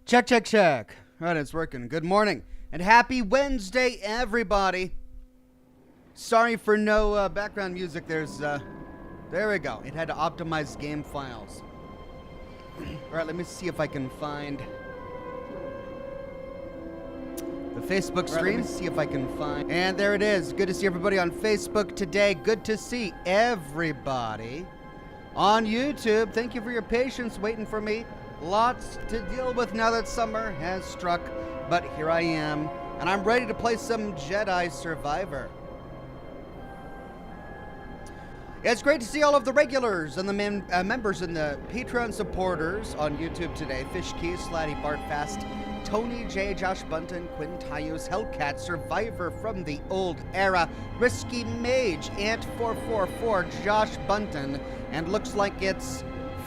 Check, check, check. All right, it's working. Good morning and happy Wednesday, everybody. Sorry for no background music. There we go. It had to optimize game files. All right, let me see if I can find the Facebook stream. See if I can find. And there it is. Good to see everybody on Facebook today. Good to see everybody on YouTube. Thank you for your patience waiting for me. Lots to deal with now that summer has struck, but here I am, and I'm ready to play some Jedi Survivor. It's great to see all of the regulars and the members and the Patreon supporters on YouTube today. Fish Key, Slatty, Bart Fast, Tony J, Josh Bunton, Quinn Tyus, Hellcat, Survivor from the Old Era, Risky Mage, Ant444, Josh Bunton, and looks like it's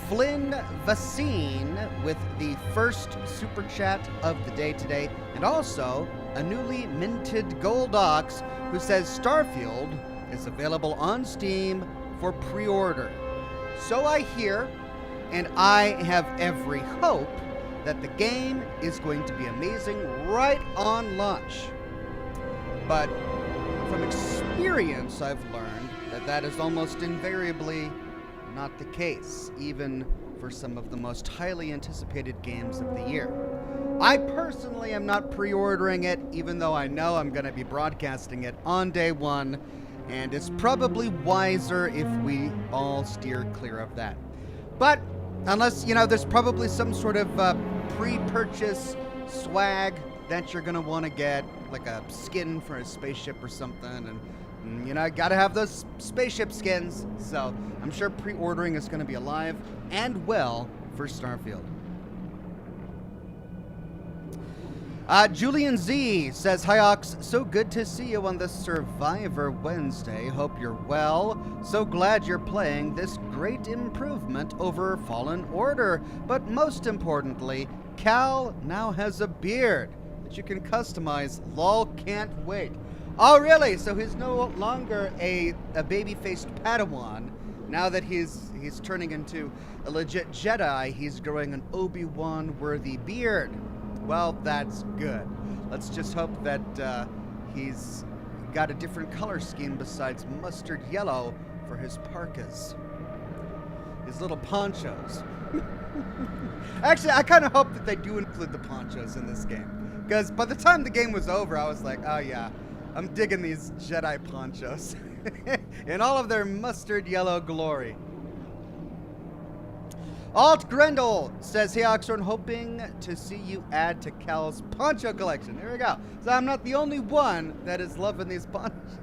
Flynn Vasine with the first super chat of the day today, and also a newly minted Gold Ox who says Starfield is available on Steam for pre-order. So I hear, and I have every hope that the game is going to be amazing right on launch. But from experience, I've learned that that is almost invariably not the case, even for some of the most highly anticipated games of the year. I personally am not pre-ordering it, even though I know I'm going to be broadcasting it on day one, and it's probably wiser if we all steer clear of that. But unless, there's probably some sort of pre-purchase swag that you're going to want to get, like a skin for a spaceship or something, and gotta have those spaceship skins. So I'm sure pre-ordering is going to be alive and well for Starfield. Julian Z says, "Hi Ox, so good to see you on this Survivor Wednesday. Hope you're well. So glad you're playing this great improvement over Fallen Order. But most importantly, Cal now has a beard that you can customize. Lol, can't wait." Oh, really? So he's no longer a baby-faced Padawan. Now that he's turning into a legit Jedi, he's growing an Obi-Wan-worthy beard. Well, that's good. Let's just hope that he's got a different color scheme besides mustard yellow for his parkas. His little ponchos. Actually, I kind of hope that they do include the ponchos in this game. Because by the time the game was over, I was like, oh yeah, I'm digging these Jedi ponchos in all of their mustard yellow glory. Alt Grendel says, "Hey Oxhorn, hoping to see you add to Cal's poncho collection." There we go. So I'm not the only one that is loving these ponchos.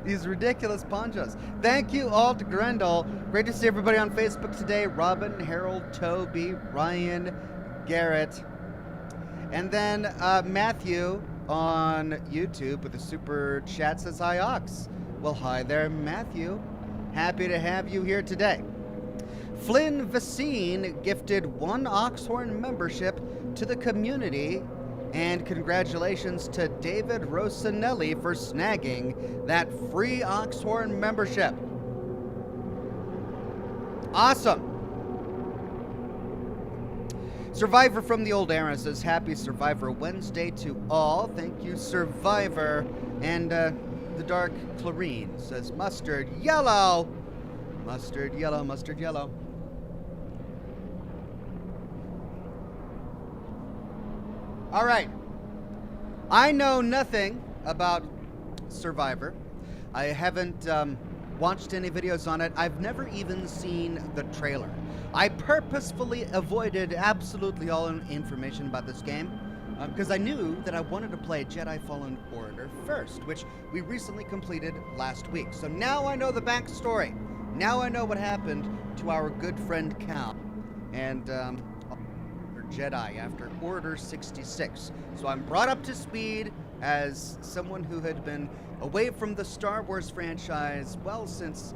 These ridiculous ponchos. Thank you, Alt Grendel. Great to see everybody on Facebook today. Robin, Harold, Toby, Ryan, Garrett. And then Matthew on YouTube with a super chat says, "Hi Ox." Well, hi there, Matthew. Happy to have you here today. Flynn Vasine gifted 1 Oxhorn membership to the community, and congratulations to David Rosanelli for snagging that free Oxhorn membership. Awesome. Survivor from the Old Era says, "Happy Survivor Wednesday to all." Thank you, Survivor. And the Dark Clarine says, "Mustard yellow." Mustard yellow, mustard yellow. All right. I know nothing about Survivor. I haven't watched any videos on it. I've never even seen the trailer. I purposefully avoided absolutely all information about this game because I knew that I wanted to play Jedi Fallen Order first, which we recently completed last week. So now I know the backstory. Now I know what happened to our good friend Cal and Jedi after Order 66. So I'm brought up to speed as someone who had been away from the Star Wars franchise, well, since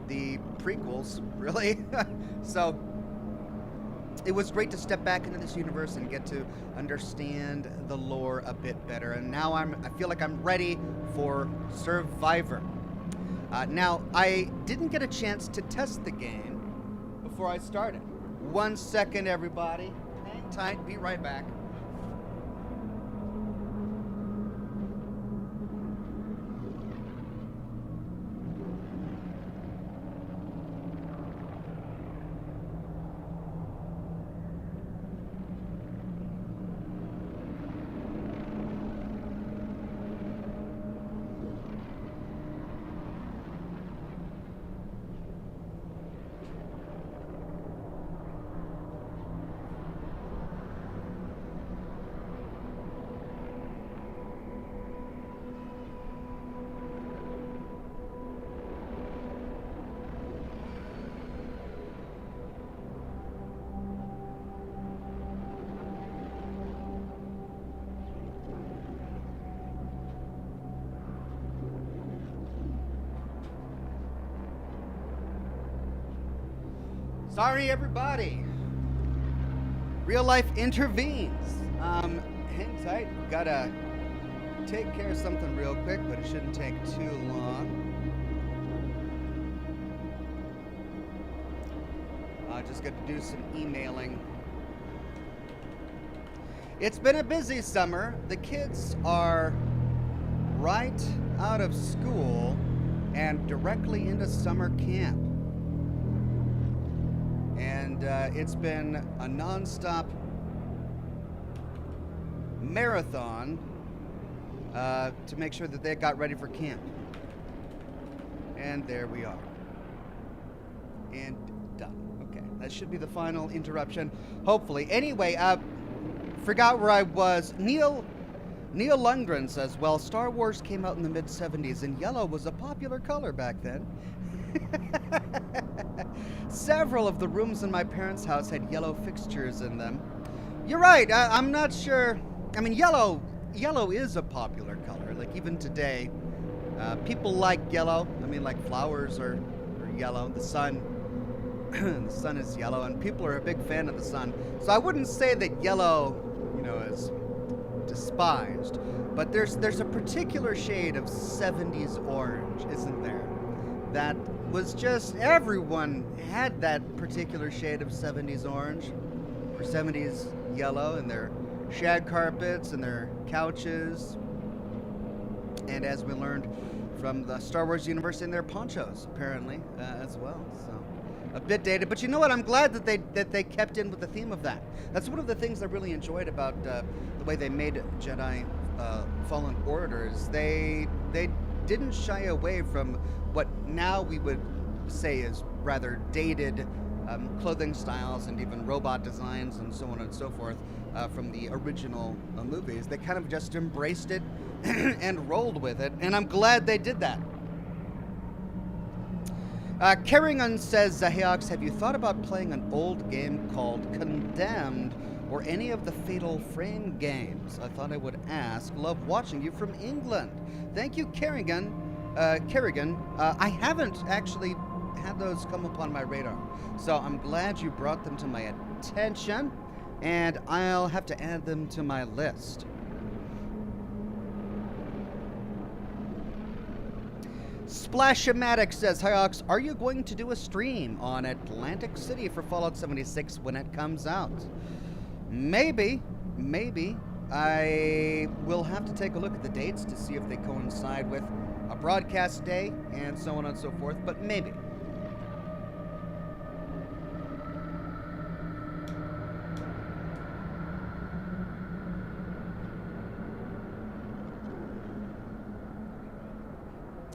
the prequels, really. So it was great to step back into this universe and get to understand the lore a bit better. And now I feel like I'm ready for Survivor. Now, I didn't get a chance to test the game before I started. 1 second, everybody. Hang tight. Be right back. Sorry, everybody. Real life intervenes. Hang tight. Gotta take care of something real quick, but it shouldn't take too long. Just got to do some emailing. It's been a busy summer. The kids are right out of school and directly into summer camp. And it's been a non-stop marathon to make sure that they got ready for camp. And there we are. And done. Okay, that should be the final interruption, hopefully. Anyway, forgot where I was. Neil Lundgren says, well, Star Wars came out in the mid-'70s, and yellow was a popular color back then. Several of the rooms in my parents' house had yellow fixtures in them. You're right. I'm not sure. I mean, yellow is a popular color. Like, even today, people like yellow. I mean, like, flowers are yellow. The sun, the sun is yellow, and people are a big fan of the sun. So I wouldn't say that yellow, is despised. But there's a particular shade of 70s orange, isn't there? That was just, everyone had that particular shade of 70s orange or 70s yellow in their shag carpets and their couches, and as we learned from the Star Wars universe, in their ponchos apparently as well. So a bit dated, but you know what? I'm glad that they kept in with the theme of that. That's one of the things I really enjoyed about the way they made Jedi Fallen Order. Is they didn't shy away from what now we would say is rather dated clothing styles and even robot designs and so on and so forth from the original movies. They kind of just embraced it and rolled with it, and I'm glad they did that. Kerrigan says, hey Ox, have you thought about playing an old game called Condemned or any of the Fatal Frame games? I thought I would ask. Love watching you from England. Thank you, Kerrigan. I haven't actually had those come upon my radar, so I'm glad you brought them to my attention, and I'll have to add them to my list. Splashomatic says, hi Ox, are you going to do a stream on Atlantic City for Fallout 76 when it comes out? Maybe. I will have to take a look at the dates to see if they coincide with a broadcast day and so on and so forth, but maybe.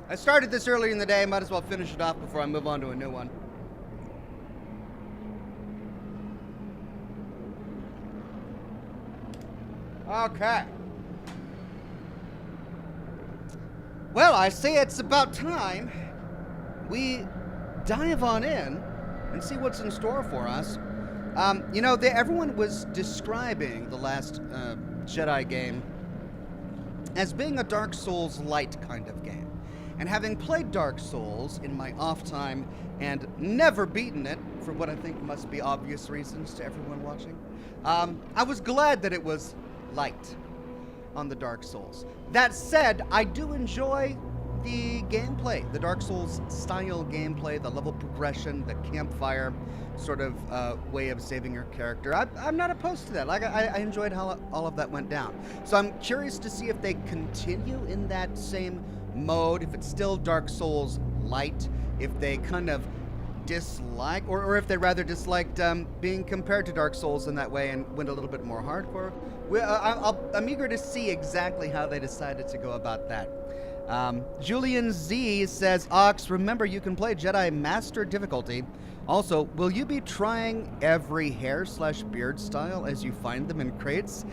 I started this earlier in the day, might as well finish it off before I move on to a new one. Okay. Well, I say it's about time we dive on in and see what's in store for us. Everyone was describing the last Jedi game as being a Dark Souls light kind of game. And having played Dark Souls in my off time and never beaten it, for what I think must be obvious reasons to everyone watching, I was glad that it was light on the Dark Souls. That said, I do enjoy the gameplay, the Dark Souls style gameplay, the level progression, the campfire sort of way of saving your character. I'm not opposed to that. Like, I enjoyed how all of that went down. So I'm curious to see if they continue in that same mode, if it's still Dark Souls light, if they kind of dislike, or if they rather disliked being compared to Dark Souls in that way and went a little bit more hardcore. I'm eager to see exactly how they decided to go about that. Julian Z says, Ox, remember you can play Jedi Master difficulty. Also, will you be trying every hair/beard style as you find them in crates?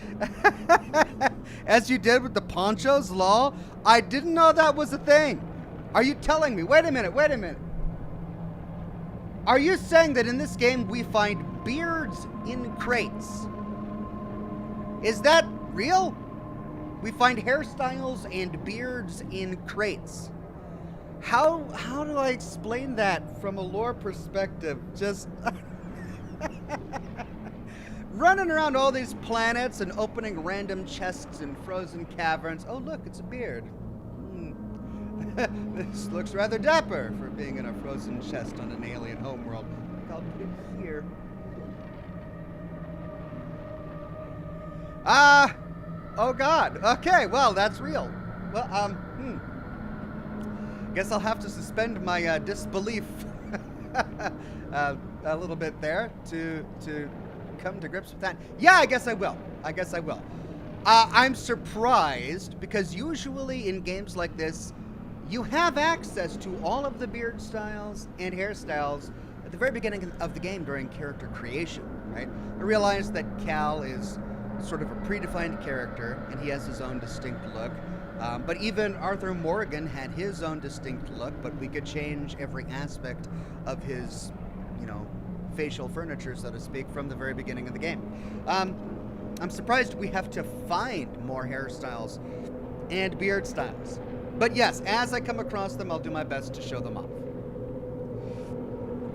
As you did with the ponchos, lol? I didn't know that was a thing. Are you telling me? Wait a minute. Are you saying that in this game we find beards in crates? Is that real? We find hairstyles and beards in crates. How do I explain that from a lore perspective? Just running around all these planets and opening random chests in frozen caverns. Oh, look, it's a beard. This looks rather dapper for being in a frozen chest on an alien homeworld. I'll put it here. Oh God. Okay, well, that's real. Well, guess I'll have to suspend my disbelief a little bit there to come to grips with that. Yeah, I guess I will. I'm surprised because usually in games like this, you have access to all of the beard styles and hairstyles at the very beginning of the game during character creation, right? I realize that Cal is sort of a predefined character and he has his own distinct look. But even Arthur Morgan had his own distinct look, but we could change every aspect of his, facial furniture, so to speak, from the very beginning of the game. I'm surprised we have to find more hairstyles and beard styles. But yes, as I come across them, I'll do my best to show them off.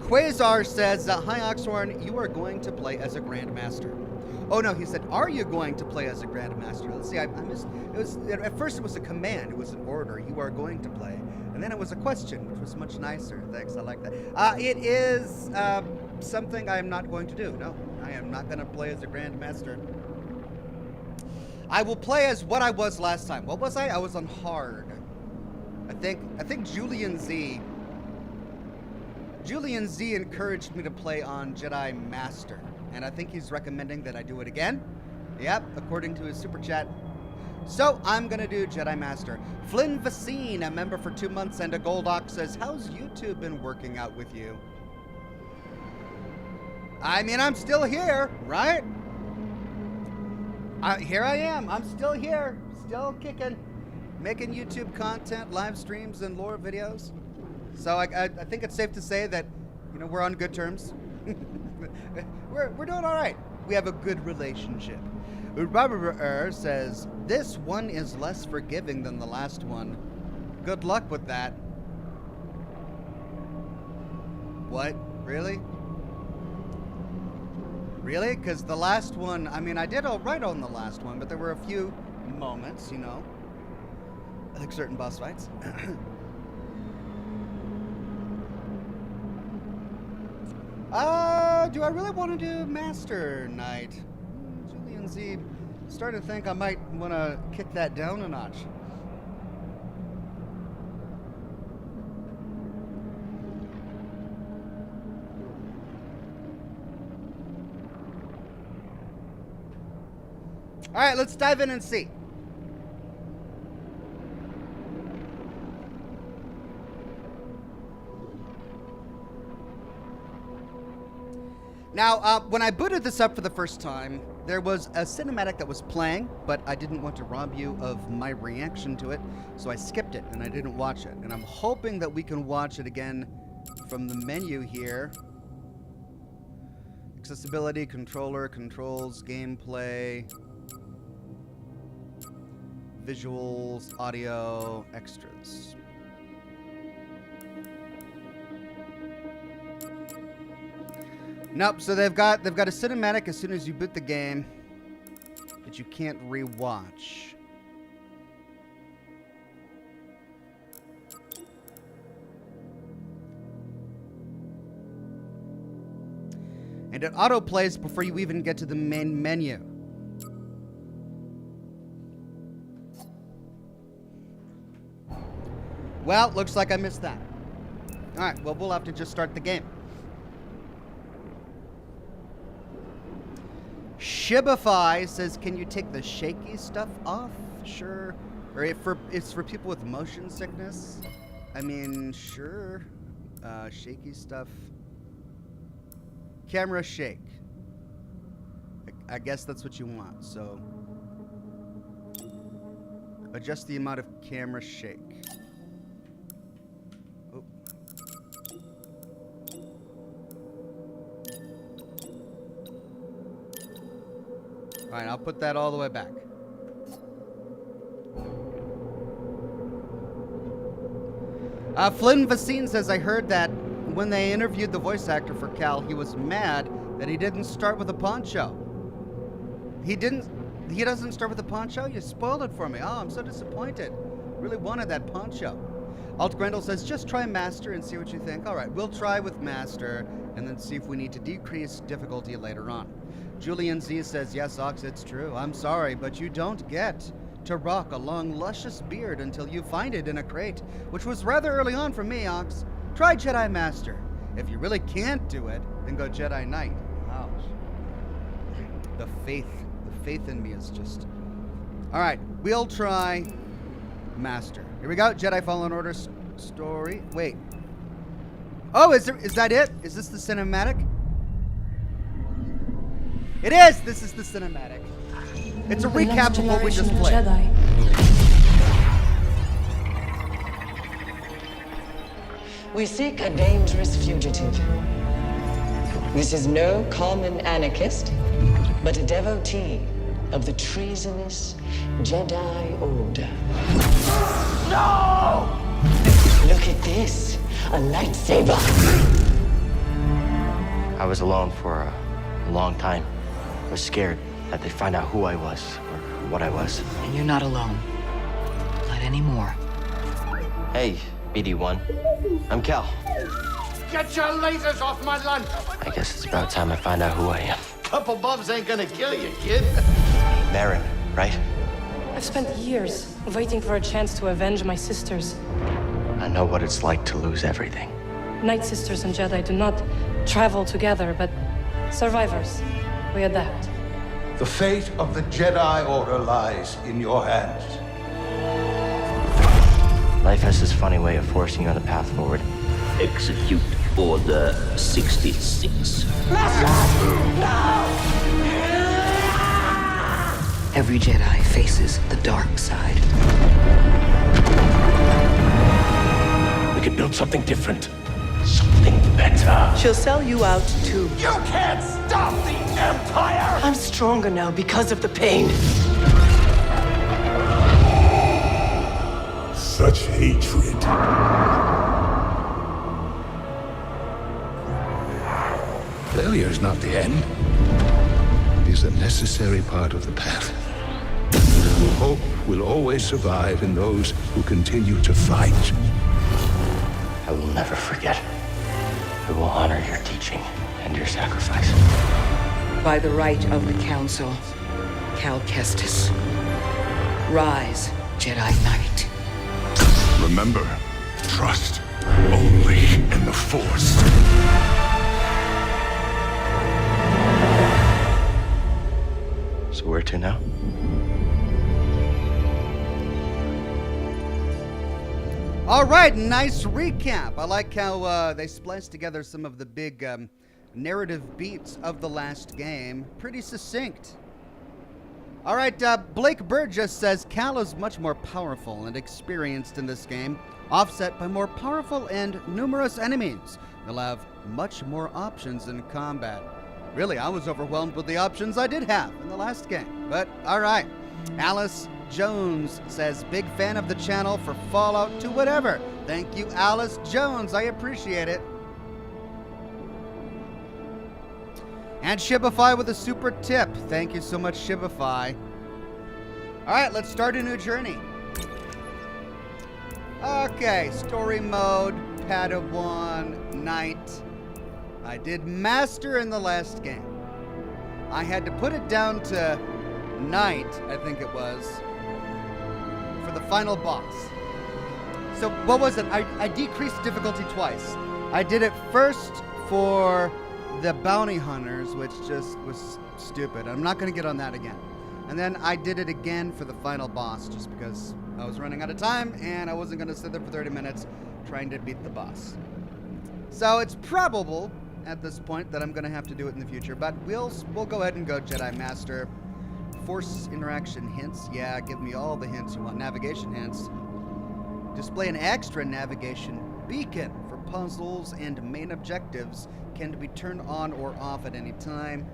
Quasar says, hi Oxhorn, you are going to play as a Grandmaster. Oh no, he said, are you going to play as a Grandmaster? Let's see, I missed, at first it was a command, it was an order, you are going to play. And then it was a question, which was much nicer. Thanks, I like that. It is something I am not going to do. No, I am not going to play as a Grandmaster. I will play as what I was last time. What was I? I was on hard. I think Julian Z encouraged me to play on Jedi Master. And I think he's recommending that I do it again. Yep, according to his super chat. So I'm going to do Jedi Master. Flynn Vaccine, a member for 2 months and a gold ox, says, how's YouTube been working out with you? I mean, I'm still here, right? Here I am. I'm still here. Still kicking. Making YouTube content, live streams, and lore videos. So I think it's safe to say that, we're on good terms. We're doing all right. We have a good relationship. Robert says, this one is less forgiving than the last one. Good luck with that. What? Really? Really? Because the last one, I mean, I did all right on the last one, but there were a few moments, like certain boss fights. Do I really want to do Master Knight? Julian Z started to think I might want to kick that down a notch. All right, let's dive in and see. Now, when I booted this up for the first time, there was a cinematic that was playing, but I didn't want to rob you of my reaction to it, so I skipped it and I didn't watch it. And I'm hoping that we can watch it again from the menu here. Accessibility, controller, controls, gameplay, visuals, audio, extras. Nope, so they've got a cinematic as soon as you boot the game that you can't rewatch. And it autoplays before you even get to the main menu. Well, looks like I missed that. Alright, well, we'll have to just start the game. Shibify says, can you take the shaky stuff off? Sure. Or it's for people with motion sickness? I mean, sure. Shaky stuff. Camera shake. I guess that's what you want, so. Adjust the amount of camera shake. Oh. Alright, I'll put that all the way back. Flynn Vasine says, I heard that when they interviewed the voice actor for Cal, he was mad that he didn't start with a poncho. He doesn't start with a poncho? You spoiled it for me. Oh, I'm so disappointed. Really wanted that poncho. Alt Grendel says, just try Master and see what you think. All right, we'll try with Master and then see if we need to decrease difficulty later on. Julian Z says, yes, Ox, it's true. I'm sorry, but you don't get to rock a long, luscious beard until you find it in a crate, which was rather early on for me, Ox. Try Jedi Master. If you really can't do it, then go Jedi Knight. Ouch. The faith in me is just... All right, we'll try Master. Here we go, Jedi Fallen Order story. Wait. Oh, is that it? Is this the cinematic? It is! This is the cinematic. It's a recap of what we just played. Jedi. We seek a dangerous fugitive. This is no common anarchist, but a devotee of the treasonous Jedi Order. No! Look at this, a lightsaber. I was alone for a long time. I was scared that they'd find out who I was or what I was. And you're not alone. Not anymore. Hey, BD1. I'm Cal. Get your lasers off my lunch! I guess it's about time I find out who I am. Couple bumps ain't gonna kill you, kid. Marin, right? I've spent years waiting for a chance to avenge my sisters. I know what it's like to lose everything. Night Sisters and Jedi do not travel together, but survivors. We adapt. The fate of the Jedi Order lies in your hands. Life has this funny way of forcing you on the path forward. Execute Order 66. Every Jedi faces the dark side. We could build something different. Something better. She'll sell you out too. You can't stop the Empire! I'm stronger now because of the pain. Such hatred. Failure is not the end. It is a necessary part of the path. Hope will always survive in those who continue to fight. I will never forget. I will honor your teaching and your sacrifice. By the right of the Council, Cal Kestis. Rise, Jedi Knight. Remember, trust only in the Force. So where to now? All right, nice recap. I like how they spliced together some of the big narrative beats of the last game. Pretty succinct. All right, Blake Burgess says Cal is much more powerful and experienced in this game, offset by more powerful and numerous enemies. You'll have much more options in combat. Really, I was overwhelmed with the options I did have in the last game, but all right. Alice Jones says, big fan of the channel for Fallout to whatever. Thank you, Alice Jones. I appreciate it. And Shibify with a super tip. Thank you so much, Shibify. All right, let's start a new journey. Okay, story mode, Padawan, Knight. I did master in the last game. I had to put it down to night, I think it was, for the final boss. So what was it? I decreased difficulty twice. I did it first for the bounty hunters, which just was stupid. I'm not going to get on that again. And then I did it again for the final boss, just because I was running out of time and I wasn't going to sit there for 30 minutes trying to beat the boss. So it's probable at this point that I'm going to have to do it in the future, but we'll go ahead and go Jedi Master. Force interaction hints. Yeah, give me all the hints you want. Navigation hints. Display an extra navigation beacon for puzzles and main objectives. Can be turned on or off at any time.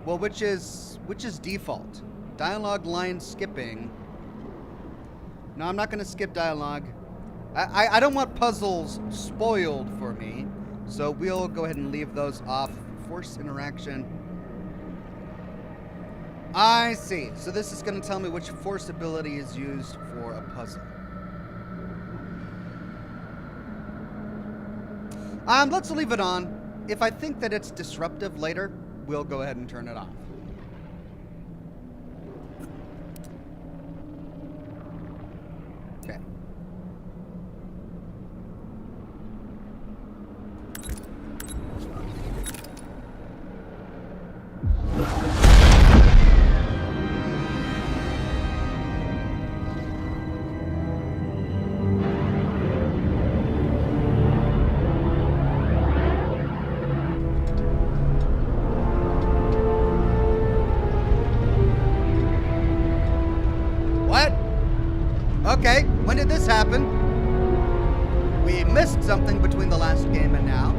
Well, which is default? Dialogue line skipping. No, I'm not going to skip dialogue. I don't want puzzles spoiled for me, so we'll go ahead and leave those off. Force interaction. I see. So this is going to tell me which force ability is used for a puzzle. Let's leave it on. If I think that it's disruptive later, we'll go ahead and turn it off. Okay. Okay, when did this happen? We missed something between the last game and now.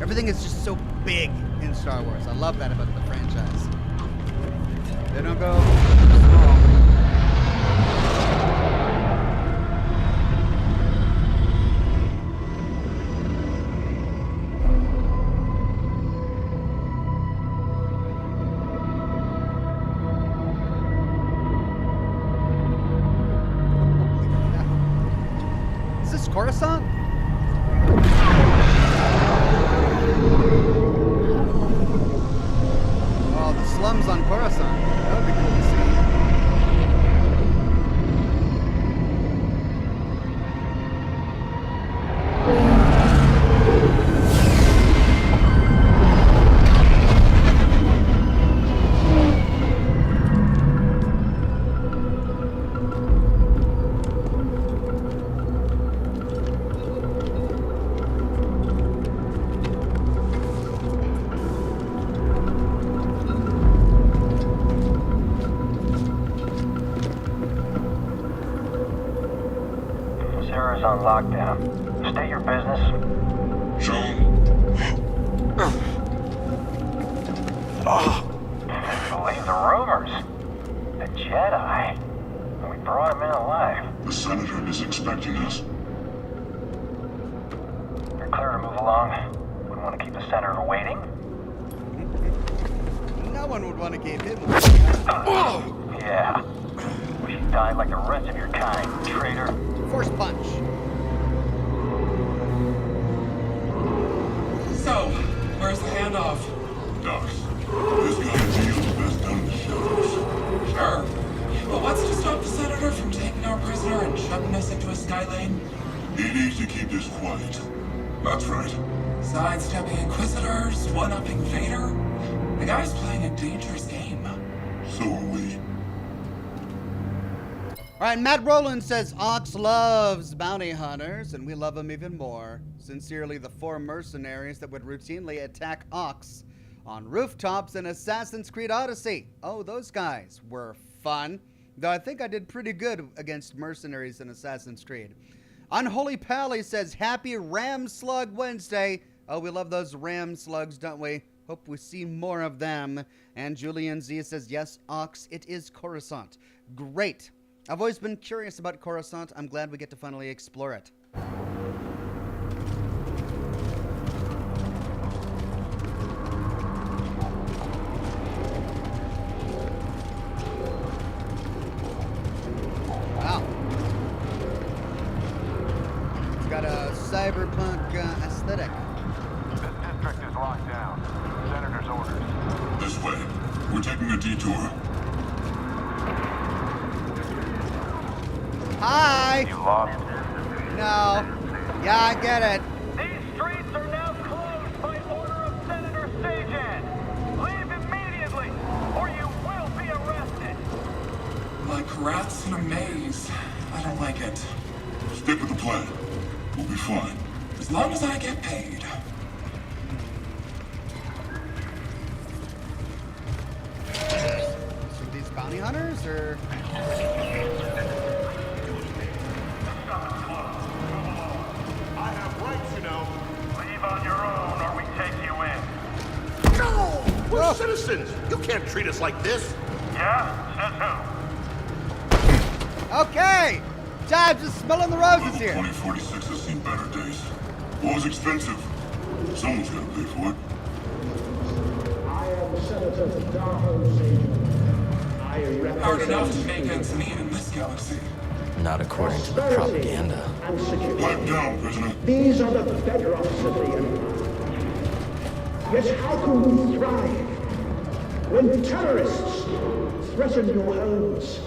Everything is just so big in Star Wars. I love that about the franchise. They don't go small. Holy cow. Is this Coruscant? Oh, the slums on Coruscant. That would be cool to see. Sarah's on lockdown. State your business. Believe the rumors. The Jedi. We brought him in alive. The Senator is expecting us. You're clear to move along. We want to keep the Senator waiting. No one would want to keep him. Yeah. We should die like the rest of your kind, traitor. Force punch. So, where's the handoff? Docs, this kind of deal is best done in the shadows. Sure. But what's to stop the Senator from taking our prisoner and shoving us into a sky lane? He needs to keep this quiet. That's right. Sidestepping Inquisitors, one-upping Vader? The guy's playing a dangerous game. So are we. All right, Matt Rowland says Ox loves bounty hunters, and we love him even more. Sincerely, the 4 mercenaries that would routinely attack Ox on rooftops in Assassin's Creed Odyssey. Oh, those guys were fun. Though I think I did pretty good against mercenaries in Assassin's Creed. Unholy Pally says, Happy Ram Slug Wednesday. Oh, we love those ram slugs, don't we? Hope we see more of them. And Julian Z says, yes, Ox, it is Coruscant. Great. I've always been curious about Coruscant. I'm glad we get to finally explore it. Wow. It's got a cyberpunk aesthetic. This district is locked down. Senator's orders. This way. We're taking a detour. Hi! You lost? No. Yeah, I get it. These streets are now closed by order of Senator Sajan. Leave immediately, or you will be arrested. Like rats in a maze. I don't like it. Stick with the plan. We'll be fine. As long as I get paid. So these bounty hunters, or? I have rights, you know. Leave on your own, or we take you in. No! We're citizens! You can't treat us like this! Yeah? Says who? Okay! Time to smelling the roses Level here. 2046 has seen better days. War's expensive. Someone's gonna pay for it. I am Senator Darho Sajan. I Hard enough to represent make ends meet in this galaxy. Not according to the propaganda. and security. Pipe down, prisoner. These are the bedrocks of the Empire. Yet how can we thrive when terrorists threaten your homes?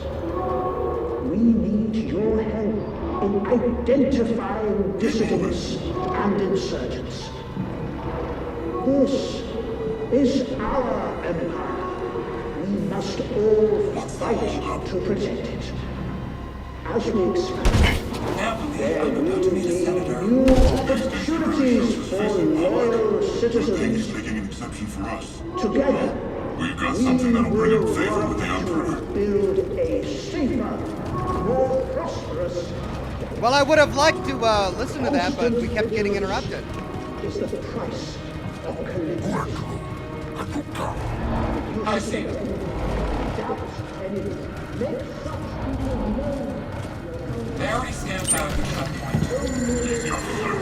We need your help in identifying dissidents and insurgents. This is our empire. We must all fight to protect it. As we expand, Can't believe there I'm about to will meet a be senator. new opportunities for loyal Thing's citizens. taking an exception for us. Together, We've got something that'll bring him favor with the Emperor. build a safer, more prosperous. Well, I would have liked to listen to that, but we kept getting interrupted. Is the price of collecting. I see it. They already stamped out the checkpoint. Easy, officer.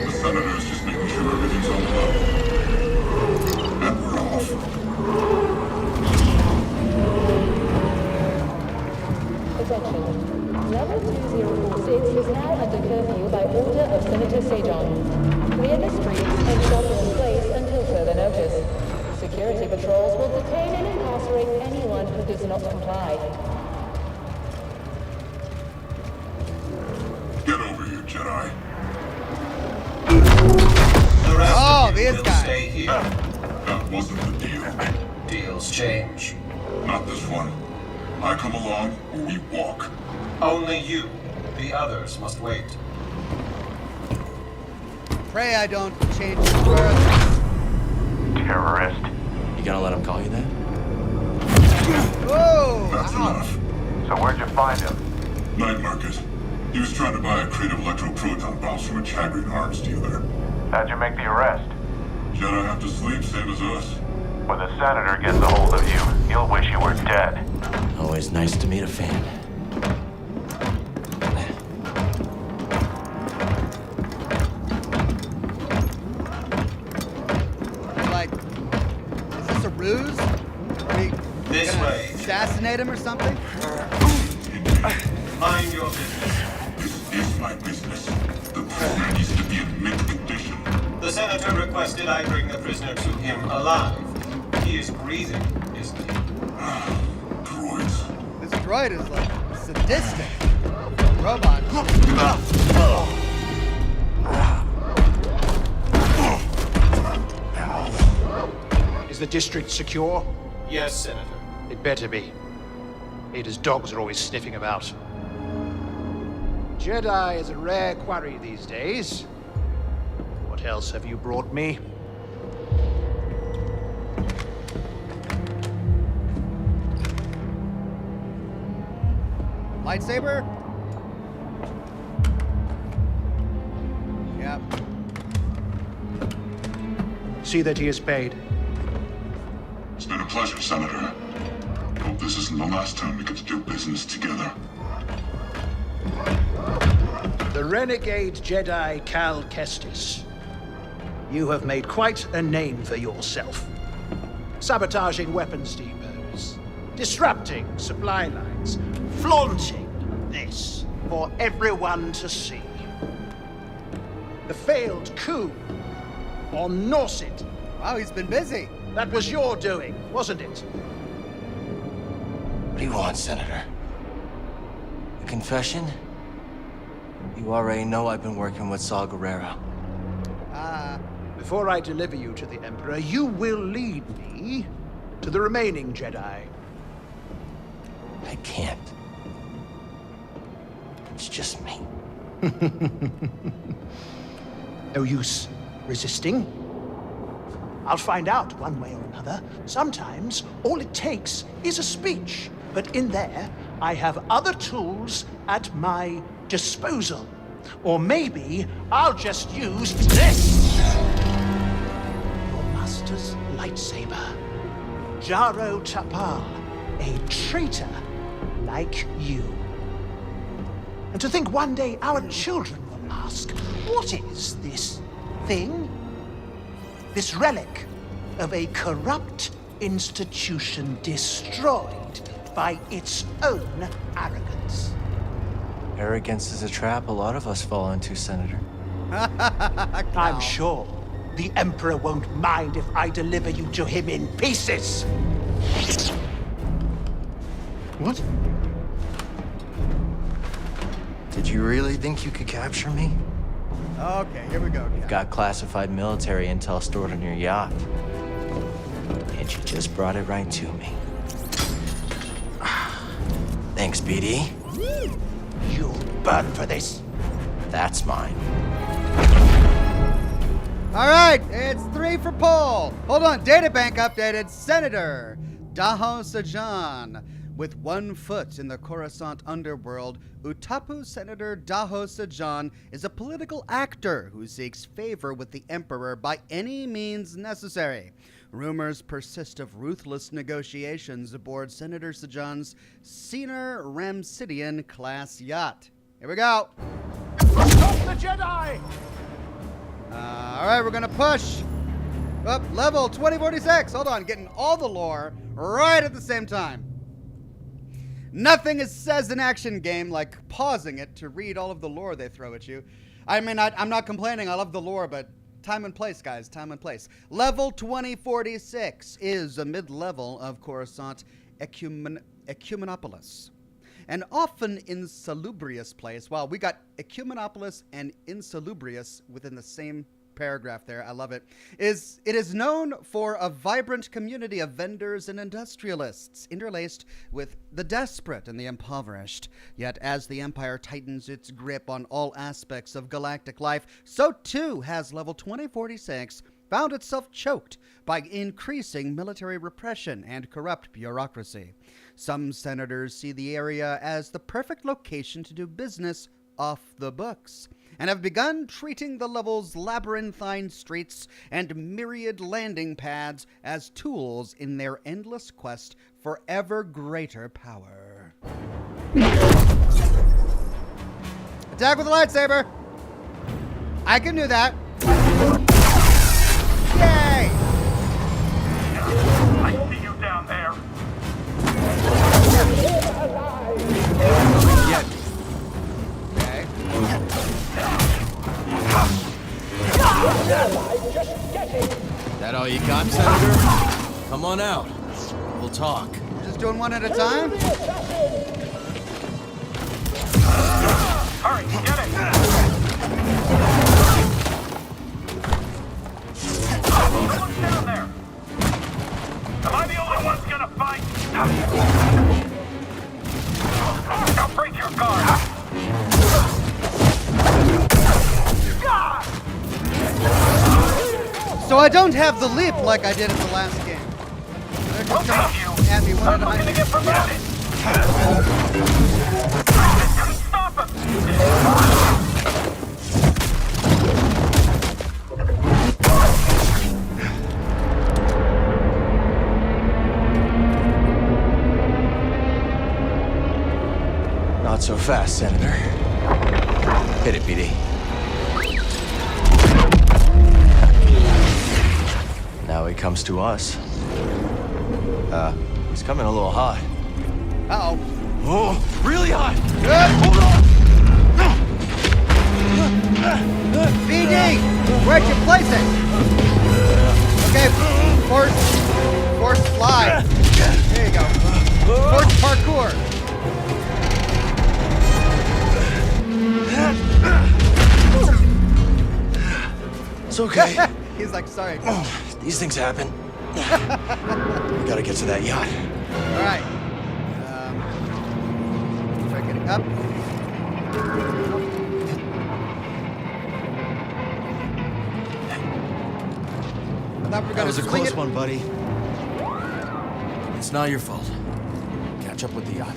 The Senator is just making sure everything's on the level. And we're off. Attention. Level 2046 is now under curfew by order of Senator Sajan. Clear the streets and shelter in place until further notice. Security patrols will detain and incarcerate anyone who does not comply. Get over here, Jedi. Oh, these guys. Stay here. That wasn't the deal. Deals change. Not this one. I come along, or we walk. Only you. The others must wait. Pray I don't change the words. Terrorist. You gonna let him call you that? Whoa! That's Ow. enough. So where'd you find him? Night market. He was trying to buy a crate of electroproton bombs from a Chagrin arms dealer. How'd you make the arrest? Jedi have to sleep, same as us. When the Senator gets a hold of you, you'll wish you were dead. Always nice to meet a fan. Like, is This way. Assassinate him or something? Mind your business. This is my business. The prisoner needs to be in mint condition. The senator requested I bring the prisoner to him alive. He is breathing, isn't he? Droids. This droid is like sadistic. Robot. Is the district secure? Yes, Senator. It better be. Ada's dogs are always sniffing about. Jedi is a rare quarry these days. What else have you brought me? Lightsaber? Yep. See that he is paid. It's been a pleasure, Senator. Hope this isn't the last time we get to do business together. The renegade Jedi Cal Kestis. You have made quite a name for yourself. Sabotaging weapons depots, disrupting supply lines, flaunting this for everyone to see. The failed coup on Norset. Wow, he's been busy. That was your doing, wasn't it? What do you want, Senator? A confession? You already know I've been working with Saw Gerrera. Before I deliver you to the Emperor, you will lead me to the remaining Jedi. I can't. It's just me. No use resisting. I'll find out one way or another. Sometimes all it takes is a speech. But in there, I have other tools at my disposal. Or maybe I'll just use this. Your master's lightsaber. Jaro Tapal, a traitor like you. And to think one day our children will ask, what is this thing? This relic of a corrupt institution destroyed by its own arrogance. Arrogance is a trap a lot of us fall into, Senator. I'm sure the Emperor won't mind if I deliver you to him in pieces. What? Did you really think you could capture me? Okay, here we go. You've got classified military intel stored on your yacht. And you just brought it right to me. Thanks, BD. You'll burn for this. That's mine. All right, it's 3 for Paul. Hold on, databank updated. Senator Daho Sajan. With 1 foot in the Coruscant underworld, Utapu Senator Daho Sajan is a political actor who seeks favor with the Emperor by any means necessary. Rumors persist of ruthless negotiations aboard Senator Sajan's Senior Ramsidian-class yacht. Here we go. Stop the Jedi! All right, we're going to push. Up, level 2046. Hold on, getting all the lore right at the same time. Nothing is says an action game like pausing it to read all of the lore they throw at you. I mean, I'm not complaining. I love the lore, but time and place, guys. Time and place. Level 2046 is a mid-level of Coruscant Ecumenopolis. An often insalubrious place. Wow, we got Ecumenopolis and insalubrious within the same paragraph there. I love it. It is known for a vibrant community of vendors and industrialists interlaced with the desperate and the impoverished. Yet as the Empire tightens its grip on all aspects of galactic life, so too has level 2046 found itself choked by increasing military repression and corrupt bureaucracy. Some senators see the area as the perfect location to do business off the books, and have begun treating the level's labyrinthine streets and myriad landing pads as tools in their endless quest for ever greater power. Attack with a lightsaber! I can do that. Yay! I see you down there. time, Senator? Come on out. We'll talk. Just doing one at a time? Hurry, get it! Someone's down there! Am I the only one gonna fight? Now break your guard! So I don't have the leap like I did in the last game. They're just coming at me one at a time. Stop him! Not so fast, Senator. Hit it, BD. Now he comes to us. He's coming a little hot. Uh-oh. Oh, really hot! Hold on! BD! Where'd you place it? Okay, force slide. There you go. Force parkour. It's okay. He's like, sorry. These things happen. We gotta get to that yacht. All right. Try getting up. I thought we were That was a swing close it. one, buddy. It's not your fault. Catch up with the yacht.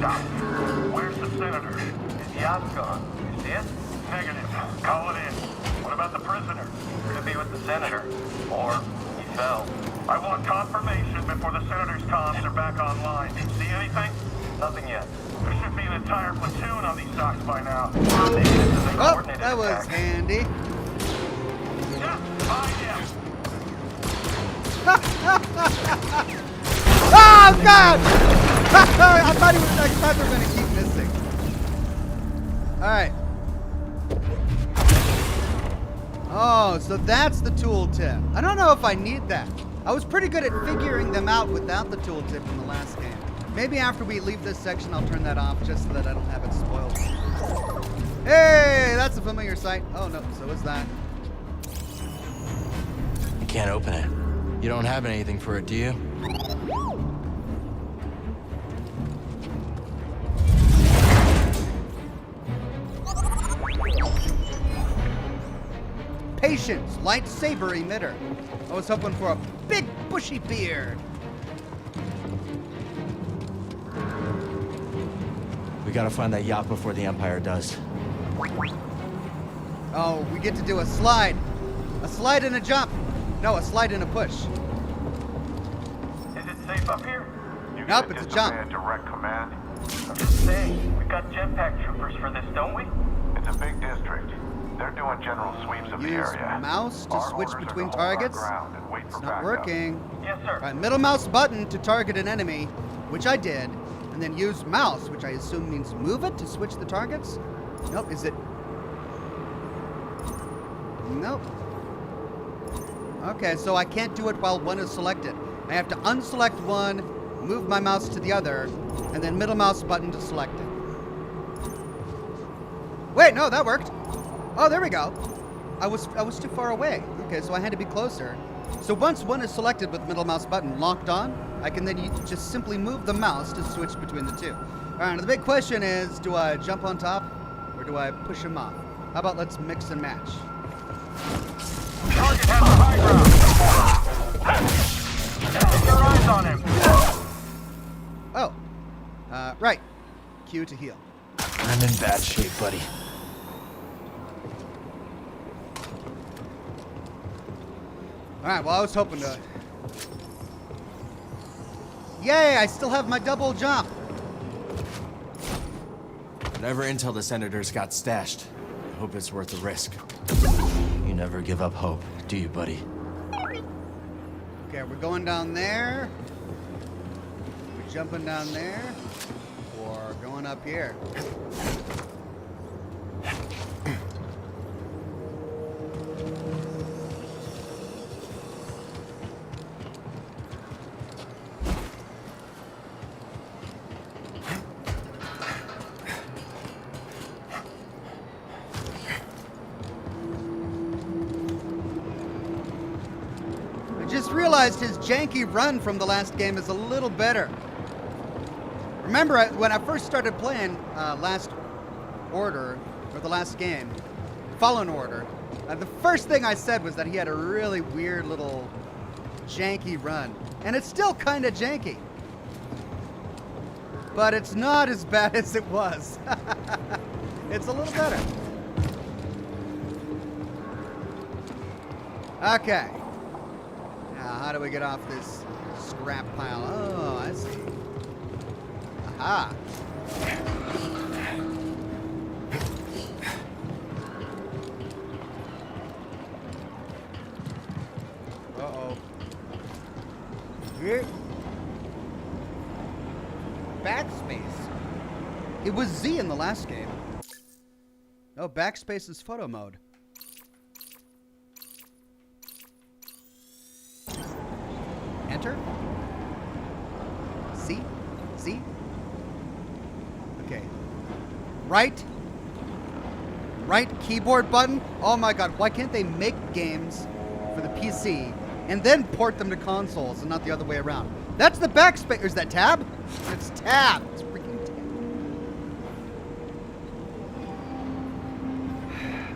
Doc, where's the senator? His yacht's gone. You see it? Negative. Call it in. What about the prisoner? Could be with the senator. Or he fell. I want confirmation before the senator's comms are back online. See anything? Nothing yet. There should be an entire platoon on these docks by now. Maybe this is a Oh, coordinated that was attack. handy. Yeah, find him. Oh, God! I thought they were going to keep missing. All right. Oh, so that's the tooltip. I don't know if I need that. I was pretty good at figuring them out without the tooltip in the last game. Maybe after we leave this section, I'll turn that off just so that I don't have it spoiled. Hey, that's a familiar sight. Oh, no, so is that. You can't open it. You don't have anything for it, do you? Patience, lightsaber emitter. I was hoping for a big bushy beard. We gotta find that yacht before the Empire does. Oh, we get to do a slide. A slide and a jump. No, a slide and a push. Is it safe up here? Nope, it's a jump. Direct command. I'm just saying, we've got jetpack troopers for this, don't we? It's a big district. They're doing general sweeps of the Use area. mouse to switch between targets. It's not working. Yes, sir. All right, middle mouse button to target an enemy, which I did, and then use mouse, which I assume means move it to switch the targets. Nope, is it? Nope. Okay, so I can't do it while one is selected. I have to unselect one, move my mouse to the other, and then middle mouse button to select it. Wait, no, that worked. Oh, there we go. I was too far away. Okay, so I had to be closer. So once one is selected with middle mouse button locked on, I can then just simply move the mouse to switch between the two. All right, now the big question is, do I jump on top or do I push him off? How about let's mix and match? Target has the high ground. Keep your eyes on him. Oh, right. Q to heal. I'm in bad shape, buddy. All right, well, I was hoping to... Yay, I still have my double jump. Whatever intel the Senators got stashed, I hope it's worth the risk. You never give up hope, do you, buddy? Okay, we're going down there. We're jumping down there. Or going up here. Just realized his janky run from the last game is a little better. Remember, when I first started playing Last Order, or the last game, Fallen Order, the first thing I said was that he had a really weird little janky run. And it's still kind of janky. But it's not as bad as it was. It's a little better. Okay. Now, how do we get off this scrap pile? Oh, I see. Aha. Uh-oh. Here. Backspace. It was Z in the last game. Oh, backspace is photo mode. Enter. C. C. Okay. Right keyboard button. Oh my god, why can't they make games for the PC and then port them to consoles and not the other way around? That's the backspace. Is that tab? It's tab. It's freaking tab.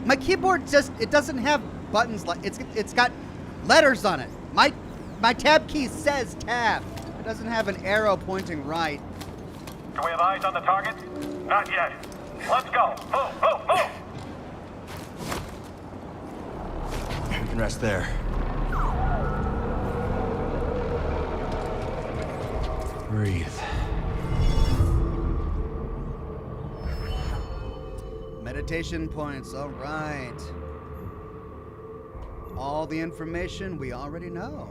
My keyboard just, it doesn't have buttons like, it's got letters on it. My tab key says tab. It doesn't have an arrow pointing right. Do we have eyes on the target? Not yet. Let's go. Move, move, move. You can rest there. Breathe. Meditation points, all right. All the information we already know.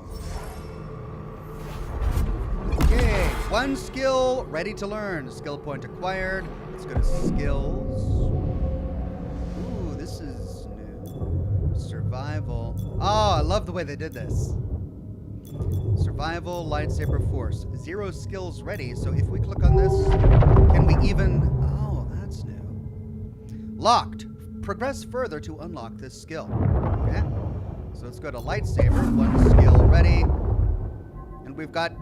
Okay, one skill ready to learn. Skill point acquired. Let's go to skills. Ooh, this is new. Survival. Oh, I love the way they did this. Survival, lightsaber force. 0 skills ready, so if we click on this, can we even... Oh, that's new. Locked. Progress further to unlock this skill. Okay. So let's go to lightsaber. 1 skill ready. And we've got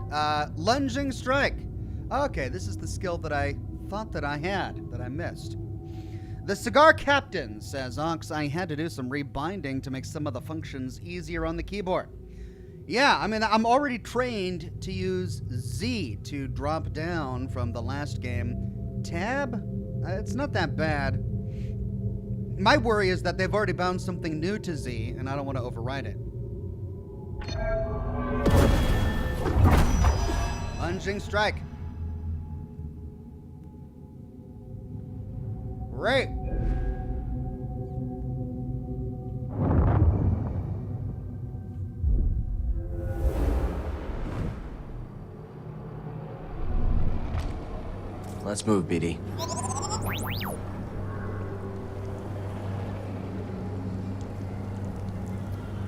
lunging strike. Okay, this is the skill that I thought that I had, that I missed. The cigar captain says, Ox, I had to do some rebinding to make some of the functions easier on the keyboard. Yeah, I mean, I'm already trained to use Z to drop down from the last game. Tab? It's not that bad. My worry is that they've already bound something new to Z, and I don't want to override it. Lunging strike. Great. Let's move, BD.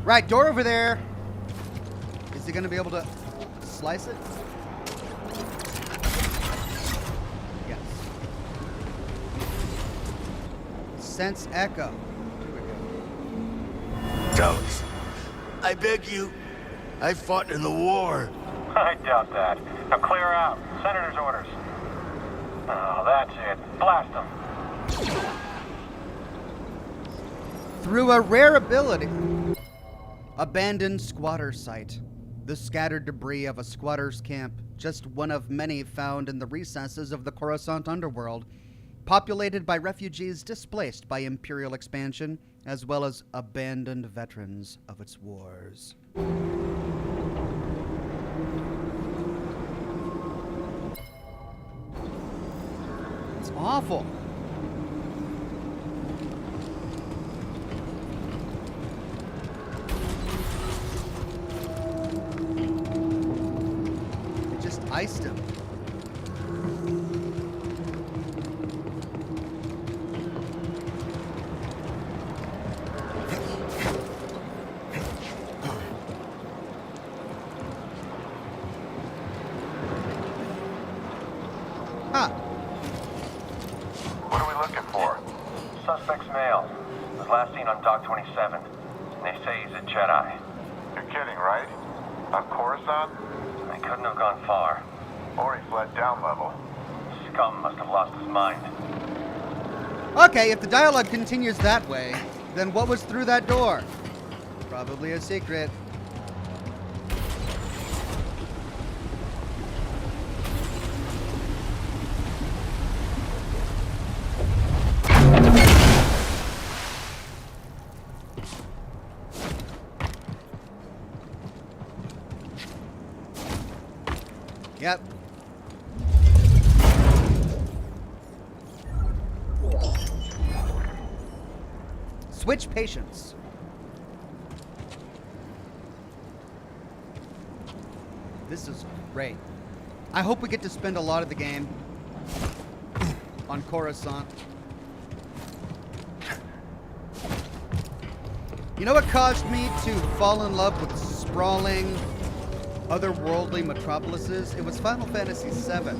Right, door over there. Is he going to be able to slice it? Yes. Sense echo. Don't. I beg you. I fought in the war. I doubt that. Now clear out. Senator's orders. Oh, that's it. Blast them. Through a rare ability. Abandoned squatter site. The scattered debris of a squatter's camp, just one of many found in the recesses of the Coruscant underworld, populated by refugees displaced by Imperial expansion, as well as abandoned veterans of its wars. It's awful. Iced him. Huh. What are we looking for? Suspect's male. Was last seen on Dock 27. They say he's a Jedi. You're kidding, right? On Coruscant? They couldn't have gone far. Or he fled down level. Scum must have lost his mind. Okay, if the dialogue continues that way, then what was through that door? Probably a secret. Yep. Switch patience. This is great. I hope we get to spend a lot of the game on Coruscant. You know what caused me to fall in love with sprawling, otherworldly metropolises? It was Final Fantasy VII.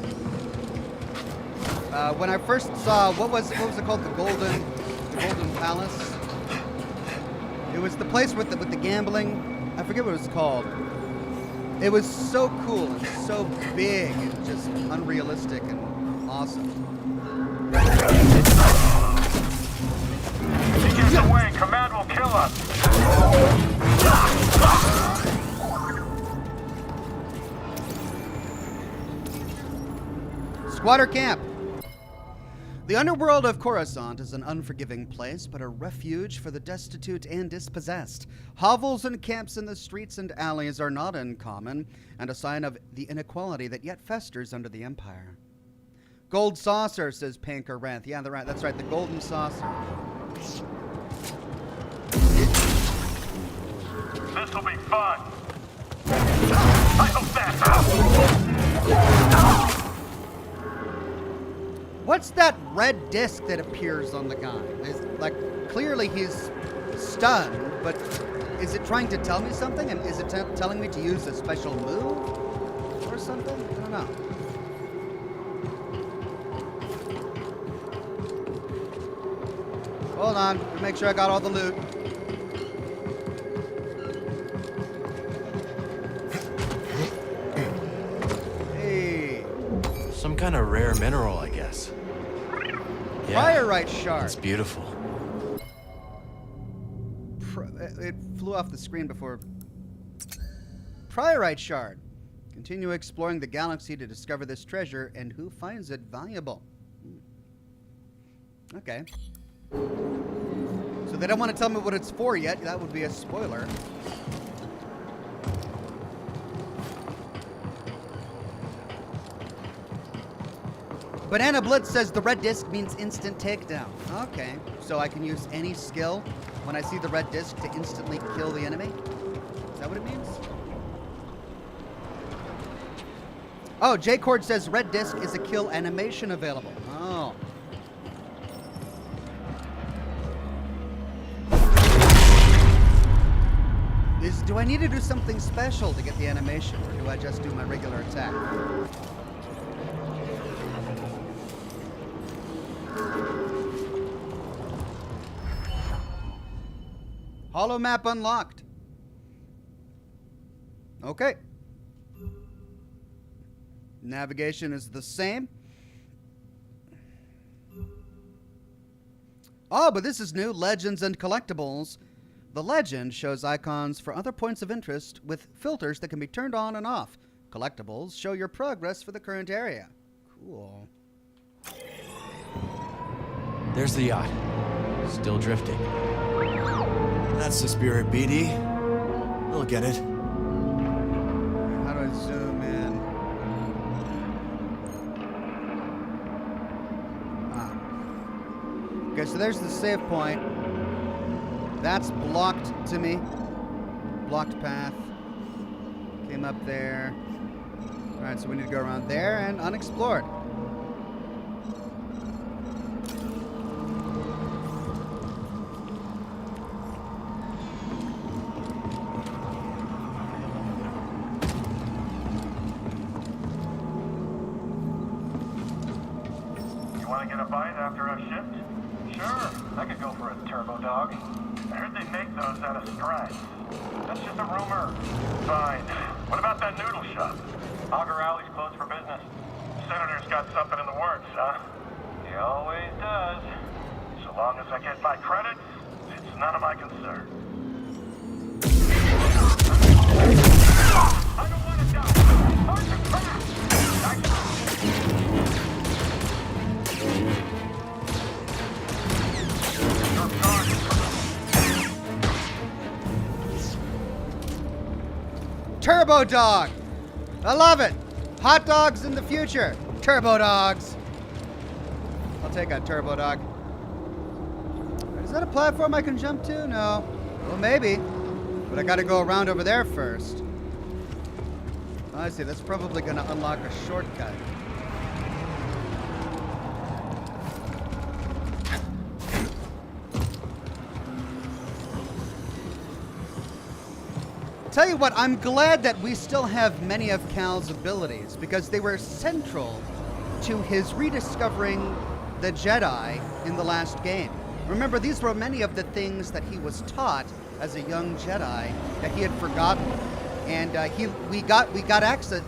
When I first saw what was it called, the Golden Palace. It was the place with the gambling. I forget what it was called. It was so cool and so big and just unrealistic and awesome. If he gets away, Command will kill us. Squatter camp. The underworld of Coruscant is an unforgiving place, but a refuge for the destitute and dispossessed. Hovels and camps in the streets and alleys are not uncommon, and a sign of the inequality that yet festers under the Empire. Gold saucer, says Panker Ranth. Yeah, that's right, the golden saucer. This'll be fun. I hope that. What's that red disc that appears on the guy? Clearly he's stunned, but is it trying to tell me something? And is it telling me to use a special move or something? I don't know. Hold on, make sure I got all the loot. Hey. Some kind of rare mineral, I guess. Priorite shard. It's beautiful. It flew off the screen before. Priorite shard. Continue exploring the galaxy to discover this treasure and who finds it valuable. Okay. So they don't want to tell me what it's for yet. That would be a spoiler. Banana Blitz says the red disc means instant takedown. Okay, so I can use any skill when I see the red disc to instantly kill the enemy? Is that what it means? Oh, J-Cord says red disc is a kill animation available. Oh. Do I need to do something special to get the animation, or do I just do my regular attack? Hollow map unlocked. Okay. Navigation is the same. Oh, but this is new. Legends and collectibles. The legend shows icons for other points of interest with filters that can be turned on and off. Collectibles show your progress for the current area. Cool. There's the yacht. Still drifting. That's the spirit, BD. We'll get it. How do I zoom in? Okay, so there's the save point. That's blocked to me. Blocked path. Came up there. Alright, so we need to go around there and unexplored. You want to get a bite after a shift? Sure, I could go for a turbo dog. I heard they make those out of stripes. That's just a rumor. Fine. What about that noodle shop? Auger Alley's closed for business. Senator's got something in the works, huh? He always does. So long as I get my credits, it's none of my concern. I don't want to die! Hard to crash! Turbo Dog! I love it! Hot dogs in the future! Turbo Dogs! I'll take a Turbo Dog. Is that a platform I can jump to? No. Well, maybe. But I gotta go around over there first. Oh, I see. That's probably gonna unlock a shortcut. Tell you what, I'm glad that we still have many of Cal's abilities because they were central to his rediscovering the Jedi in the last game. Remember, these were many of the things that he was taught as a young Jedi that he had forgotten, and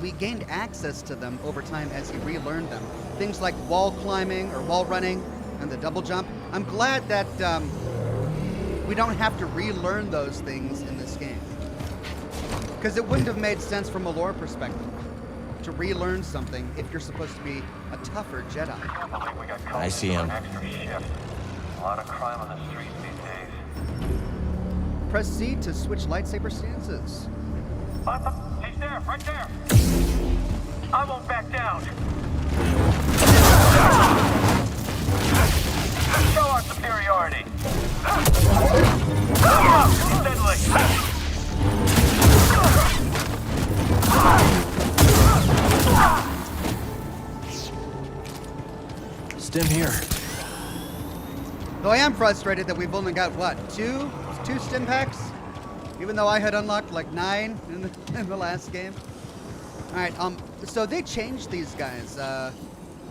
we gained access to them over time as he relearned them. Things like wall climbing or wall running and the double jump. I'm glad that we don't have to relearn those things in this game. Because it wouldn't have made sense from a lore perspective to relearn something if you're supposed to be a tougher Jedi. I see him. A lot of crime on the streets these days. Press C to switch lightsaber stances. He's there, right there. I won't back down. Show our superiority. Steadily. Stim here. Though I am frustrated that we've only got, what, two stim packs? Even though I had unlocked like 9 in the last game. Alright, so they changed these guys.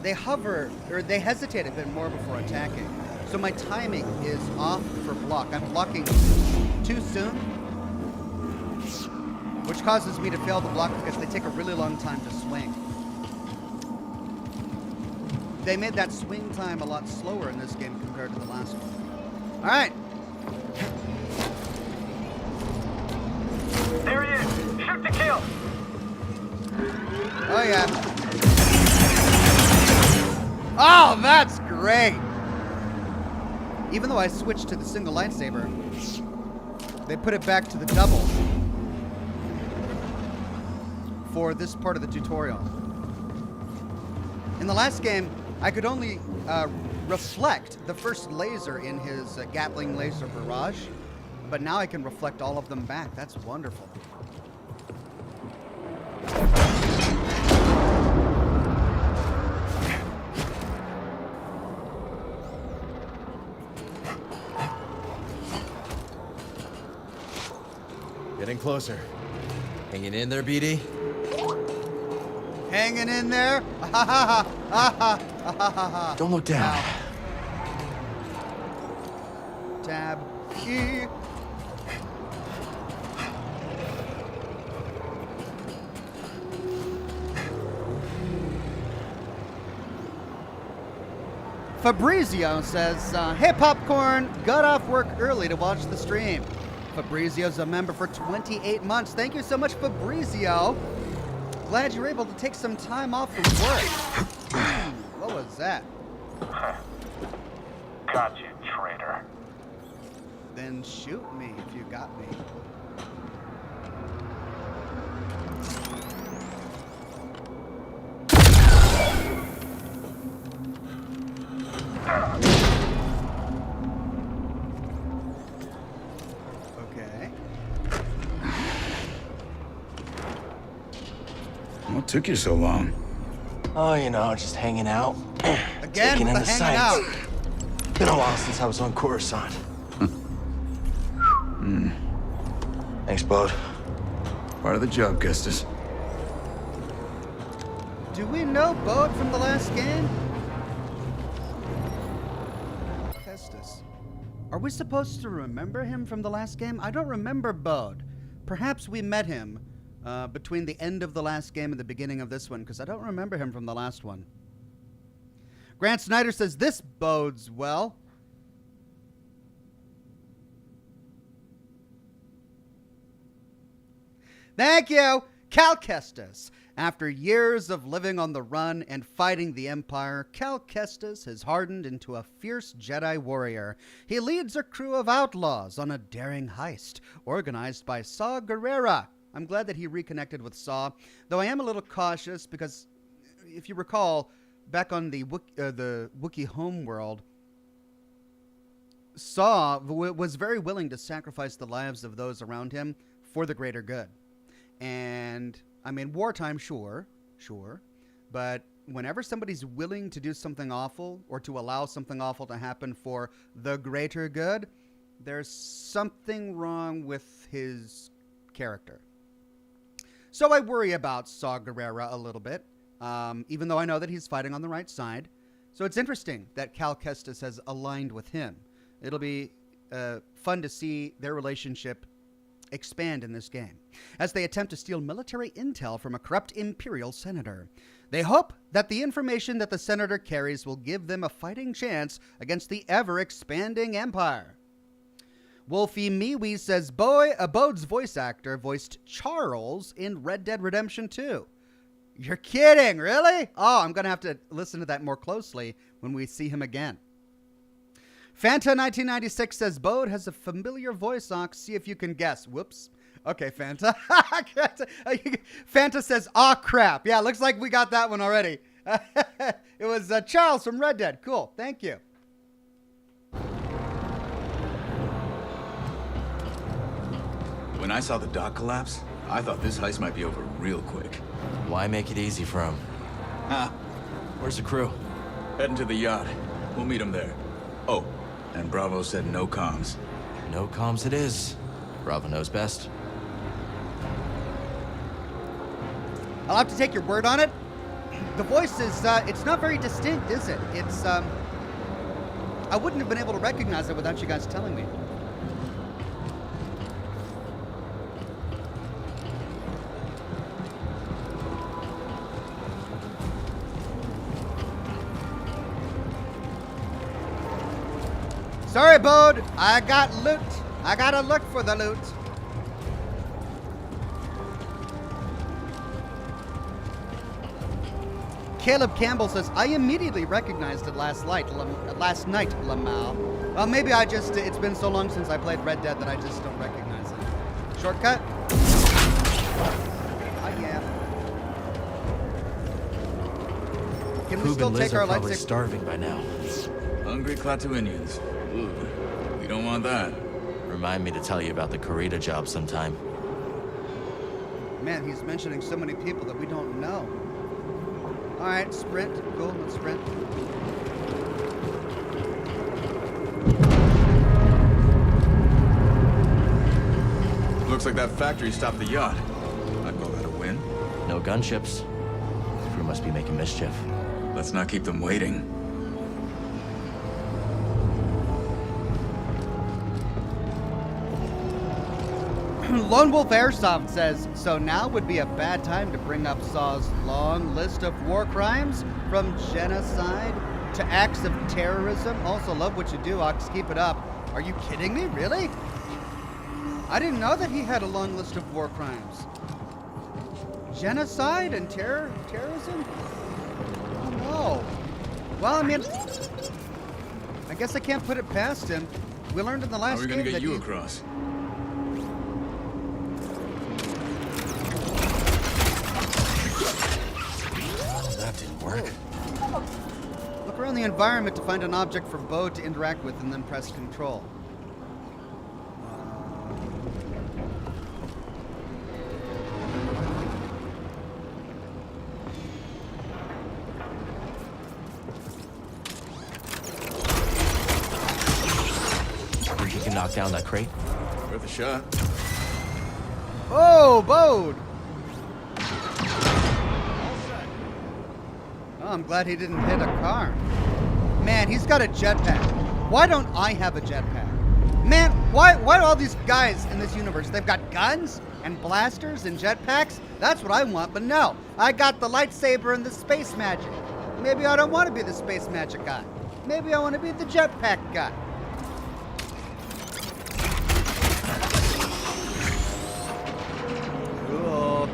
They hover, or they hesitate a bit more before attacking. So my timing is off for block. I'm blocking too soon, which causes me to fail the block because they take a really long time to swing. They made that swing time a lot slower in this game compared to the last one. All right. There he is. Shoot to kill. Oh, yeah. Oh, that's great. Even though I switched to the single lightsaber, they put it back to the double for this part of the tutorial. In the last game, I could only reflect the first laser in his Gatling laser barrage, but now I can reflect all of them back. That's wonderful. Getting closer. Hanging in there, BD? Hanging in there. Don't look down. Ow. Tab E. Fabrizio says, hey Popcorn, got off work early to watch the stream. Fabrizio's a member for 28 months. Thank you so much, Fabrizio. Glad you were able to take some time off from work. What was that? Got you, traitor. Then shoot me if you got me. Okay. What took you so long? Oh, you know, just hanging out. Again, Taking in with the the hanging sights. out. Been a while since I was on Coruscant. Thanks, Bode. Part of the job, Custis. Do we know Bode from the last game? Kestis. Are we supposed to remember him from the last game? I don't remember Bode. Perhaps we met him between the end of the last game and the beginning of this one, because I don't remember him from the last one. Grant Snyder says, this bodes well. Thank you, Cal Kestis. After years of living on the run and fighting the Empire, Cal Kestis has hardened into a fierce Jedi warrior. He leads a crew of outlaws on a daring heist organized by Saw Gerrera. I'm glad that he reconnected with Saw, though I am a little cautious because, if you recall, back on the Wookiee homeworld, Saw was very willing to sacrifice the lives of those around him for the greater good. And, I mean, wartime, sure, but whenever somebody's willing to do something awful or to allow something awful to happen for the greater good, there's something wrong with his character. So I worry about Saw Gerrera a little bit, even though I know that he's fighting on the right side. So it's interesting that Cal Kestis has aligned with him. It'll be fun to see their relationship expand in this game as they attempt to steal military intel from a corrupt Imperial senator. They hope that the information that the senator carries will give them a fighting chance against the ever-expanding Empire. Wolfie Miwi says, Bode's voice actor voiced Charles in Red Dead Redemption 2. You're kidding, really? Oh, I'm going to have to listen to that more closely when we see him again. Fanta1996 says, Bode has a familiar voice, Ox. See if you can guess. Whoops. Okay, Fanta. Fanta says, aw, crap. Yeah, looks like we got that one already. It was Charles from Red Dead. Cool. Thank you. When I saw the dock collapse, I thought this heist might be over real quick. Why make it easy for him? Where's the crew? Heading to the yacht. We'll meet them there. Oh, and Bravo said no comms. No comms it is. Bravo knows best. I'll have to take your word on it. The voice is, it's not very distinct, is it? It's, I wouldn't have been able to recognize it without you guys telling me. Sorry, Bode. I got loot. I gotta look for the loot. Caleb Campbell says, I immediately recognized it last night, Lamau. Well, maybe it's been so long since I played Red Dead that I just don't recognize it. Shortcut? Oh, yeah. Can we still take our probably lightsaber? Starving by now. Hungry Klaatuinians. Ooh, we don't want that. Remind me to tell you about the Corita job sometime. Man, he's mentioning so many people that we don't know. All right, sprint. Cool, let's sprint. Looks like that factory stopped the yacht. I'd call that a win. No gunships. The crew must be making mischief. Let's not keep them waiting. Lone Wolf Airsoft says, so now would be a bad time to bring up Saw's long list of war crimes, from genocide to acts of terrorism. Also love what you do, Ox. Keep it up. Are you kidding me? Really? I didn't know that he had a long list of war crimes. Genocide and terrorism? Oh no. Well, I mean, I guess I can't put it past him. We learned in the last game that How are we gonna get you across? That didn't work. Look around the environment to find an object for Bode to interact with and then press control. Think you can knock down that crate? Worth a shot. Oh, Bode! Oh, I'm glad he didn't hit a car. Man, he's got a jetpack. Why don't I have a jetpack? Man, why do all these guys in this universe, they've got guns and blasters and jetpacks? That's what I want, but no. I got the lightsaber and the space magic. Maybe I don't want to be the space magic guy. Maybe I want to be the jetpack guy. Cool.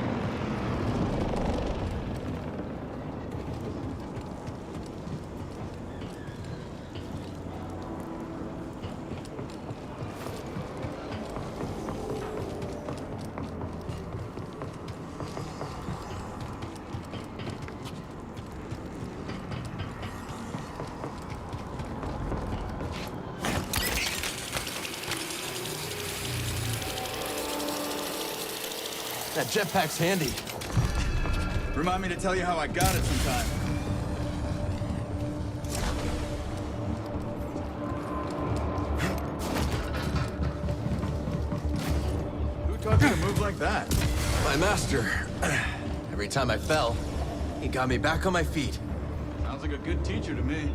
That jetpack's handy. Remind me to tell you how I got it sometime. Who taught you to move like that? My master. Every time I fell, he got me back on my feet. Sounds like a good teacher to me.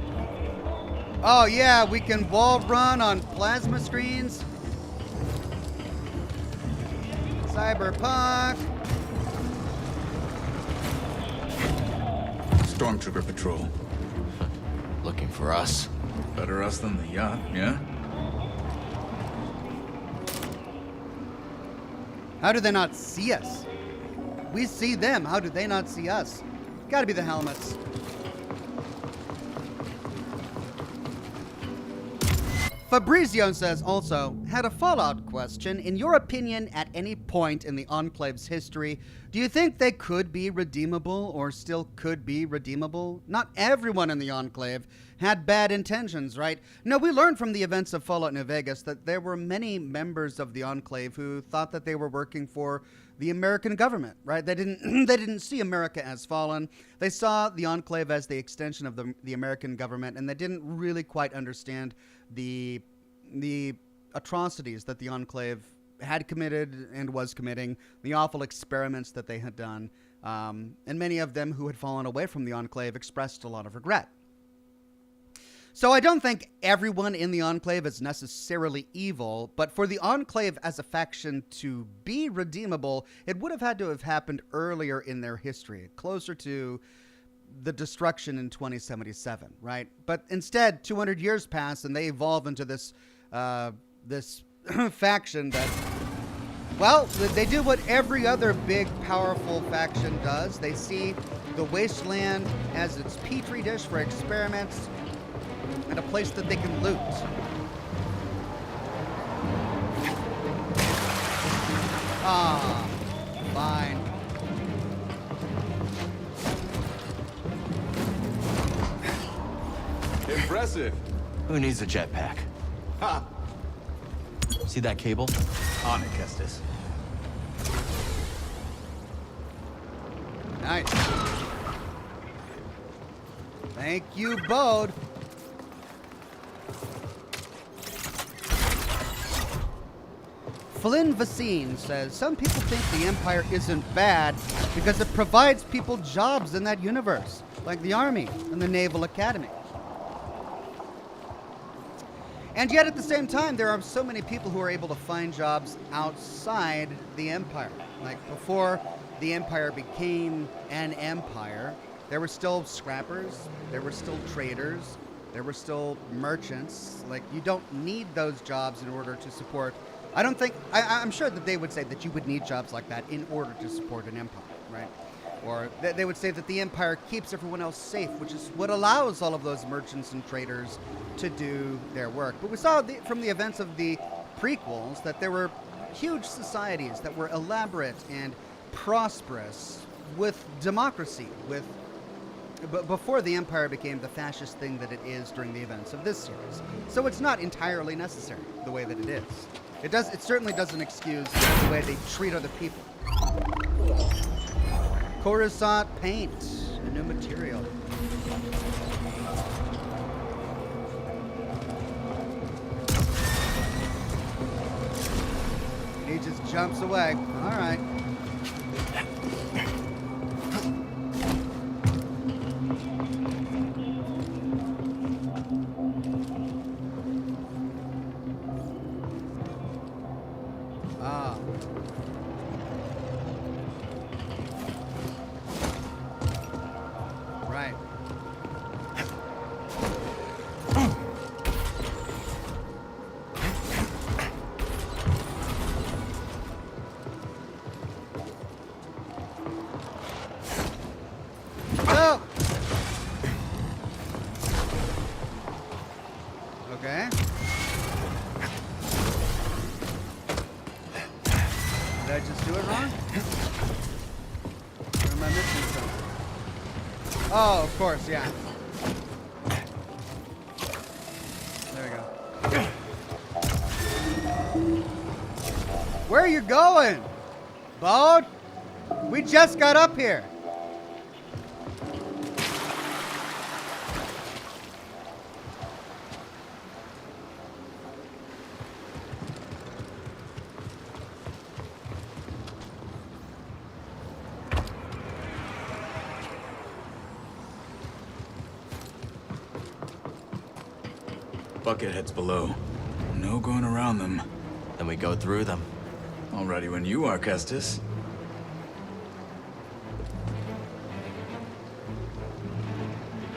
Oh yeah, we can wall run on plasma screens. Cyberpunk. Stormtrooper patrol. Looking for us. Better us than the yacht, yeah? How do they not see us? We see them. How do they not see us? Gotta be the helmets. Fabrizio says also, had a Fallout question. In your opinion, at any point in the Enclave's history, do you think they could be redeemable or still could be redeemable? Not everyone in the Enclave had bad intentions, right? No, we learned from the events of Fallout New Vegas that there were many members of the Enclave who thought that they were working for the American government, right? They didn't see America as fallen. They saw the Enclave as the extension of the American government, and they didn't really quite understand the atrocities that the Enclave had committed and was committing, the awful experiments that they had done, and many of them who had fallen away from the Enclave expressed a lot of regret. So I don't think everyone in the Enclave is necessarily evil, but for the Enclave as a faction to be redeemable, it would have had to have happened earlier in their history, closer to the destruction in 2077, right? But instead, 200 years pass and they evolve into this this faction that, well, they do what every other big, powerful faction does. They see the wasteland as its petri dish for experiments and a place that they can loot. Ah, fine. Impressive. Who needs a jetpack? Ha! See that cable? On it, Kestis. Nice. Thank you, Bode. Flynn Vasine says, some people think the Empire isn't bad because it provides people jobs in that universe, like the Army and the Naval Academy. And yet at the same time, there are so many people who are able to find jobs outside the Empire. Like before the Empire became an empire, there were still scrappers, there were still traders, there were still merchants. Like, you don't need those jobs in order to support. I'm sure that they would say that you would need jobs like that in order to support an empire, right? Or they would say that the Empire keeps everyone else safe, which is what allows all of those merchants and traders to do their work. But we saw from the events of the prequels that there were huge societies that were elaborate and prosperous with democracy, before the Empire became the fascist thing that it is during the events of this series. So it's not entirely necessary the way that it is. It certainly doesn't excuse the way they treat other people. Coruscant paint, a new material. He just jumps away. All right. I just do it wrong? Or am I missing something? Oh, of course, yeah. There we go. Where are you going, Bode? We just got up here. Buckethead's below. No going around them. Then we go through them. All ready when you are, Kestis.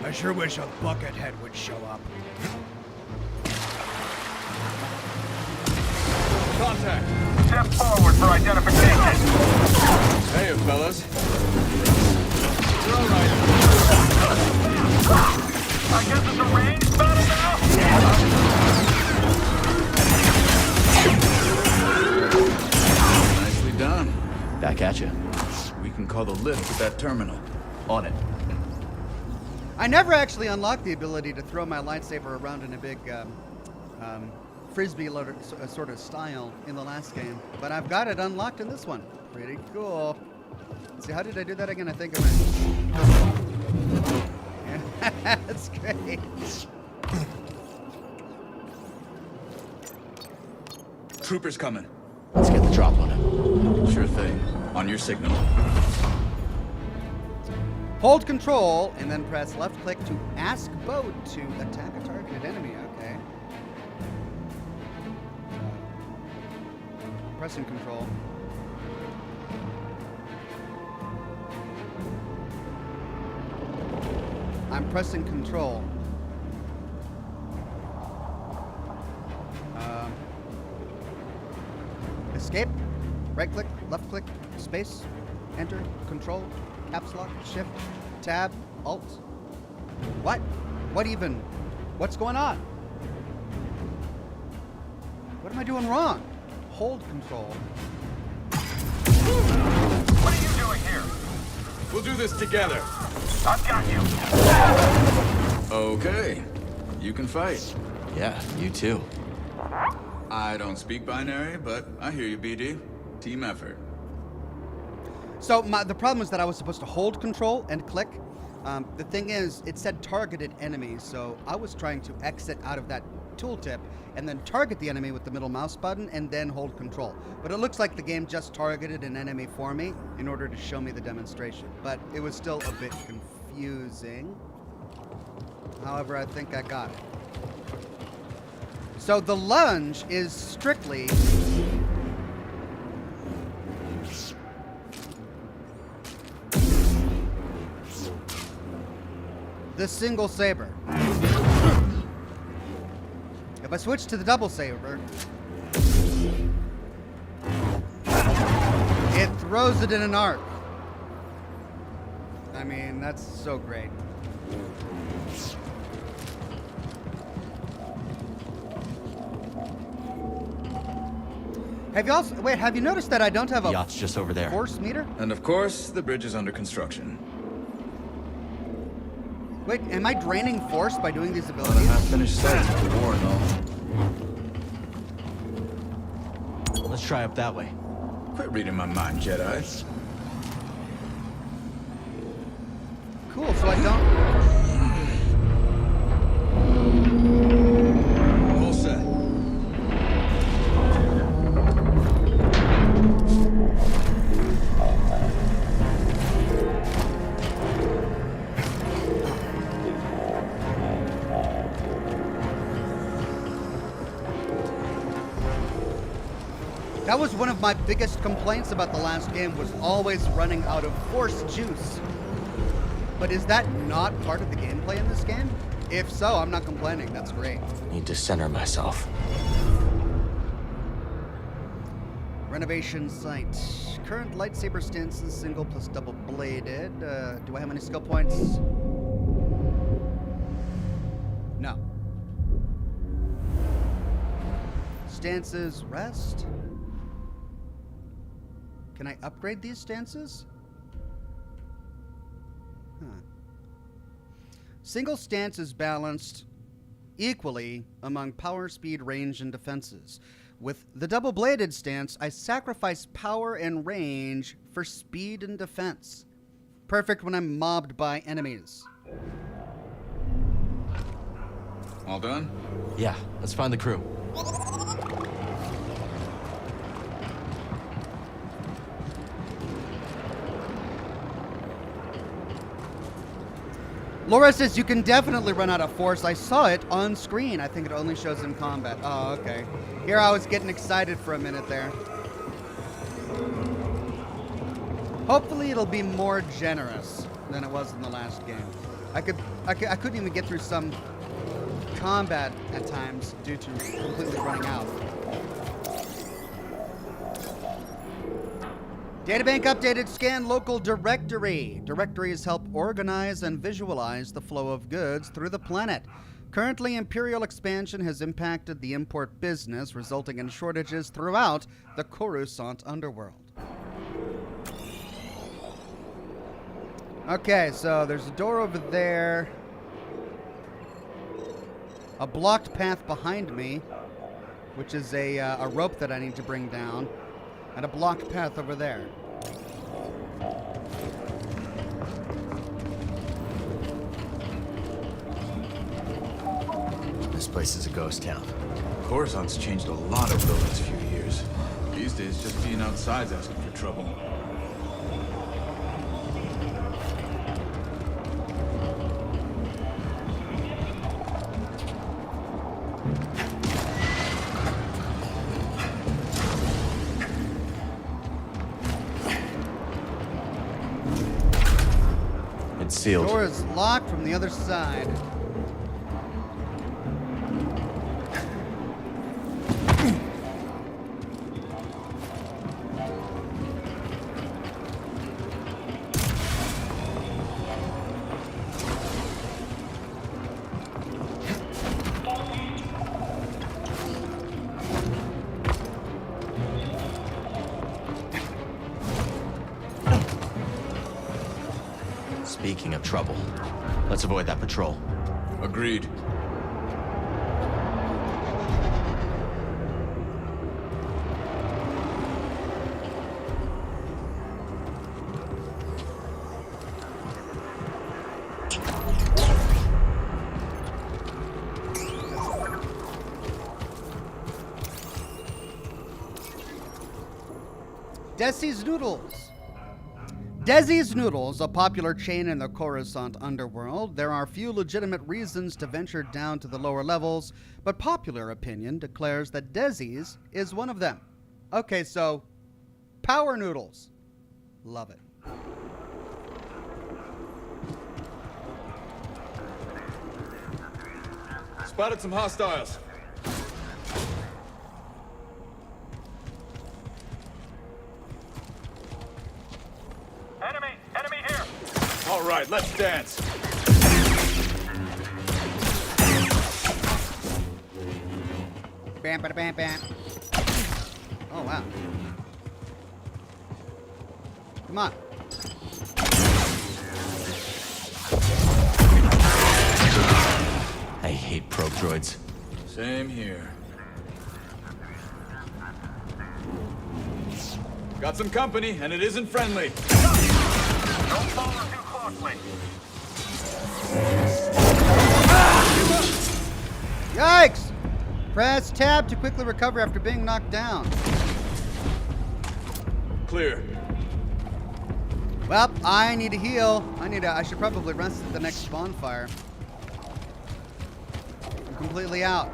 I sure wish a Buckethead would show up. Contact. Step forward for identification. Hey, fellas. You're all right. I guess it's a range battle now? Nicely done. Back at you. We can call the lift at that terminal. On it. I never actually unlocked the ability to throw my lightsaber around in a big frisbee sort of style in the last game, but I've got it unlocked in this one. Pretty cool. Let's see, how did I do that again? I think I went. Yeah, that's great. Troopers coming. Let's get the drop on him. Sure thing. On your signal. Hold control and then press left click to ask Bode to attack a targeted enemy. Okay. Pressing control. I'm pressing control. Escape. Right click, left click, space, enter, control, caps lock, shift, tab, alt. What? What even? What's going on? What am I doing wrong? Hold control. What are you doing here? We'll do this together. I've got you. Okay. You can fight. Yeah, you too. I don't speak binary, but I hear you, BD. Team effort. So the problem is that I was supposed to hold control and click. The thing is, it said targeted enemies, so I was trying to exit out of that tooltip and then target the enemy with the middle mouse button and then hold control. But it looks like the game just targeted an enemy for me in order to show me the demonstration. But it was still a bit confusing. However, I think I got it. So the lunge is strictly the single saber. If I switch to the double saber, it throws it in an arc. I mean, that's so great. Have you noticed that I don't have a yacht's just over there. Force meter? And of course, the bridge is under construction. Wait, am I draining force by doing these A lot abilities? of half-finished sites with the war and all. Let's try up that way. Quit reading my mind, Jedi. Cool, so I don't... All set. That was one of my biggest complaints about the last game, was always running out of force juice. But is that not part of the gameplay in this game? If so, I'm not complaining. That's great. Need to center myself. Renovation site. Current lightsaber stances, single plus double bladed. Do I have any skill points? No. Stances, rest. Can I upgrade these stances? Huh. Single stance is balanced equally among power, speed, range, and defenses. With the double-bladed stance, I sacrifice power and range for speed and defense. Perfect when I'm mobbed by enemies. All done? Yeah, let's find the crew. Laura says you can definitely run out of force. I saw it on screen. I think it only shows in combat. Oh, okay. Here I was getting excited for a minute there. Hopefully it'll be more generous than it was in the last game. I couldn't even get through some combat at times due to completely running out. Databank updated. Scan local directory. Directories help organize and visualize the flow of goods through the planet. Currently, Imperial expansion has impacted the import business, resulting in shortages throughout the Coruscant underworld. Okay, so there's a door over there. A blocked path behind me, which is a rope that I need to bring down. And a blocked path over there. This place is a ghost town. Coruscant's changed a lot over the last few years. These days, just being outside's asking for trouble. Sealed. Door is locked from the other side. Speaking of trouble, let's avoid that patrol. Agreed. Desi's Noodles. Desi's Noodles, a popular chain in the Coruscant underworld. There are few legitimate reasons to venture down to the lower levels, but popular opinion declares that Desi's is one of them. Okay, so power noodles. Love it. Spotted some hostiles. Enemy here! All right, let's dance. Bam, bada, bam, bam. Oh, wow. Come on. I hate probe droids. Same here. Got some company, and it isn't friendly. Don't follow too closely. Yikes! Press tab to quickly recover after being knocked down. Clear. Well, I need to heal. I should probably rest at the next bonfire. I'm completely out.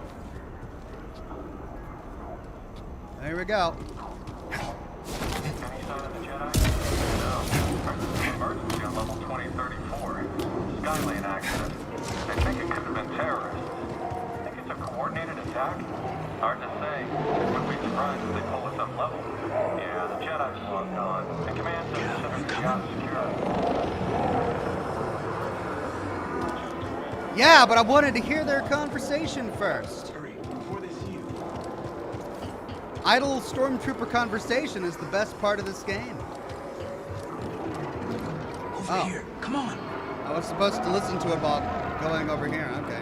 There we go. Any sign of the Jedi? No. Emergency on level 2034. Skylane accident. I think it could have been terrorists. Think it's a coordinated attack? Hard to say. Wouldn't be surprised if they pull us up level. Yeah, the Jedi's logged on. The command says the center yacht secure. Yeah, but I wanted to hear their conversation first. Hurry, before they see you. Idle stormtrooper conversation is the best part of this game. Over here. Come on. I was supposed to listen to it while going over here. Okay.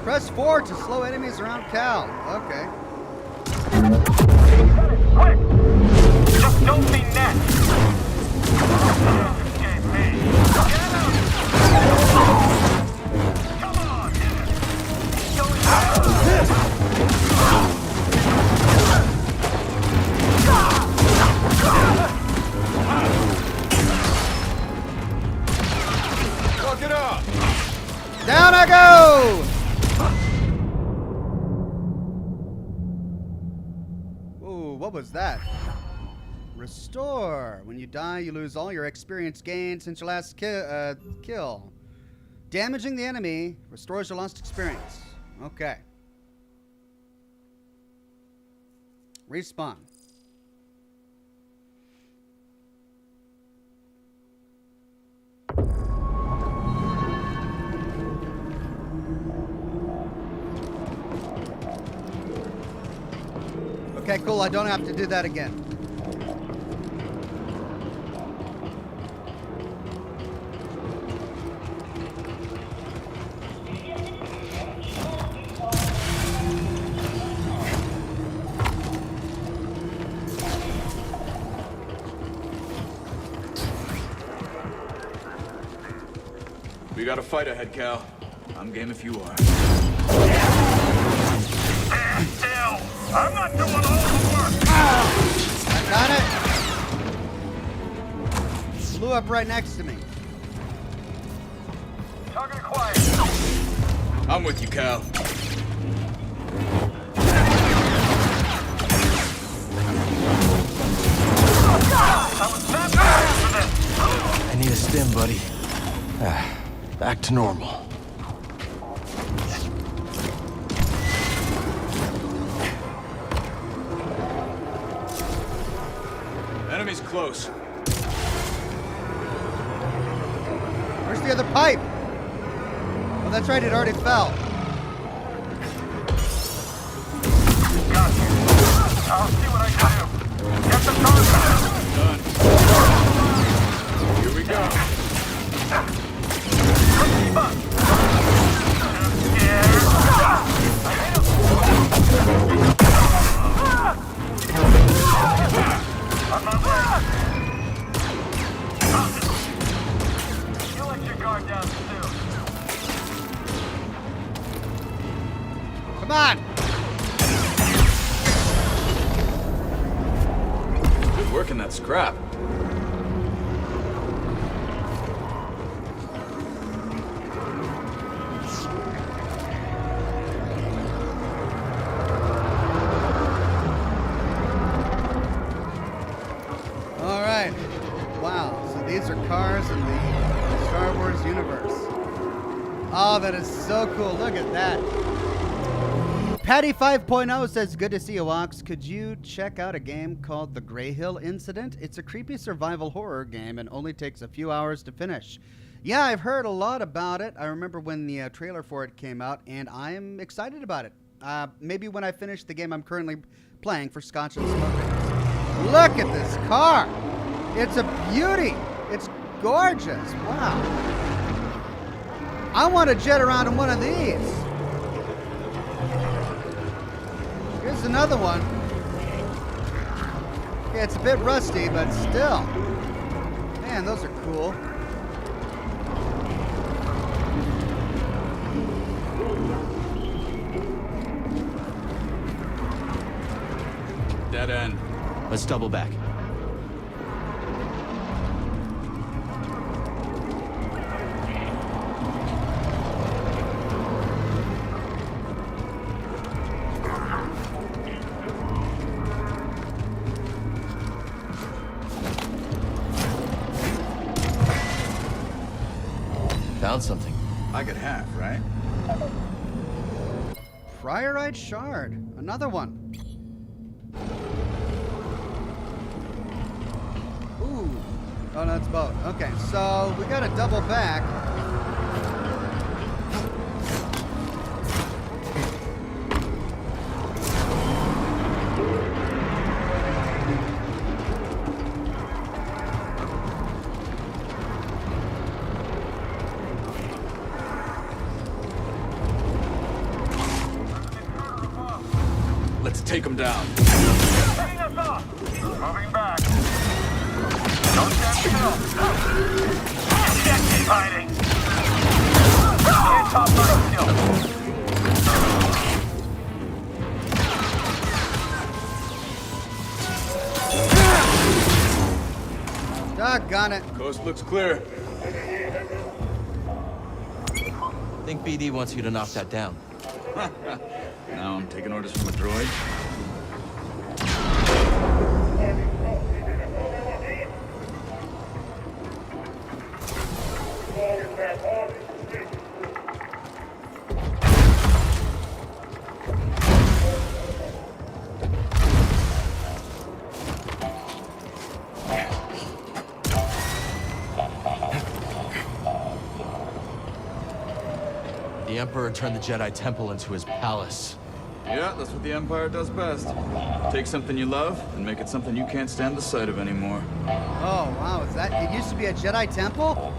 Press 4 to slow enemies around Cal. Okay. Quick! Just don't be next! Escape me! Get him! Come on! Going Fuck it up! Down I go! Ooh, what was that? Restore. When you die, you lose all your experience gained since your last kill. Damaging the enemy restores your lost experience. Okay. Respawn. Okay, cool. I don't have to do that again. We got a fight ahead, Cal. I'm game if you are. stand still! I'm not doing all the work! I got it. Blew up right next to me. Target acquired. I'm with you, Cal. I need a stim, buddy. Back to normal. Enemy's close. Where's the other pipe? Oh, that's right. It already fell. Got you. I'll see what I can do. Get the target. Done. Here we go. I'm not ready. You let your guard down soon. Come on. Good work in that scrap. All right. Wow. So these are cars in the Star Wars universe. Oh, that is so cool. Look at that. Patty 5.0 says, good to see you, Ox. Could you check out a game called The Grey Hill Incident? It's a creepy survival horror game and only takes a few hours to finish. Yeah, I've heard a lot about it. I remember when the trailer for it came out, and I'm excited about it. Maybe when I finish the game I'm currently playing for Scotch and Smoking. Look at this car. It's a beauty. It's gorgeous. Wow. I want to jet around in one of these. Here's another one. Yeah, it's a bit rusty, but still. Man, those are cool. Dead end. Let's double back. Found something. I could have, right? Priorite shard. Another one. Ooh. Oh, no, it's both. Okay, so we got to double back. Let's take him down. Taking us off. Moving back. Don't stand still. Can't keep hiding. Can't top my skill. Doggone it. Coast looks clear. Think BD wants you to knock that down. Now I'm taking orders from a droid. The Emperor turned the Jedi Temple into his palace. Yeah, that's what the Empire does best. Take something you love and make it something you can't stand the sight of anymore. Oh, wow. Is that... It used to be a Jedi temple?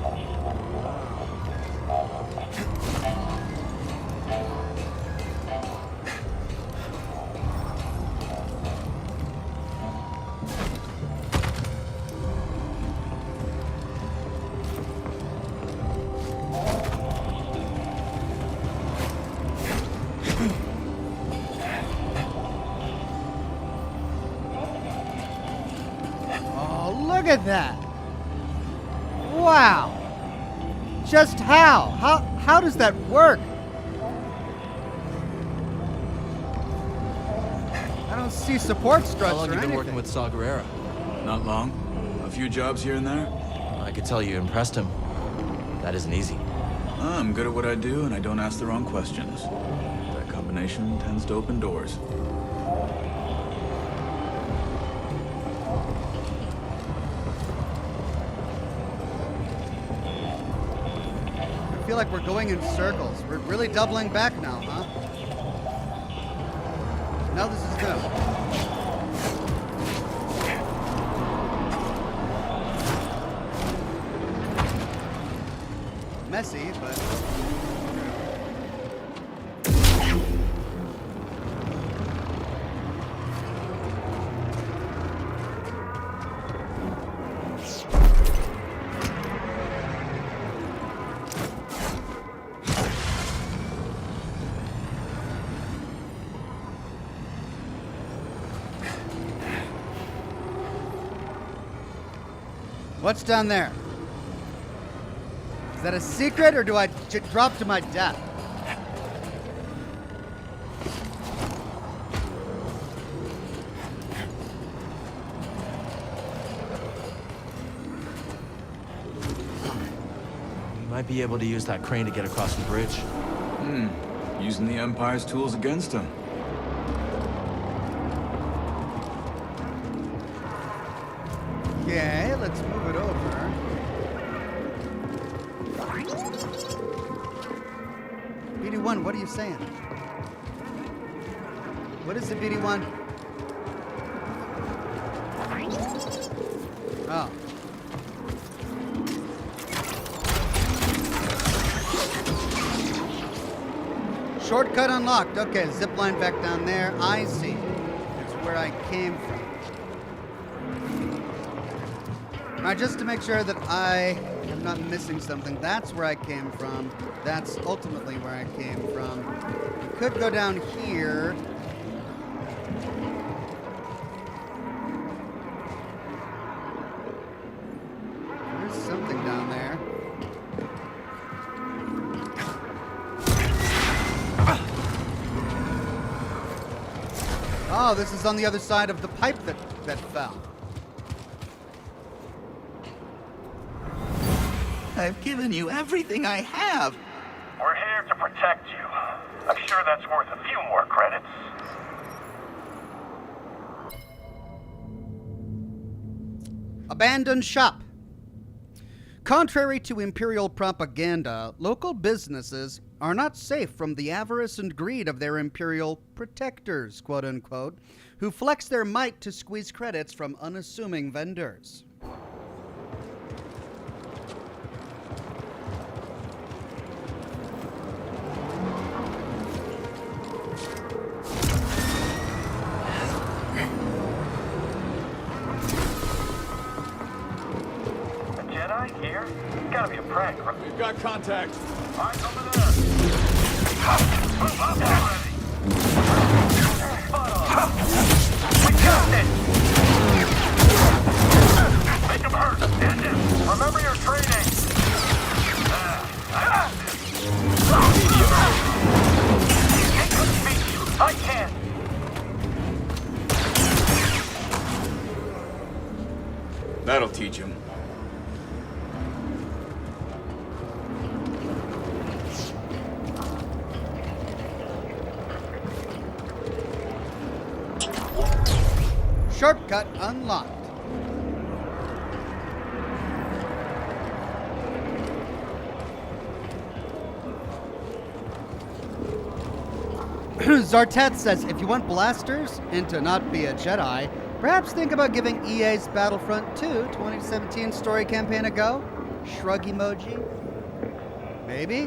Look at that! Wow! Just how? How does that work? I don't see support struts How long or have you been anything. working with Saw Gerrera? Not long. A few jobs here and there. I could tell you impressed him. That isn't easy. I'm good at what I do, and I don't ask the wrong questions. That combination tends to open doors. I feel like we're going in circles. We're really doubling back now, huh? Now this is new. Messy, but... What's down there? Is that a secret, or do I drop to my death? You might be able to use that crane to get across the bridge. Using the Empire's tools against him. Okay, let's move it over. BD1, what are you saying? What is the BD1? Oh. Shortcut unlocked. Okay, zip line back down there. I see. That's where I came from. Now, just to make sure that I am not missing something, that's where I came from. That's ultimately where I came from. We could go down here. There's something down there. Oh, this is on the other side of the pipe that fell. I've given you everything I have. We're here to protect you. I'm sure that's worth a few more credits. Abandoned shop. Contrary to Imperial propaganda, local businesses are not safe from the avarice and greed of their Imperial protectors, quote unquote, who flex their might to squeeze credits from unassuming vendors. Frank, We've got contact. eyes over there. Move up already. Spot on. We got it. Make him hurt. End him. Remember your training. He couldn't beat you. I can. That'll teach him. Shortcut unlocked. Zartet says, if you want blasters and to not be a Jedi, perhaps think about giving EA's Battlefront 2 2017 story campaign a go? Shrug emoji? Maybe?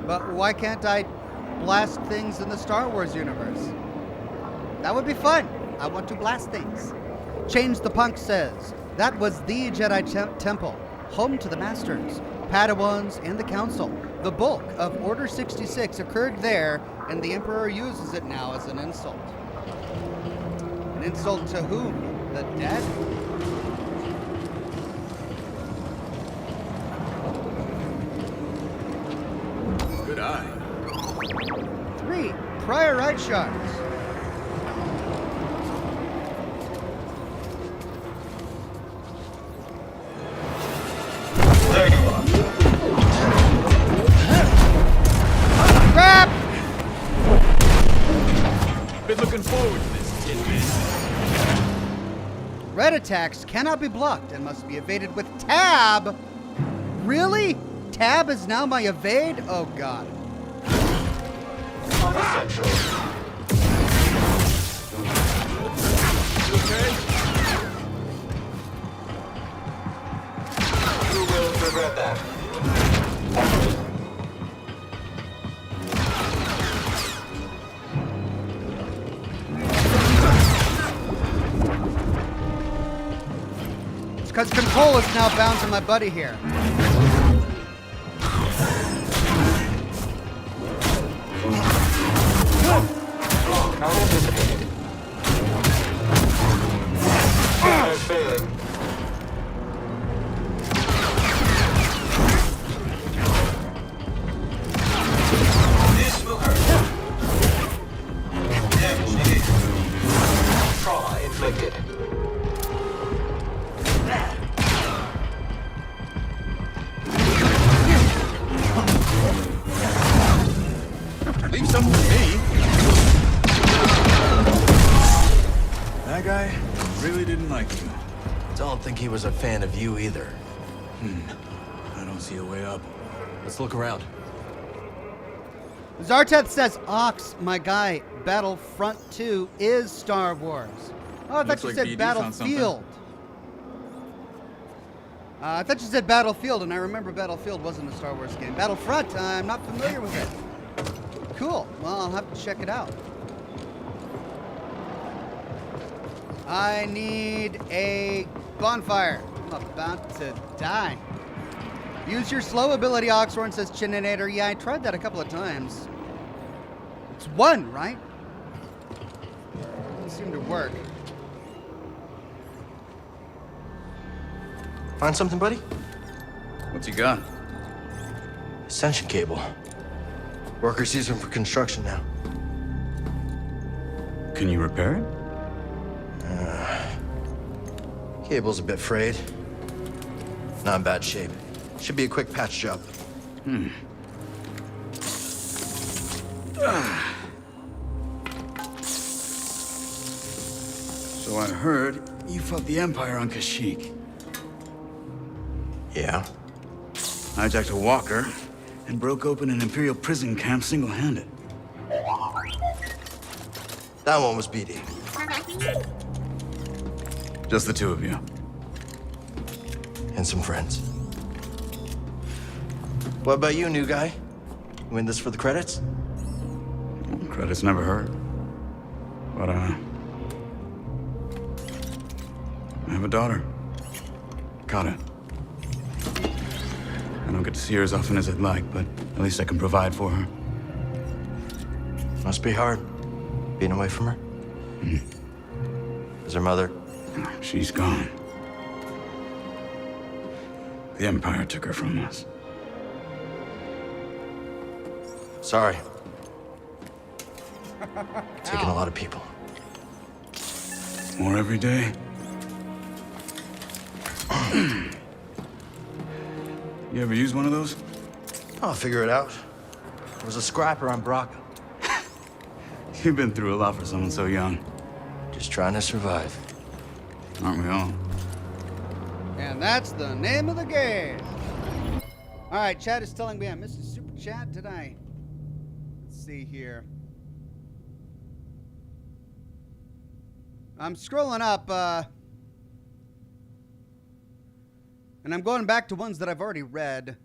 But why can't I blast things in the Star Wars universe? That would be fun. I want to blast things. Change the Punk says, that was the Jedi Temple, home to the Masters, Padawans, and the Council. The bulk of Order 66 occurred there, and the Emperor uses it now as an insult. An insult to whom? The dead? Good eye. 3 prior right shards. There you are. Crap! Been looking forward to this tidbit. Red attacks cannot be blocked and must be evaded with tab. Really? Tab is now my evade? Oh god. Essential. Okay? You will regret that. It's because control is now bound to my buddy here. Unanticipated. Fire failing. This will hurt. Damage negated. Trauma inflicted. Leave some for me. That guy really didn't like you. Don't think he was a fan of you either. I don't see a way up. Let's look around. Zarteth says, Ox, my guy, Battlefront 2 is Star Wars. Oh, I thought Looks you like said BD found something. Battlefield. I thought you said Battlefield, and I remember Battlefield wasn't a Star Wars game. Battlefront, I'm not familiar with it. Cool. Well, I'll have to check it out. I need a bonfire. I'm about to die. Use your slow ability, Oxhorn, says Chininator. Yeah, I tried that a couple of times. It's 1, right? Doesn't seem to work. Find something, buddy? What's he got? Ascension cable. Workers use them for construction now. Can you repair it? Cable's a bit frayed. Not in bad shape. Should be a quick patch job. So I heard you fought the Empire on Kashyyyk. Yeah? Hijacked a walker and broke open an Imperial prison camp single-handed. That one was BD. Just the two of you. And some friends. What about you, new guy? You in this for the credits? Credits never hurt. But, I have a daughter. Got it. I don't get to see her as often as I'd like, but at least I can provide for her. Must be hard, being away from her. Is her mother? She's gone. The Empire took her from us. Sorry. Taking a lot of people. More every day. You ever use one of those? I'll figure it out. There was a scrapper on Braca. You've been through a lot for someone so young. Just trying to survive. Aren't we all? And that's the name of the game. All right, chat is telling me I missed a super chat, did I? Let's see here. I'm scrolling up, and I'm going back to ones that I've already read.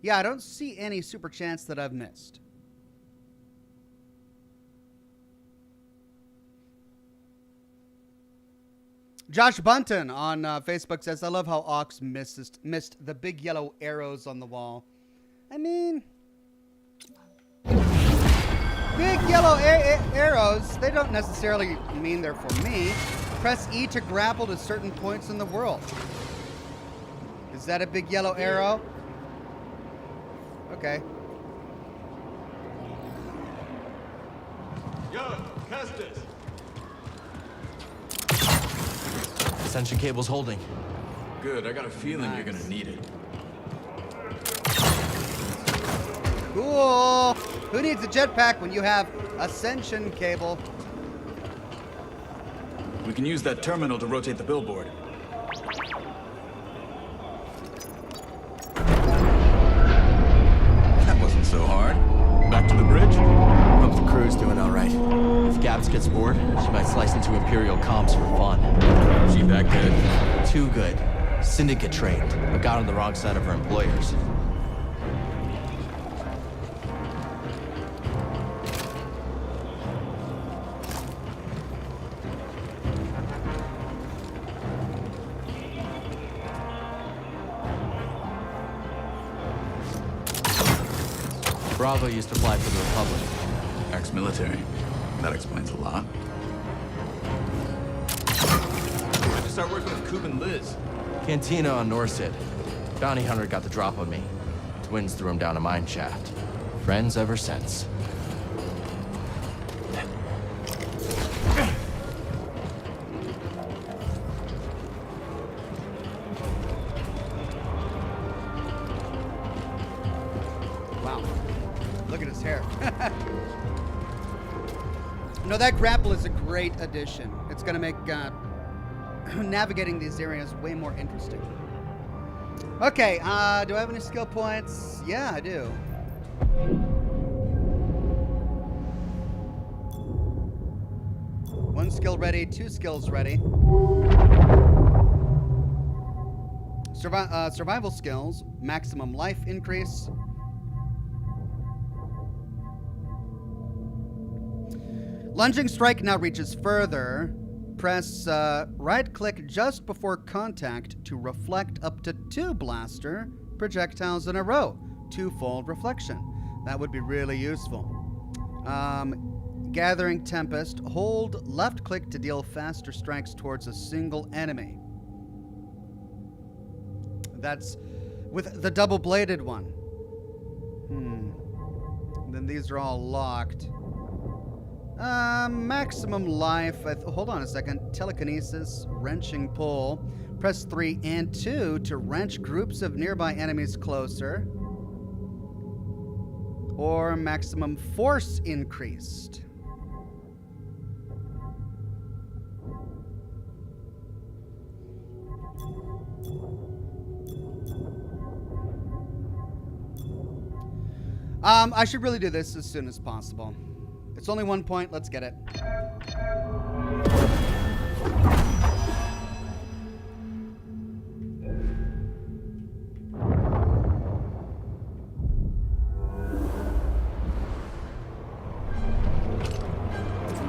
Yeah, I don't see any super chats that I've missed. Josh Bunton on Facebook says, I love how Ox missed the big yellow arrows on the wall. I mean, big yellow arrows, they don't necessarily mean they're for me. Press E to grapple to certain points in the world. Is that a big yellow arrow? Okay. Yo, Custis. Ascension cable's holding. Good, I got a feeling you're gonna need it. Cool. Who needs a jetpack when you have Ascension cable? We can use that terminal to rotate the billboard. That wasn't so hard. Back to the bridge? Hope the crew's doing all right. If Gabs gets bored, she might slice into Imperial comms for fun. She that good? Too good. Syndicate trained, but got on the wrong side of her employers. Bravo used to fly for the Republic. Ex-military. That explains a lot. I just start working with Coop and Liz. Cantina on Norsid. Bounty hunter got the drop on me. Twins threw him down a mine shaft. Friends ever since. Wow. Look at his hair. No, that grapple is a great addition. It's going to make navigating these areas way more interesting. Okay, do I have any skill points? Yeah, I do. One skill ready, 2 skills ready. Survival skills, maximum life increase. Lunging strike now reaches further. Press right-click just before contact to reflect up to 2 blaster projectiles in a row. 2-fold reflection. That would be really useful. Gathering Tempest. Hold left-click to deal faster strikes towards a single enemy. That's with the double-bladed one. Then these are all locked. Maximum life. Hold on a second. Telekinesis, wrenching pull. Press 3 and 2 to wrench groups of nearby enemies closer. Or maximum force increased. I should really do this as soon as possible. It's only 1 point. Let's get it.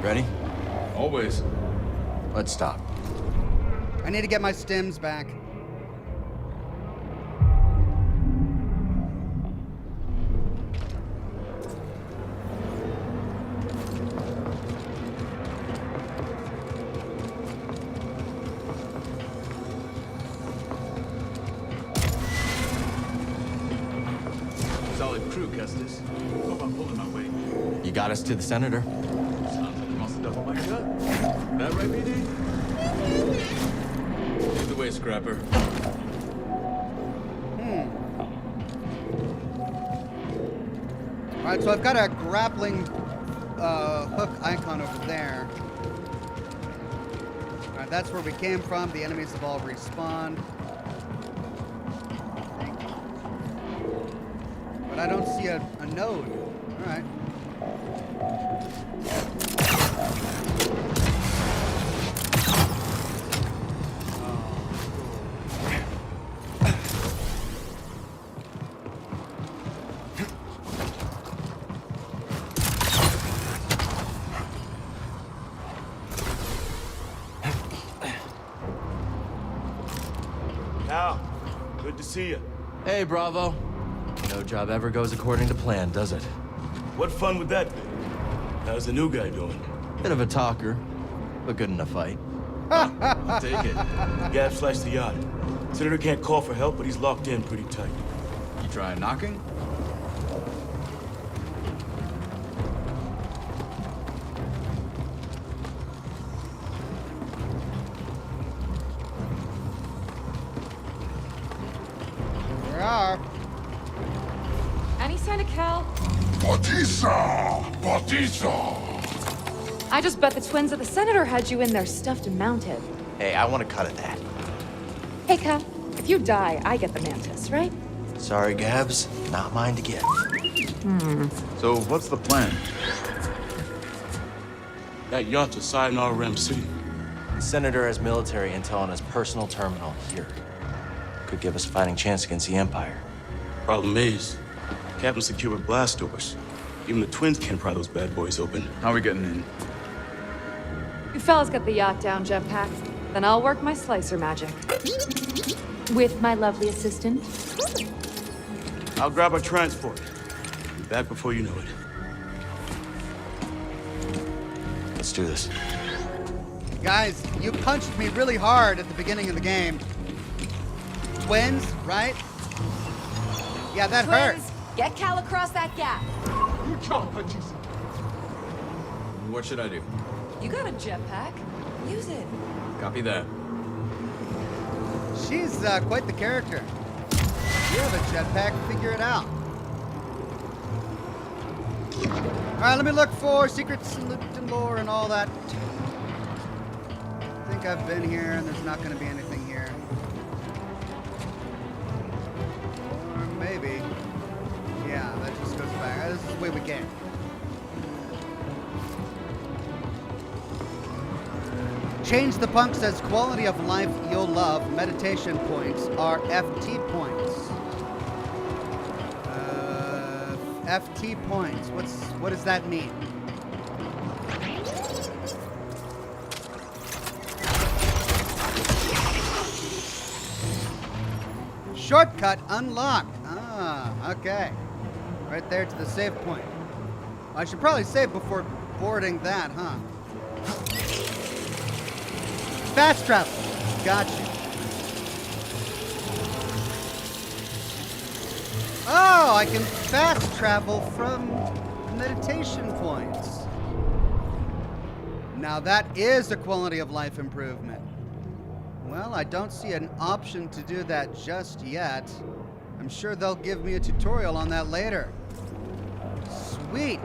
Ready? Always. Let's stop. I need to get my stims back. Augustus. Hope I'm pulling my weight. You got us to the senator. Sounds like you must have doubled my gut. That right, BD? Lead the way, Scrapper. Alright, so I've got a grappling hook icon over there. Alright, that's where we came from. The enemies have all respawned. But I don't see a node. Alright. Al, good to see you. Hey, Bravo. No job ever goes according to plan, does it? What fun would that be? How's the new guy doing? Bit of a talker, but good in a fight. I'll take it. Gab sliced the yacht. Senator can't call for help, but he's locked in pretty tight. You trying knocking? There are. Any sign of Cal? Batista! Batista! I just bet the twins of the Senator had you in there stuffed and mounted. Hey, I want to cut at that. Hey, Cal, if you die, I get the mantis, right? Sorry, Gabs. Not mine to give. So, what's the plan? That yacht's a side in RM City. The Senator has military intel on his personal terminal here. Could give us a fighting chance against the Empire. Problem is, Captain secured blast doors. Even the twins can't pry those bad boys open. How are we getting in? You fellas get the yacht down, Jetpack. Then I'll work my slicer magic. With my lovely assistant. I'll grab our transport. Be back before you know it. Let's do this. Guys, you punched me really hard at the beginning of the game. Twins, right? Yeah, that hurt. Twins, get Cal across that gap. Good job, Batista. What should I do? You got a jetpack. Use it. Copy that. She's quite the character. You have a jetpack, figure it out. Alright, let me look for secrets and loot and lore and all that. I think I've been here and there's not going to be anything here. Or maybe. Yeah, that just goes back. This is the way we came. Change the Punk says quality of life you'll love. Meditation points are FT points. FT points. What does that mean? Shortcut unlocked. Ah, okay. Right there to the save point. I should probably save before boarding that, huh? Fast travel. Gotcha. Oh, I can fast travel from meditation points. Now that is a quality of life improvement. Well, I don't see an option to do that just yet. I'm sure they'll give me a tutorial on that later. Sweet.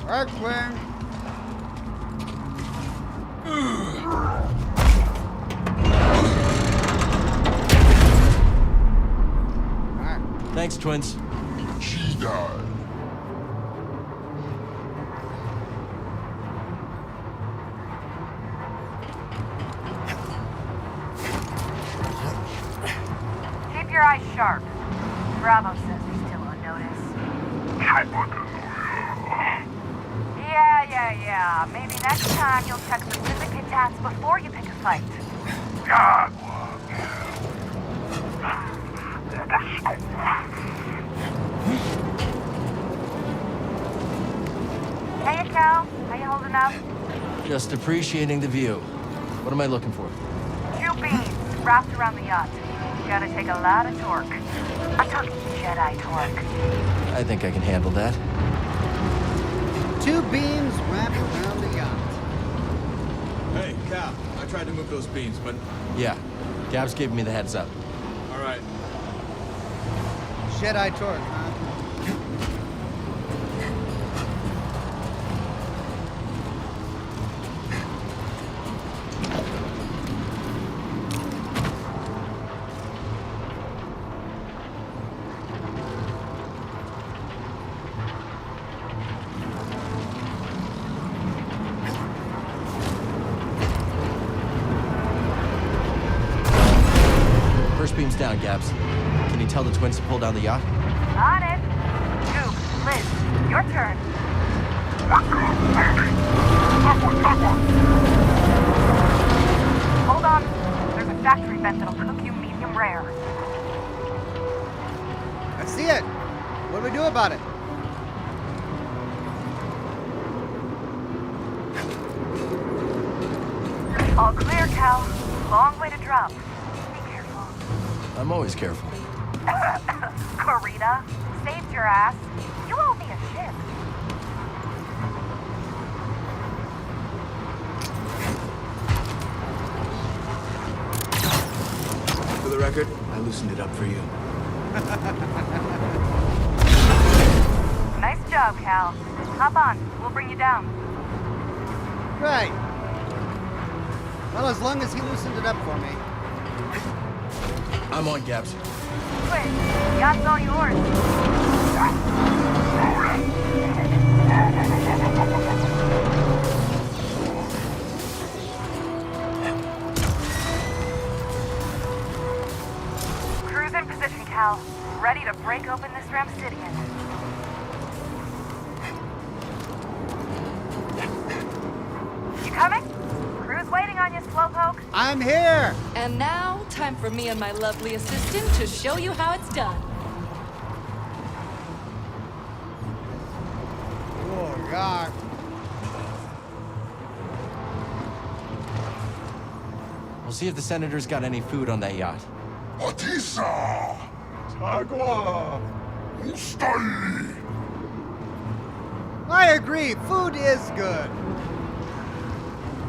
Archwing. Thanks, twins. Jedi. Keep your eyes sharp. Bravo says he's still on notice. Yeah. Maybe next time you'll check the physical stats before you pick a fight. Hey, Cal. How you holding up? Just appreciating the view. What am I looking for? 2 beams wrapped around the yacht. Gotta take a lot of torque. I'm talking Jedi torque. I think I can handle that. 2 beams wrapped around the yacht. Hey, Cap, I tried to move those beams, but... Yeah, Gabs gave me the heads up. All right. Jedi torque, huh? First beam's down, Gabs. Can you tell the twins to pull down the yacht? On it. Goop, Liz, your turn. Hold on. There's a factory vent that'll cook you medium rare. I see it. What do we do about it? All clear, Cal. Long way to drop. I'm always careful. Corita, saved your ass. You owe me a ship. For the record, I loosened it up for you. Nice job, Cal. Hop on. We'll bring you down. Right. Well, as long as he loosened it up for me. I'm on, Gabs. Twin, yacht's all yours. Cruise in position, Cal. Ready to break open this Ramsidian. You coming? Crew's waiting on you, Slowpoke. I'm here! And now, time for me and my lovely assistant to show you how it's done. Oh, God. We'll see if the senator's got any food on that yacht. Atisa! Tagua! Ustai! I agree. Food is good.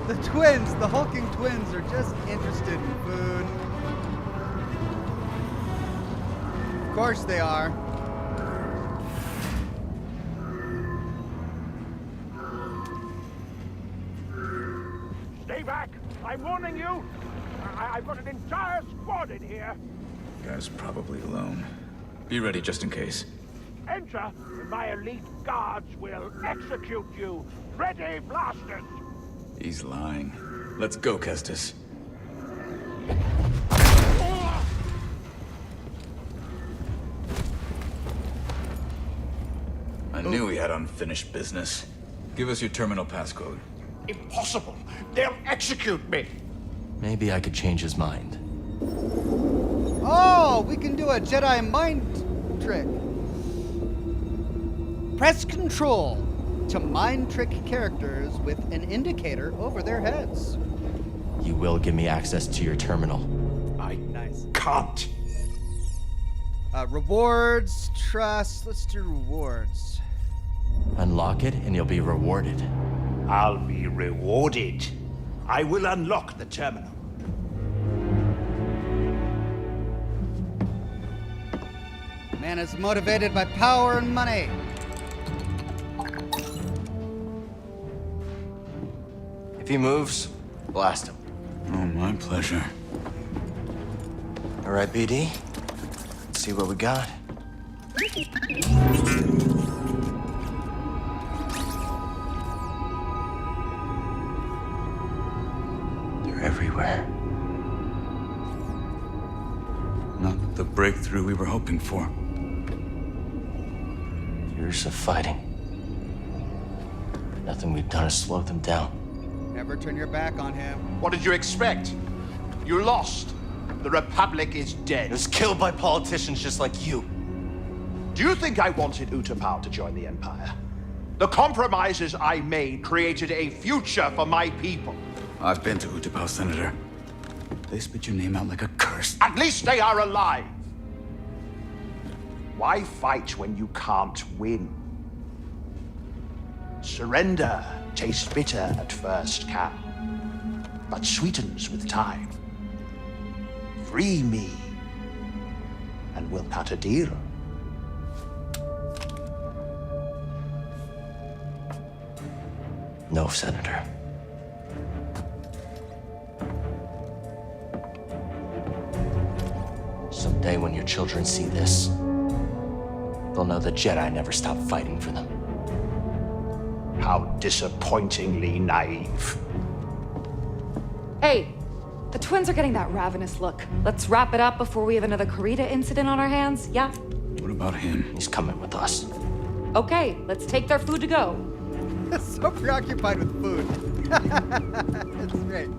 The twins, the hulking twins, are just interested in food. Of course they are. Stay back! I'm warning you! I've got an entire squad in here! Guy's probably alone. Be ready just in case. Enter, and my elite guards will execute you! Ready, blasters! He's lying. Let's go, Kestis. I knew he had unfinished business. Give us your terminal passcode. Impossible! They'll execute me! Maybe I could change his mind. Oh, we can do a Jedi mind trick. Press Control to mind trick characters with an indicator over their heads. You will give me access to your terminal. Nice. Can't. Rewards, trust. Let's do rewards. Unlock it and you'll be rewarded. I'll be rewarded. I will unlock the terminal. Man is motivated by power and money. If he moves, blast him. Oh, my pleasure. All right, BD. Let's see what we got. They're everywhere. Not the breakthrough we were hoping for. Years of fighting. Nothing we've done has slowed them down. Never turn your back on him. What did you expect? You lost. The Republic is dead. It was killed by politicians just like you. Do you think I wanted Utapau to join the Empire? The compromises I made created a future for my people. I've been to Utapau, Senator. They spit your name out like a curse. At least they are alive. Why fight when you can't win? Surrender tastes bitter at first, Cal, but sweetens with time. Free me, and we'll cut a deal. No, Senator. Someday when your children see this, they'll know the Jedi never stopped fighting for them. How disappointingly naive. Hey, the twins are getting that ravenous look. Let's wrap it up before we have another Karita incident on our hands, yeah? What about him? He's coming with us. Okay, let's take their food to go. So preoccupied with food. It's great.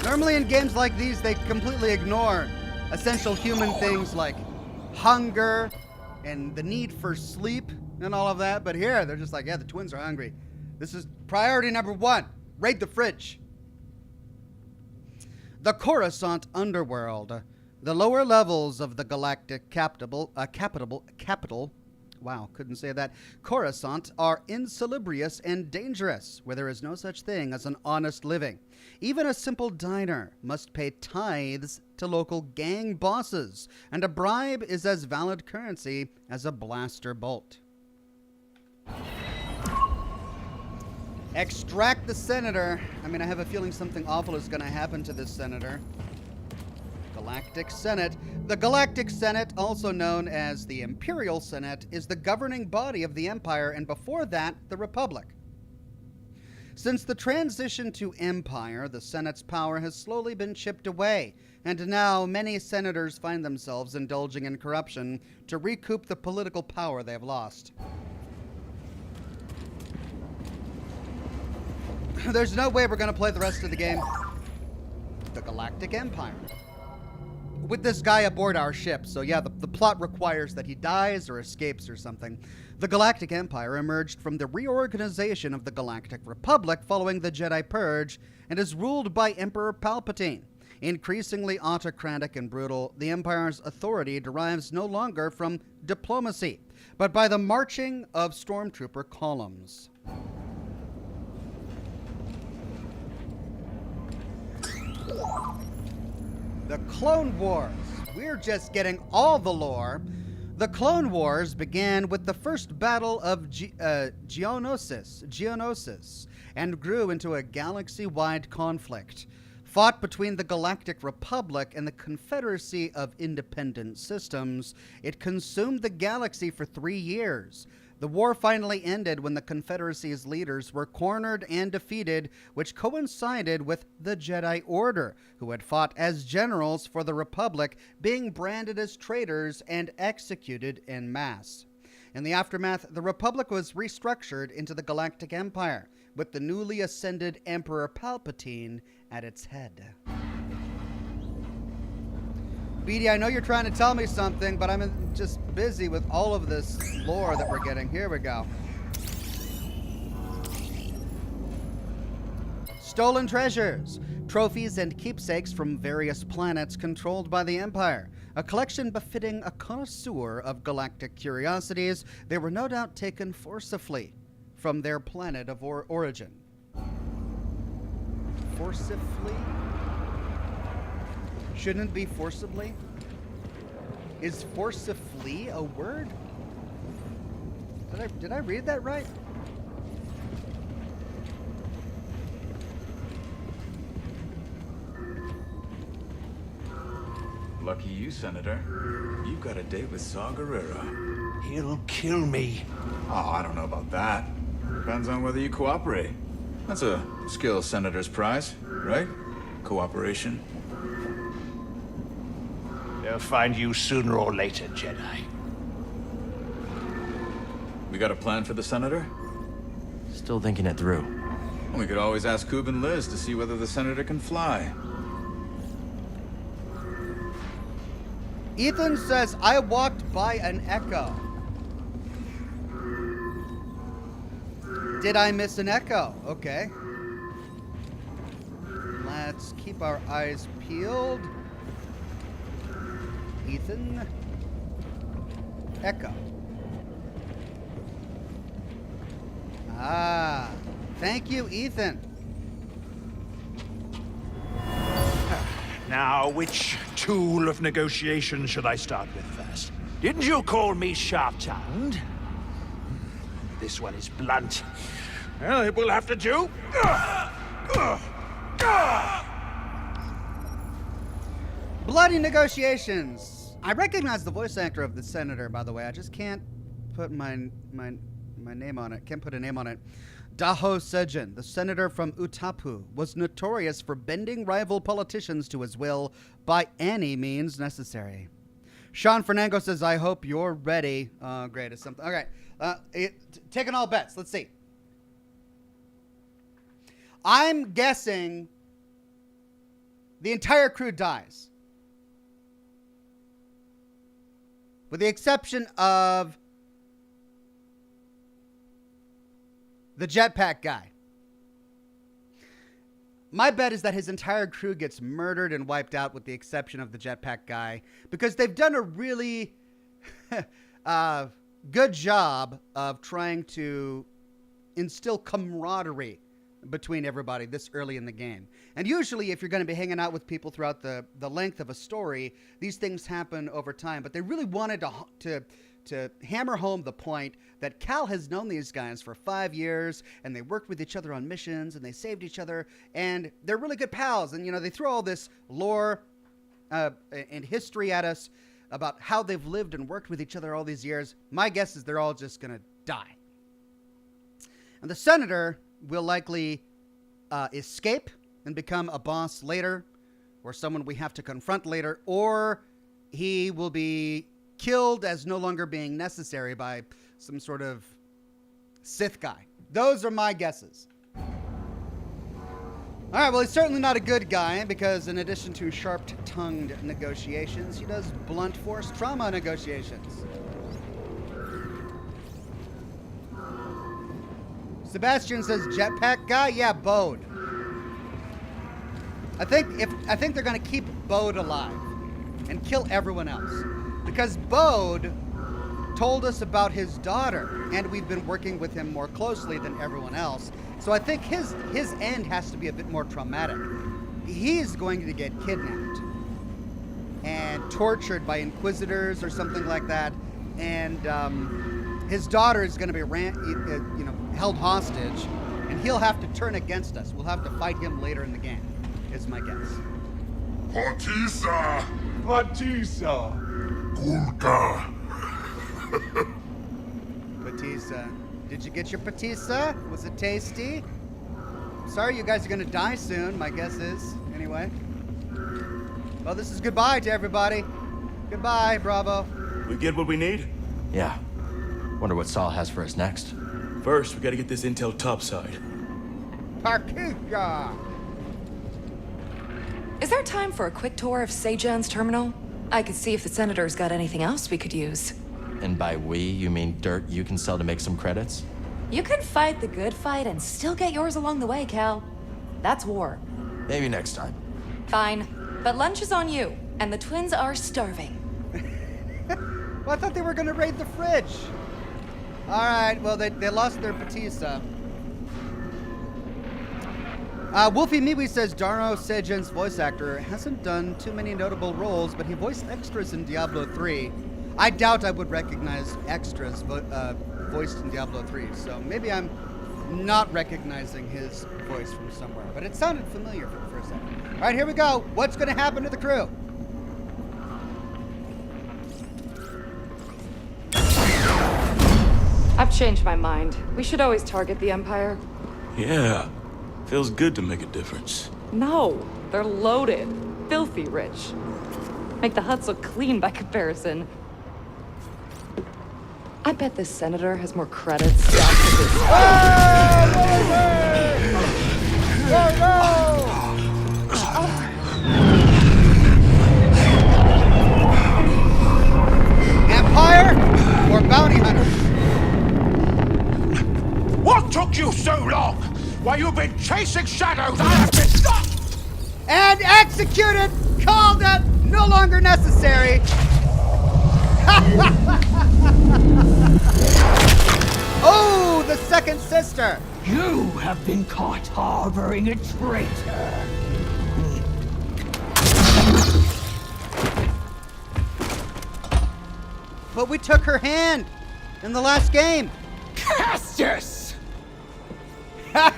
Normally in games like these, they completely ignore essential human things like hunger and the need for sleep and all of that. But here, they're just like, yeah, the twins are hungry. This is priority number 1. Raid the fridge. The Coruscant underworld. The lower levels of the galactic capital, wow, couldn't say that, Coruscant, are insalubrious and dangerous, where there is no such thing as an honest living. Even a simple diner must pay tithes to local gang bosses, and a bribe is as valid currency as a blaster bolt. Extract the senator. I mean, I have a feeling something awful is going to happen to this senator. Galactic Senate. The Galactic Senate, also known as the Imperial Senate, is the governing body of the Empire, and before that, the Republic. Since the transition to Empire, the Senate's power has slowly been chipped away, and now many senators find themselves indulging in corruption to recoup the political power they have lost. There's no way we're going to play the rest of the game. The Galactic Empire. With this guy aboard our ship, so yeah, the plot requires that he dies or escapes or something. The Galactic Empire emerged from the reorganization of the Galactic Republic following the Jedi Purge and is ruled by Emperor Palpatine. Increasingly autocratic and brutal, the Empire's authority derives no longer from diplomacy, but by the marching of stormtrooper columns. The Clone Wars. We're just getting all the lore. The Clone Wars began with the first battle of Geonosis, and grew into a galaxy-wide conflict. Fought between the Galactic Republic and the Confederacy of Independent Systems, it consumed the galaxy for 3 years. The war finally ended when the Confederacy's leaders were cornered and defeated, which coincided with the Jedi Order, who had fought as generals for the Republic, being branded as traitors and executed en masse. In the aftermath, the Republic was restructured into the Galactic Empire, with the newly ascended Emperor Palpatine at its head. BD, I know you're trying to tell me something, but I'm just busy with all of this lore that we're getting. Here we go. Stolen treasures, trophies and keepsakes from various planets controlled by the Empire. A collection befitting a connoisseur of galactic curiosities, they were no doubt taken forcibly from their planet of origin. Forcibly? Shouldn't be forcibly? Is forcibly a word? Did I read that right? Lucky you, Senator. You've got a date with Saw Gerrera. He'll kill me. Oh, I don't know about that. Depends on whether you cooperate. That's a skill Senator's prize, right? Cooperation. They'll find you sooner or later, Jedi. We got a plan for the Senator? Still thinking it through. We could always ask Coob and Liz to see whether the senator can fly. Ethan says, I walked by an echo. Did I miss an echo? Okay. Let's keep our eyes peeled. Ethan. Echo. Ah. Thank you, Ethan. Now, which tool of negotiation should I start with first? Didn't you call me sharp-tongued? This one is blunt. Well, it will have to do. Bloody negotiations. I recognize the voice actor of the senator, by the way. I just can't put my name on it. Can't put a name on it. Daho Sejin, the senator from Utapu, was notorious for bending rival politicians to his will by any means necessary. Sean Fernango says, I hope you're ready. Oh, great. It's something. All right. Taking all bets. Let's see. I'm guessing the entire crew dies. With the exception of the jetpack guy. My bet is that his entire crew gets murdered and wiped out with the exception of the jetpack guy, because they've done a really good job of trying to instill camaraderie between everybody this early in the game. And usually if you're going to be hanging out with people throughout the length of a story, these things happen over time. But they really wanted to hammer home the point that Cal has known these guys for 5 years, and they worked with each other on missions, and they saved each other, and they're really good pals. And, you know, they throw all this lore and history at us about how they've lived and worked with each other all these years. My guess is they're all just going to die. And the senator will likely escape and become a boss later, or someone we have to confront later, or he will be killed as no longer being necessary by some sort of Sith guy. Those are my guesses. All right, well, he's certainly not a good guy, because in addition to sharp-tongued negotiations, he does blunt force trauma negotiations. Sebastian says jetpack guy? Yeah, Bode. I think they're gonna keep Bode alive and kill everyone else. Because Bode told us about his daughter, and we've been working with him more closely than everyone else. So I think his end has to be a bit more traumatic. He's going to get kidnapped and tortured by inquisitors or something like that, and his daughter is going to be held hostage, and he'll have to turn against us. We'll have to fight him later in the game, is my guess. Patisa! Patisa! Kulka! Patisa. Did you get your patisa? Was it tasty? Sorry, you guys are going to die soon, my guess is. Anyway. Well, this is goodbye to everybody. Goodbye, Bravo. We get what we need? Yeah. Wonder what Saul has for us next. First, we gotta get this intel topside. Parkika! Is there time for a quick tour of Sejan's terminal? I could see if the Senator's got anything else we could use. And by we, you mean dirt you can sell to make some credits? You can fight the good fight and still get yours along the way, Cal. That's war. Maybe next time. Fine. But lunch is on you, and the twins are starving. Well, I thought they were going to raid the fridge. All right, well, they lost their patisa. Wolfie Miwi says Darno Sejan's voice actor hasn't done too many notable roles, but he voiced extras in Diablo 3. I doubt I would recognize extras voiced in Diablo 3, so maybe I'm not recognizing his voice from somewhere, but it sounded familiar for a second. All right, here we go. What's going to happen to the crew? I've changed my mind. We should always target the Empire. Yeah. Feels good to make a difference. No, they're loaded. Filthy rich. Make the huts look clean by comparison. I bet this senator has more credits stacked Empire or bounty hunter? What took you so long? While you've been chasing shadows, I have been stopped! And executed! Called it! No longer necessary! Oh, the second sister! You have been caught harboring a traitor. But we took her hand in the last game. Castus! Open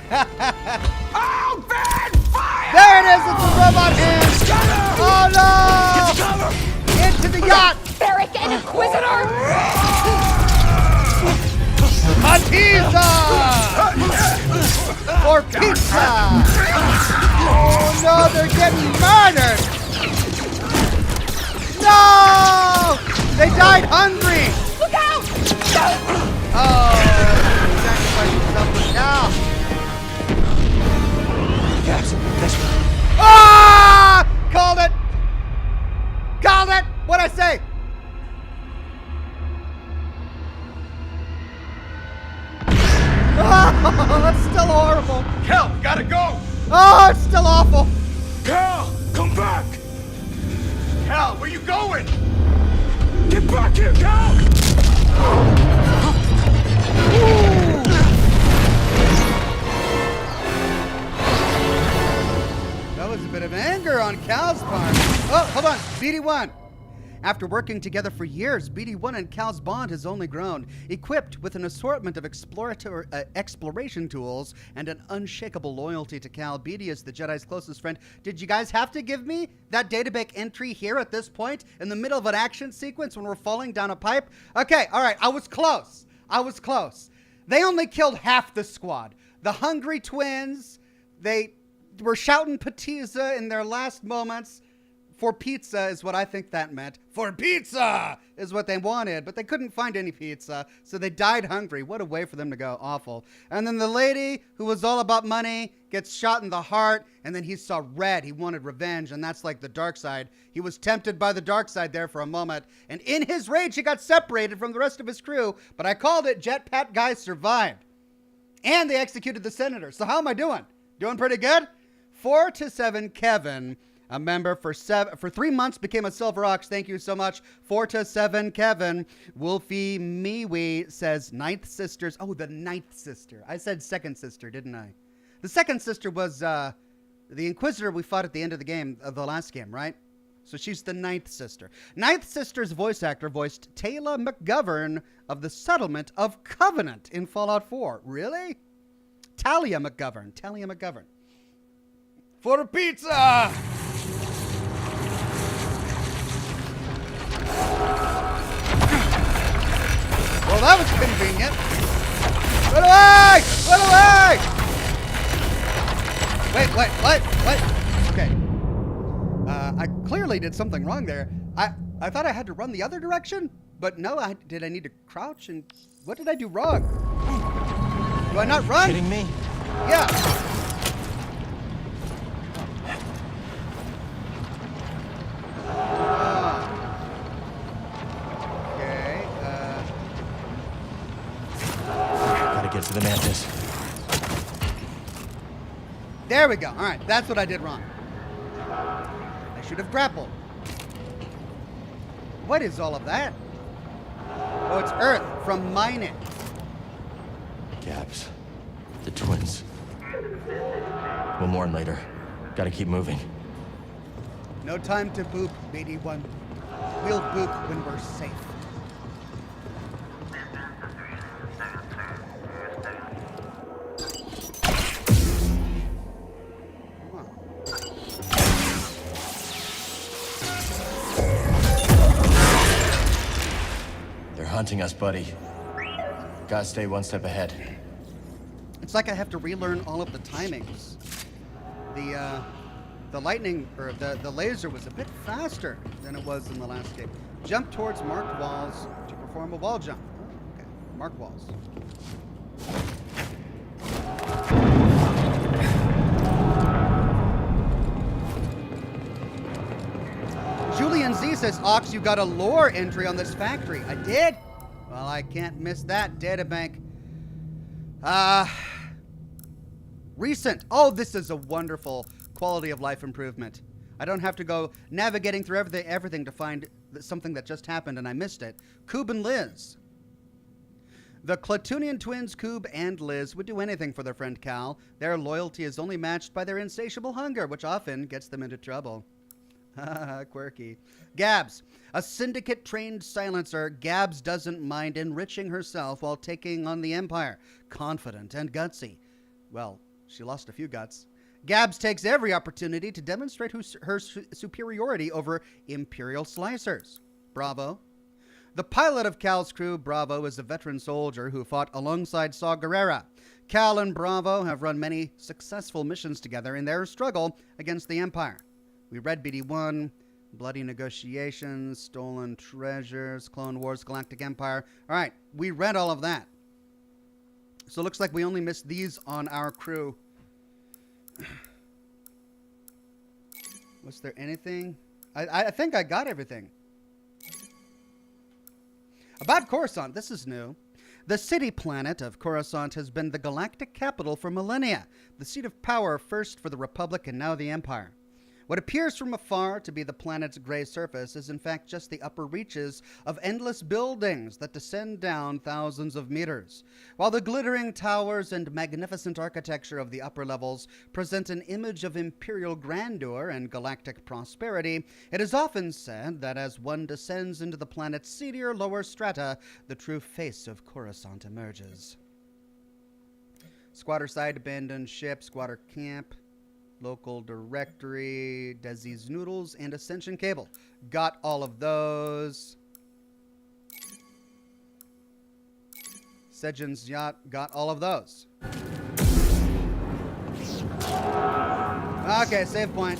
fire! There it is! It's a robot hand! Oh no! Get to cover! Into the yacht! Barrick and Inquisitor! A pizza! For pizza! Oh no, they're getting murdered! No! They died hungry! Look out! Oh, sacrifice himself for now. Yes, that's right. Ah! Called it! Called it! What'd I say? Oh, that's still horrible. Cal, gotta go! Oh, it's still awful. Cal, come back! Cal, where you going? Get back here, Cal! That was a bit of anger on Cal's part. Oh, hold on. BD1. After working together for years, BD1 and Cal's bond has only grown. Equipped with an assortment of exploration tools and an unshakable loyalty to Cal, BD is the Jedi's closest friend. Did you guys have to give me that database entry here at this point in the middle of an action sequence when we're falling down a pipe? Okay, all right. I was close. They only killed half the squad. The hungry twins, they were shouting Patiza in their last moments. For pizza is what I think that meant. For pizza is what they wanted, but they couldn't find any pizza, so they died hungry. What a way for them to go. Awful. And then the lady who was all about money gets shot in the heart, and then he saw red. He wanted revenge, and that's like the dark side. He was tempted by the dark side there for a moment, and in his rage, he got separated from the rest of his crew, but I called it. Jetpack guys survived. And they executed the senator. So how am I doing? Doing pretty good? 4-7 Kevin. A member for 3 months, became a Silver Ox. Thank you so much. 4-7 Kevin. Wolfie Miwi says ninth sisters. Oh, the ninth sister. I said second sister, didn't I? The second sister was the Inquisitor we fought at the end of the game, of the last game, right? So she's the ninth sister. Ninth sister's voice actor voiced Taylor McGovern of the settlement of Covenant in Fallout 4. Really? Talia McGovern. For a pizza! Well, that was convenient. Run away! Wait, what? Okay. I clearly did something wrong there. I thought I had to run the other direction, but no, did I need to crouch? And what did I do wrong? Do I not run? Kidding me? Yeah. Get to the mantis. There we go. All right, that's what I did wrong. I should have grappled. What is all of that? Oh, it's Earth from mining. Gabs. The twins. We'll mourn later. Gotta keep moving. No time to boop, BD1. We'll boop when we're safe. Hunting us, buddy. Gotta stay one step ahead. It's like I have to relearn all of the timings. The lightning, or the laser was a bit faster than it was in the last game. Jump towards marked walls to perform a wall jump. Oh, okay. Marked walls. says, Ox, you got a lore entry on this factory. I did? Well, I can't miss that. Databank. Recent. Oh, this is a wonderful quality of life improvement. I don't have to go navigating through everything to find something that just happened and I missed it. Coob and Liz. The Clatunian twins, Coob and Liz, would do anything for their friend Cal. Their loyalty is only matched by their insatiable hunger, which often gets them into trouble. Quirky. Gabs. A syndicate-trained silencer, Gabs doesn't mind enriching herself while taking on the Empire. Confident and gutsy. Well, she lost a few guts. Gabs takes every opportunity to demonstrate her superiority over Imperial slicers. Bravo. The pilot of Cal's crew, Bravo, is a veteran soldier who fought alongside Saw Gerrera. Cal and Bravo have run many successful missions together in their struggle against the Empire. We read BD-1, Bloody Negotiations, Stolen Treasures, Clone Wars, Galactic Empire. All right, we read all of that. So it looks like we only missed these on our crew. Was there anything? I think I got everything. About Coruscant, this is new. The city planet of Coruscant has been the galactic capital for millennia, the seat of power first for the Republic and now the Empire. What appears from afar to be the planet's gray surface is in fact just the upper reaches of endless buildings that descend down thousands of meters. While the glittering towers and magnificent architecture of the upper levels present an image of imperial grandeur and galactic prosperity, it is often said that as one descends into the planet's seedier lower strata, the true face of Coruscant emerges. Squatter site, abandoned ship, squatter camp, local directory, Desi's Noodles, and Ascension Cable. Got all of those. Sejin's Yacht. Got all of those. Okay, save point.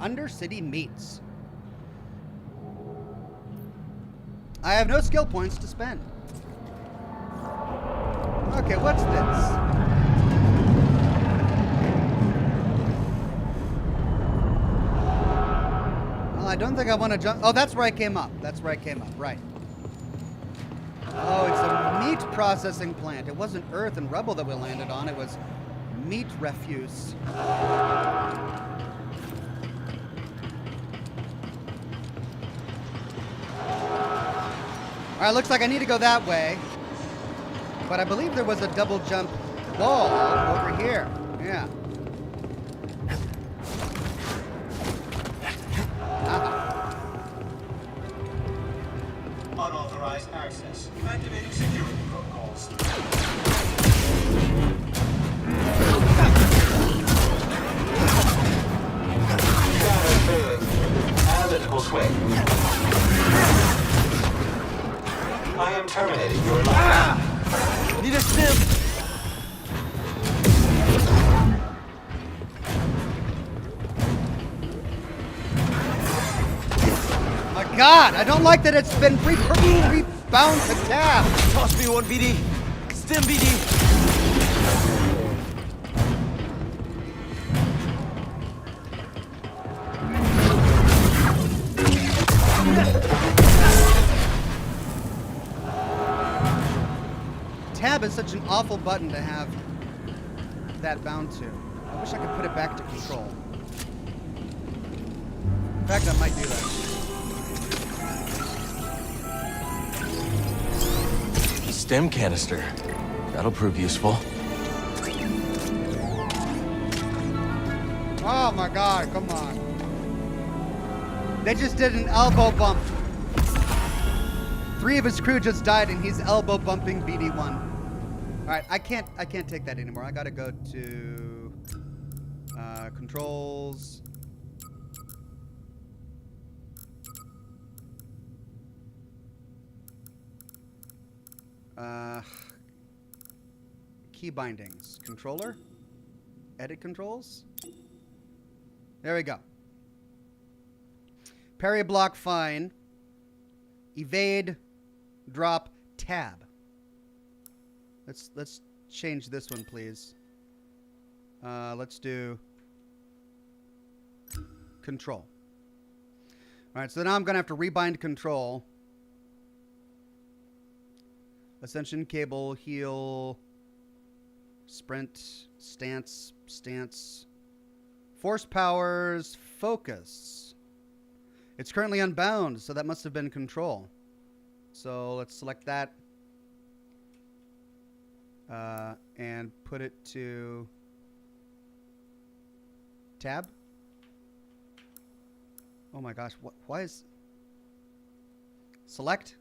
Undercity Meats. I have no skill points to spend. Okay, what's this? Well, I don't think I want to jump. Oh, that's where I came up. That's where I came up, right. Oh, it's a meat processing plant. It wasn't earth and rubble that we landed on. It was meat refuse. All right, looks like I need to go that way. But I believe there was a double jump wall over here. Yeah. Unauthorized access. Activating security protocols. Scanner failing. Analytical swing. I am terminating your life. Need a stim. My God, I don't like that it's been rebound to tab. Toss me one, BD. Stim, BD. Tab is such an awful button to have that bound to. I wish I could put it back to control. In fact, I might do that. Stim canister. That'll prove useful. Oh my God, come on. They just did an elbow bump. 3 of his crew just died and he's elbow bumping BD-1. All right, I can't take that anymore. I gotta go to controls. Key bindings. Controller. Edit controls. There we go. Parry block fine. Evade. Drop. Tab. Let's change this one, please. Let's do control. All right, so now I'm going to have to rebind control. Ascension, cable, heal, sprint, stance. Force powers, focus. It's currently unbound, so that must have been control. So let's select that. And put it to tab. Oh my gosh, why is... Select.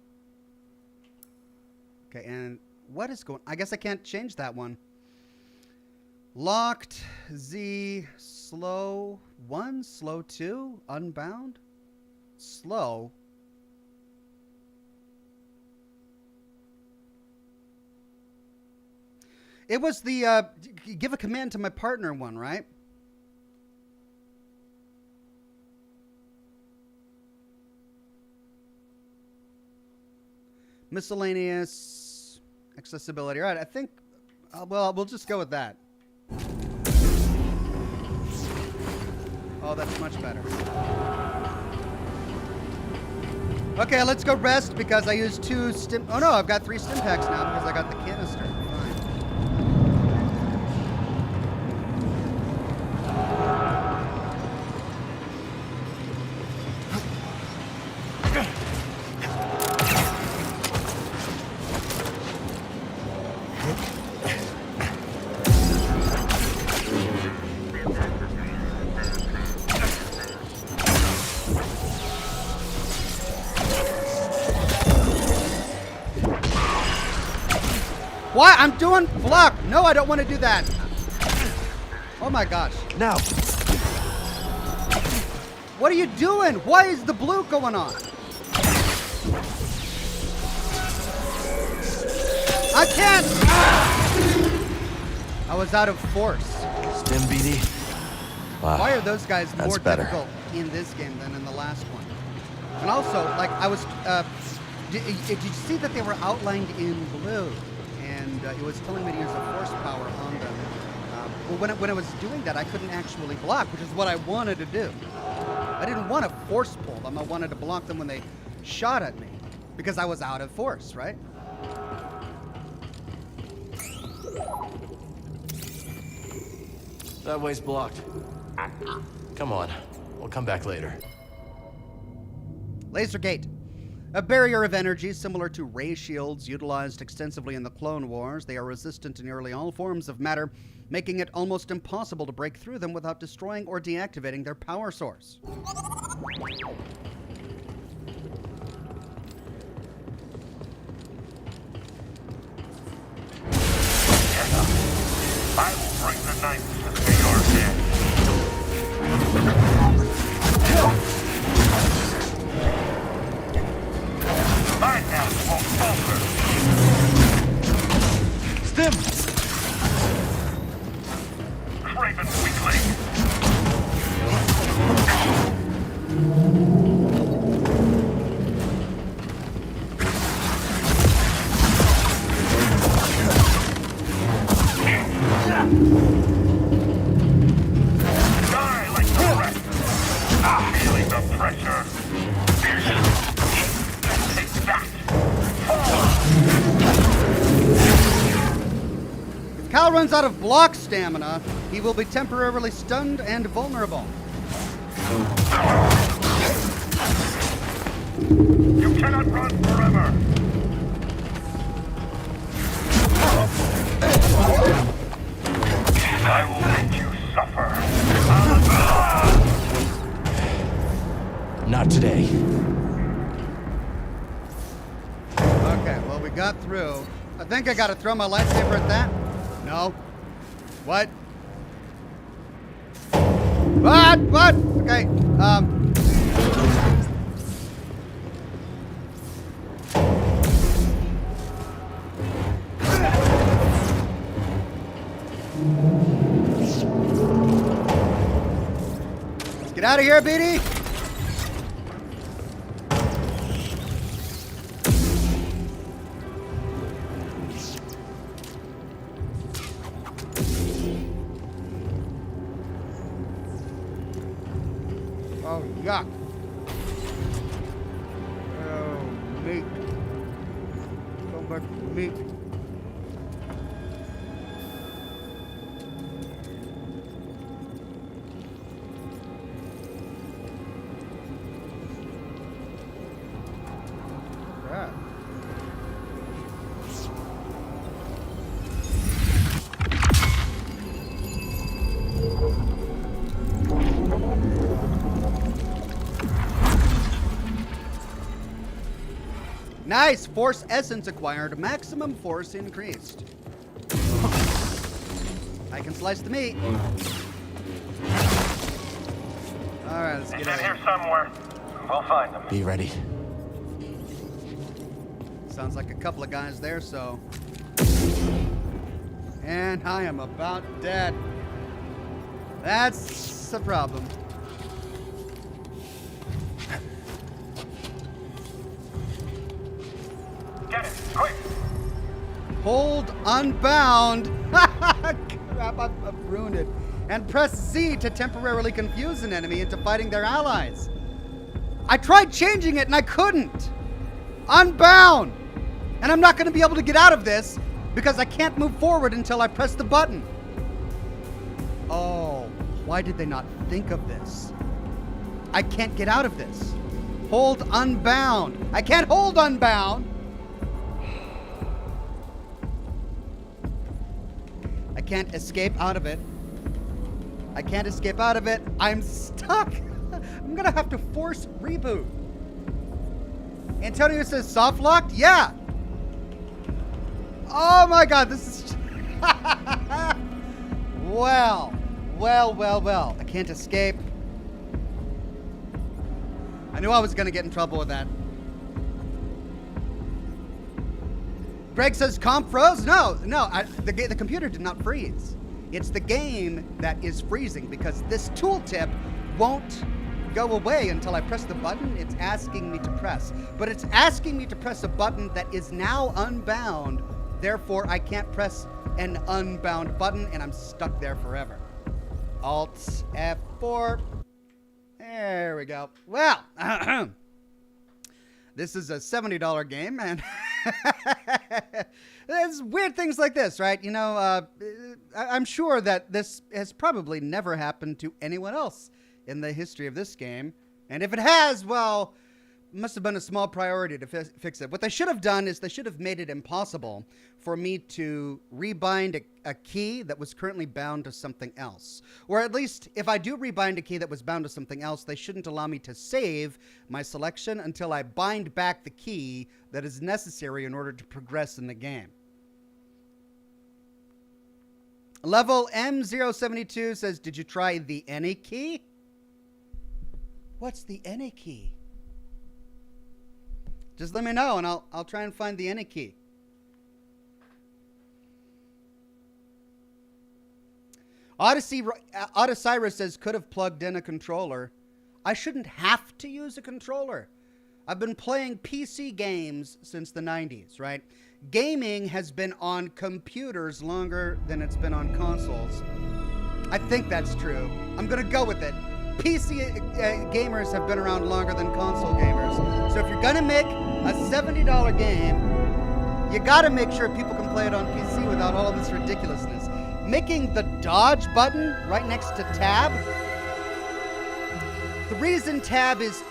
Okay, and what is going... I guess I can't change that one. Locked, Z, slow 1, slow 2, unbound, slow. It was the give a command to my partner one, right? Miscellaneous accessibility. All right, I think, well, we'll just go with that. Oh, that's much better. Okay, let's go rest because I used 2 stim... Oh no, I've got 3 stim packs now because I got the canister. What? I'm doing block. No, I don't want to do that. Oh my gosh. Now. What are you doing? Why is the blue going on? I can't. I was out of force. Stim BD. Wow. Why are those guys more better. difficult in this game than in the last one? And also, like, I was... did you see that they were outlined in blue? And it was telling me to use a force power on them. Well, when I was doing that, I couldn't actually block, which is what I wanted to do. I didn't want to force pull them. I wanted to block them when they shot at me, because I was out of force, right? That way's blocked. Come on, we'll come back later. Laser gate. A barrier of energy similar to ray shields utilized extensively in the Clone Wars. They are resistant to nearly all forms of matter, making it almost impossible to break through them without destroying or deactivating their power source. I will bring the knife to your head. My house won't falter. Stim! Craven weakling. Die like the rest. Feeling the pressure. If Cal runs out of block stamina, he will be temporarily stunned and vulnerable. You cannot run forever. I will make you suffer. Not today. Okay, well, we got through. I think I gotta throw my lightsaber at that. No. What? What? Okay, Let's get out of here, BD! Yuck. Oh, meat. So much meat. Right. Nice! Force essence acquired. Maximum force increased. I can slice the meat. Alright, let's get out of here here. somewhere. We'll find them. Be ready. Sounds like a couple of guys there, so. And I am about dead. That's a problem. Get it, quick! Hold unbound. Crap, I've ruined it. And press Z to temporarily confuse an enemy into fighting their allies. I tried changing it and I couldn't. Unbound. And I'm not going to be able to get out of this because I can't move forward until I press the button. Oh, why did they not think of this? I can't get out of this. Hold unbound. I can't hold unbound. I can't escape out of it. I can't escape out of it. I'm stuck. I'm gonna have to force reboot. Antonio says soft locked? Yeah. Oh my god, this is well. I can't escape. I knew I was gonna get in trouble with that. Greg says comp froze? No, the computer did not freeze. It's the game that is freezing because this tooltip won't go away until I press the button it's asking me to press. But it's asking me to press a button that is now unbound. Therefore, I can't press an unbound button and I'm stuck there forever. Alt F4. There we go. Well, this is a $70 game and there's weird things like this, right? You know, I'm sure that this has probably never happened to anyone else in the history of this game. And if it has, well, it must have been a small priority to fix it. What they should have done is they should have made it impossible for me to rebind a key that was currently bound to something else. Or at least, if I do rebind a key that was bound to something else, they shouldn't allow me to save my selection until I bind back the key that is necessary in order to progress in the game. Level M072 says, did you try the any key? What's the any key? Just let me know and I'll try and find the any key. Osiris says, could have plugged in a controller. I shouldn't have to use a controller. I've been playing PC games since the 90s, right? Gaming has been on computers longer than it's been on consoles. I think that's true. I'm going to go with it. PC gamers have been around longer than console gamers. So if you're going to make a $70 game, you got to make sure people can play it on PC without all of this ridiculousness. Making the dodge button right next to tab. The reason tab is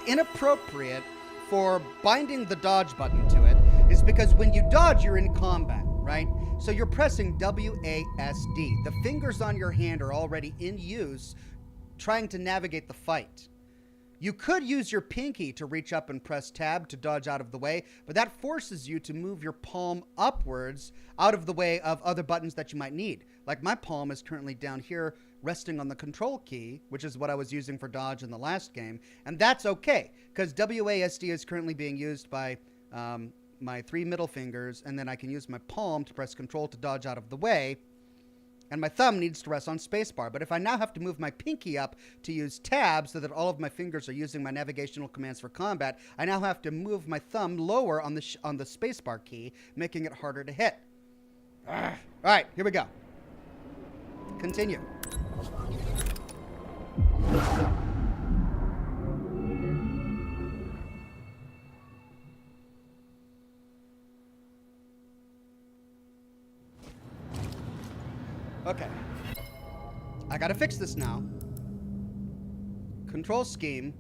inappropriate for binding the dodge button to it is because when you dodge, you're in combat, right? So you're pressing WASD. The fingers on your hand are already in use trying to navigate the fight. You could use your pinky to reach up and press tab to dodge out of the way, but that forces you to move your palm upwards out of the way of other buttons that you might need. Like my palm is currently down here resting on the control key, which is what I was using for dodge in the last game. And that's okay, because WASD is currently being used by my 3 middle fingers, and then I can use my palm to press control to dodge out of the way. And my thumb needs to rest on spacebar. But if I now have to move my pinky up to use tab so that all of my fingers are using my navigational commands for combat, I now have to move my thumb lower on the spacebar key, making it harder to hit. All right, here we go. Continue. Okay. I gotta fix this now. Control scheme.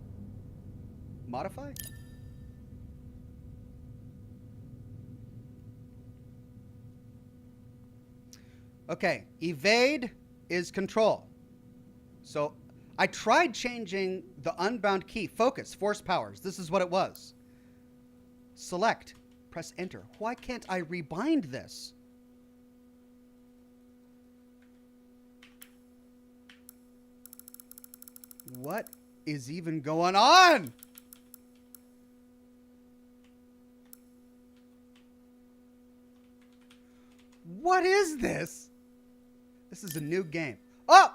Modify? Okay. Evade is control. So I tried changing the unbound key. Focus. Force powers. This is what it was. Select. Press enter. Why can't I rebind this? What is even going on? What is this? This is a new game. Oh!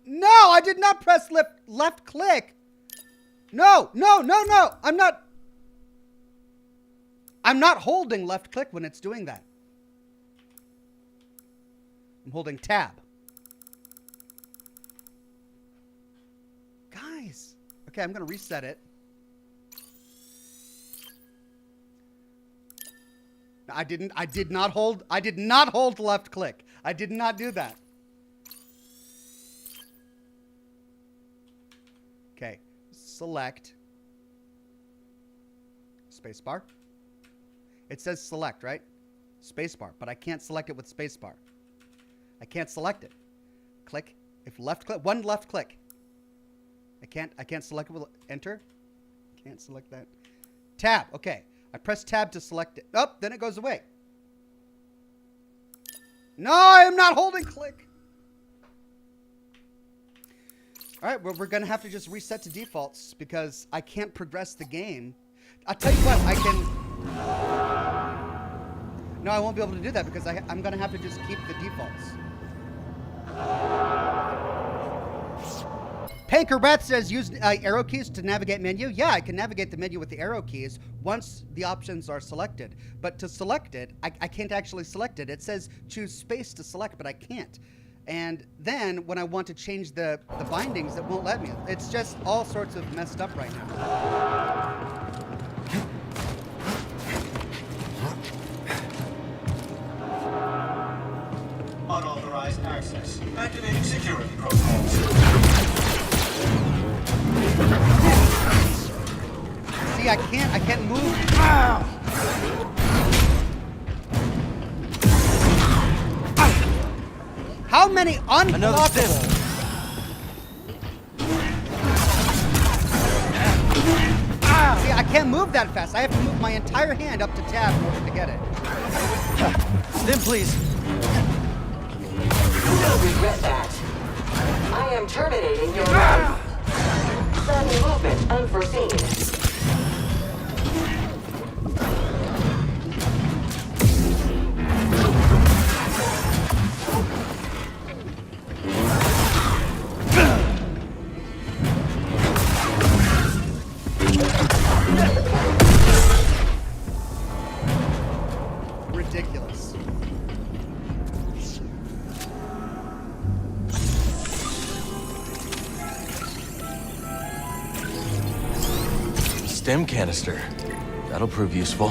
No, I did not press left click. No. I'm not holding left click when it's doing that. I'm holding tab. Guys. Okay, I'm going to reset it. I did not hold left click. I did not do that. Okay. Select. Spacebar. It says select, right? Spacebar, but I can't select it with spacebar. I can't select it. Click. If left click, one left click. I can't select it with enter. Can't select that. Tab. Okay. I press tab to select it. Oh, then it goes away. No, I am not holding click. All right, we're going to have to just reset to defaults because I can't progress the game. I'll tell you what, I can... No, I won't be able to do that because I'm going to have to just keep the defaults. Pankerat says use arrow keys to navigate menu. Yeah, I can navigate the menu with the arrow keys once the options are selected. But to select it, I can't actually select it. It says choose space to select, but I can't. And then when I want to change the bindings, it won't let me. It's just all sorts of messed up right now. Unauthorized access. Activating security protocols. See, I can't move. Ah! How many unblockable? See, I can't move that fast. I have to move my entire hand up to tab in order to get it. Stim, please. You'll regret that. I am terminating your life. Sudden movement unforeseen. Ridiculous. Stim canister. That'll prove useful.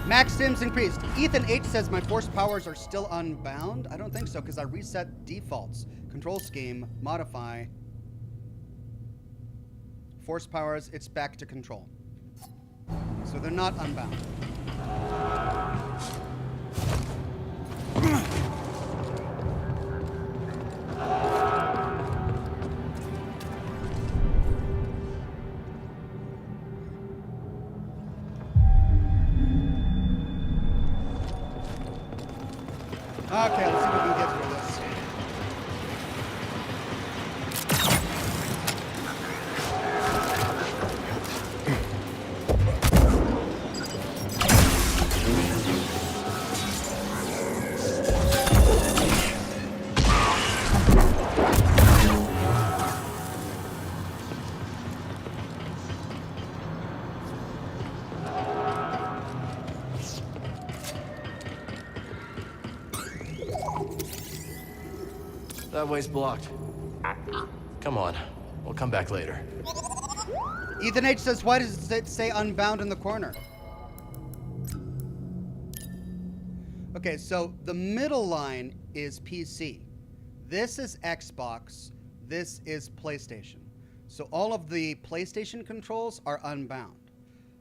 Max stims increased. Ethan H says my force powers are still unbound. I don't think so because I reset defaults. Control scheme, modify. Force powers, it's back to control. So they're not unbound. Okay, let's see if we can get through this. That way's blocked. Come on. We'll come back later. Ethan H says, why does it say unbound in the corner? Okay, so the middle line is PC. This is Xbox. This is PlayStation. So all of the PlayStation controls are unbound.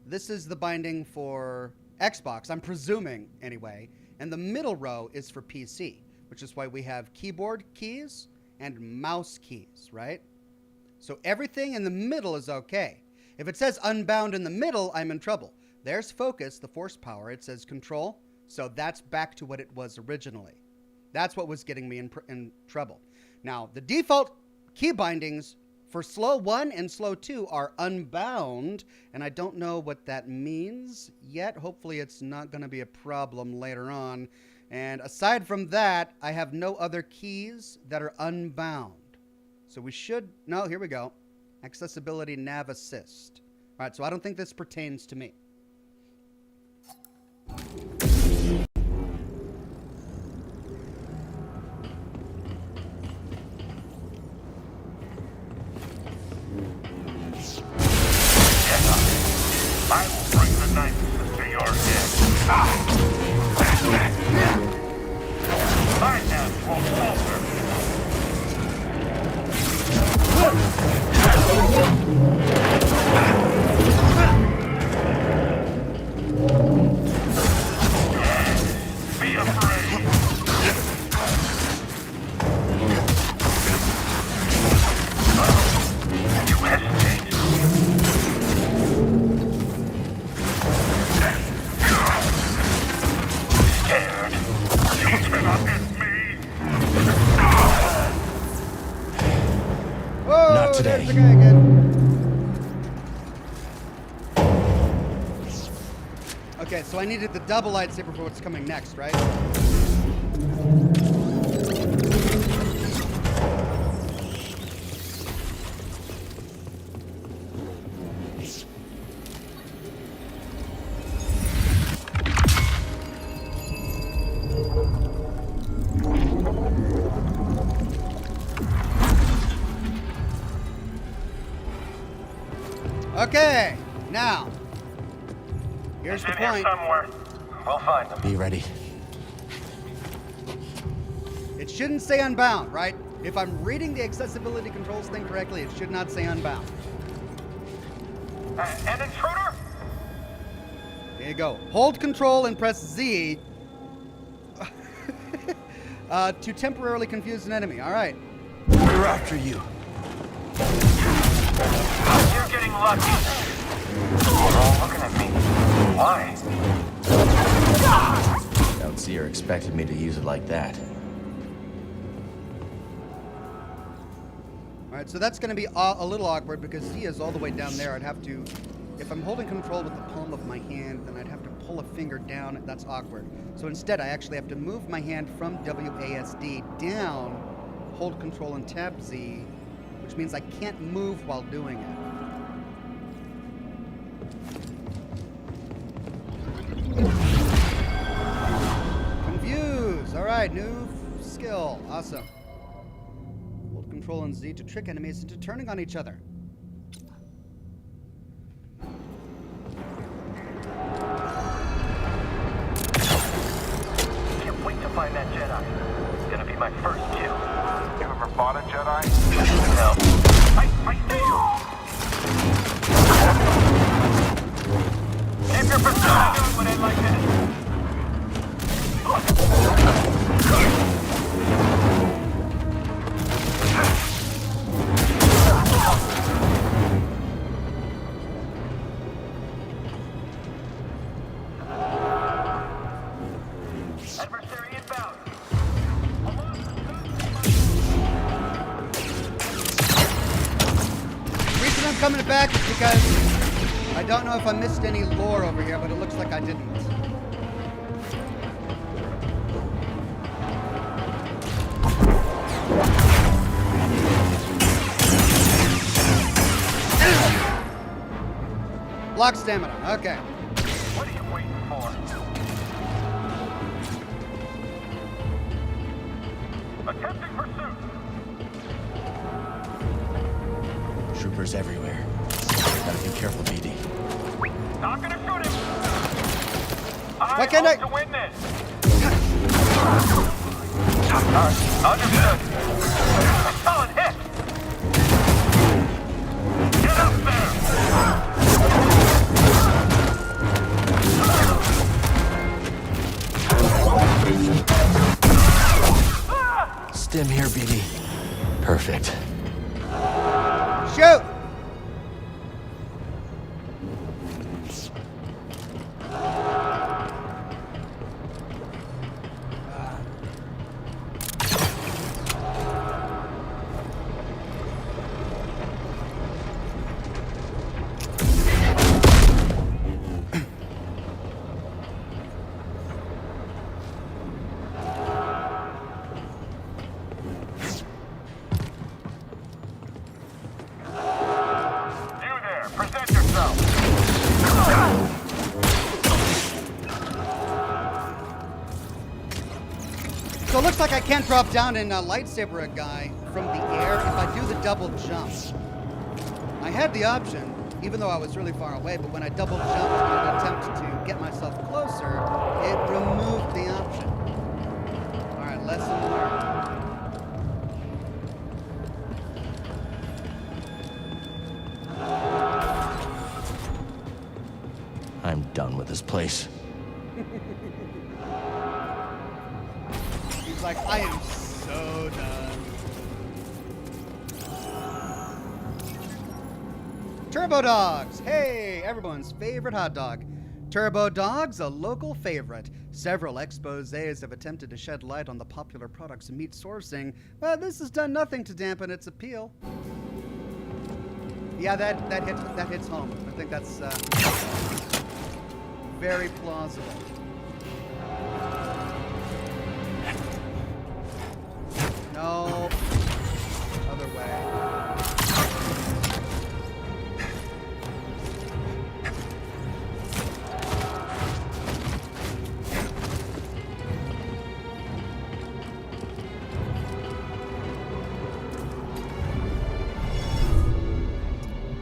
This is the binding for Xbox, I'm presuming anyway. And the middle row is for PC, which is why we have keyboard keys and mouse keys, right? So everything in the middle is okay. If it says unbound in the middle, I'm in trouble. There's focus, the force power. It says control. So that's back to what it was originally. That's what was getting me in trouble. Now, the default key bindings for slow 1 and slow 2 are unbound, and I don't know what that means yet. Hopefully it's not going to be a problem later on. And aside from that, I have no other keys that are unbound. So we should... No, here we go. Accessibility nav assist. All right, so I don't think this pertains to me. I will bring the knife to your head. My hands will falter. Be afraid. You hesitate. Scared. You cannot hit me. Whoa, not today. There's the guy again. Okay, so I needed the double lightsaber for what's coming next, right? Okay, now, here's the point. Somewhere. We'll find them. Be ready. It shouldn't say unbound, right? If I'm reading the accessibility controls thing correctly, it should not say unbound. An intruder? There you go. Hold control and press Z to temporarily confuse an enemy. All right. We're after you. You're getting lucky. You're all looking at me. Why? Don't see or expected me to use it like that. All right, so that's going to be a little awkward because Z is all the way down there. I'd have to, if I'm holding control with the palm of my hand, then I'd have to pull a finger down. That's awkward. So instead, I actually have to move my hand from WASD down, hold control and tap Z, which means I can't move while doing it. Confuse. All right, new skill. Awesome. Hold control and Z to trick enemies into turning on each other. Can't wait to find that Jedi. It's gonna be my first kill. You ever fought a Jedi? No. I see you! Keep your persona down when I like that. Adversary inbound. The reason I'm coming back is because I don't know if I missed any lore over here, but it looks like I didn't. Block stamina. Okay. What are you waiting for? Attempting pursuit. Troopers everywhere. Gotta be careful, BD. Not gonna shoot him. Why can't I? To win this. Understood. Solid hit. Get up there. Stim here, BD. Perfect. Shoot! So it looks like I can't drop down and lightsaber a guy from the air if I do the double jump. I had the option, even though I was really far away, but when I double jumped in an attempt to get myself closer, it removed the option. Alright, lesson learned. I'm done with this place. He's like, I am so done. Turbo Dogs! Hey, everyone's favorite hot dog. Turbo Dogs, a local favorite. Several exposés have attempted to shed light on the popular product's meat sourcing, but this has done nothing to dampen its appeal. Yeah, that hits home. I think that's very plausible. No. Other way.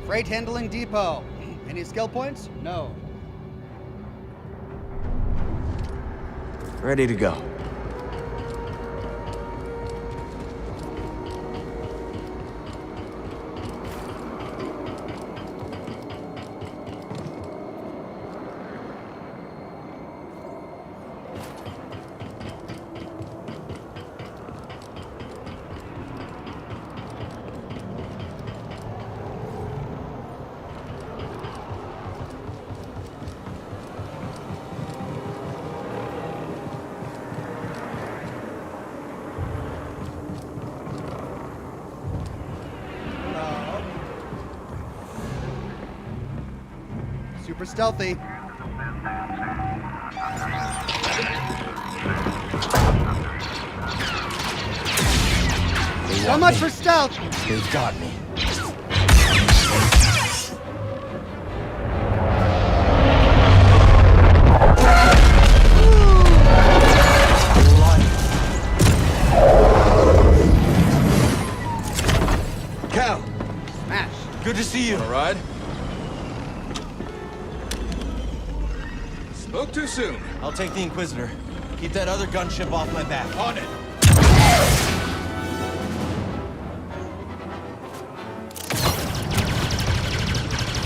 Freight handling depot. Any skill points? No. Ready to go. Super stealthy. So much for stealth. They've got me. Cal. Smash. Good to see you. All right. Spoke too soon. I'll take the Inquisitor. Keep that other gunship off my back. On it.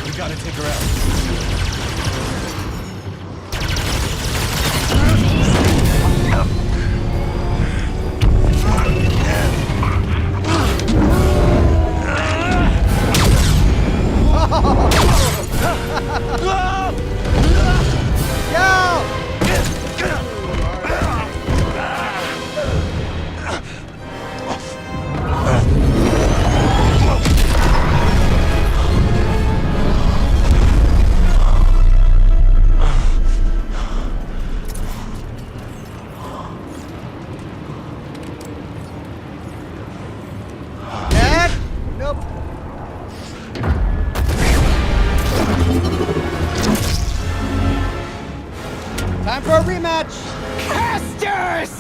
We gotta take her out. Time for a rematch! Casters!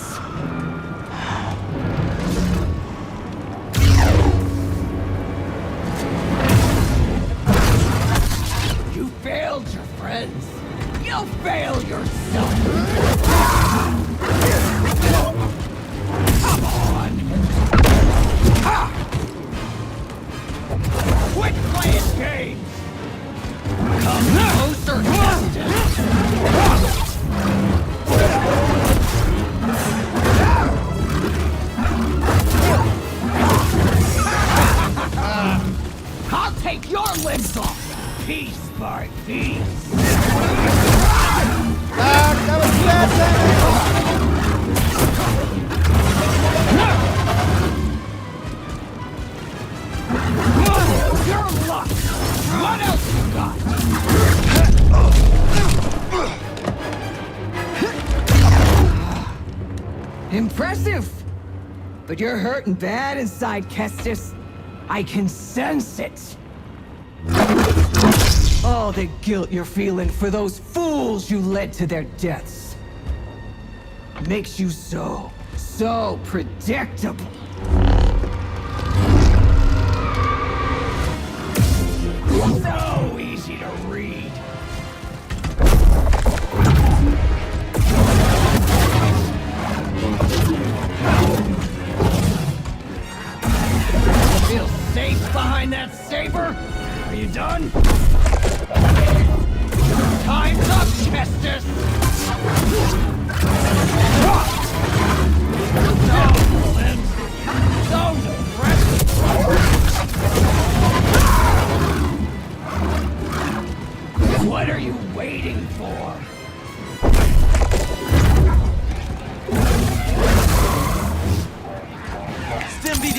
piece by piece. That was Your luck! What else you got? Impressive! But you're hurting bad inside, Kestis. I can sense it. All the guilt you're feeling for those fools you led to their deaths makes you so predictable. So easy to read. Feel safe behind that saber? Are you done? Time's up, Kestis! So depressing! What are you waiting for? Stim BD!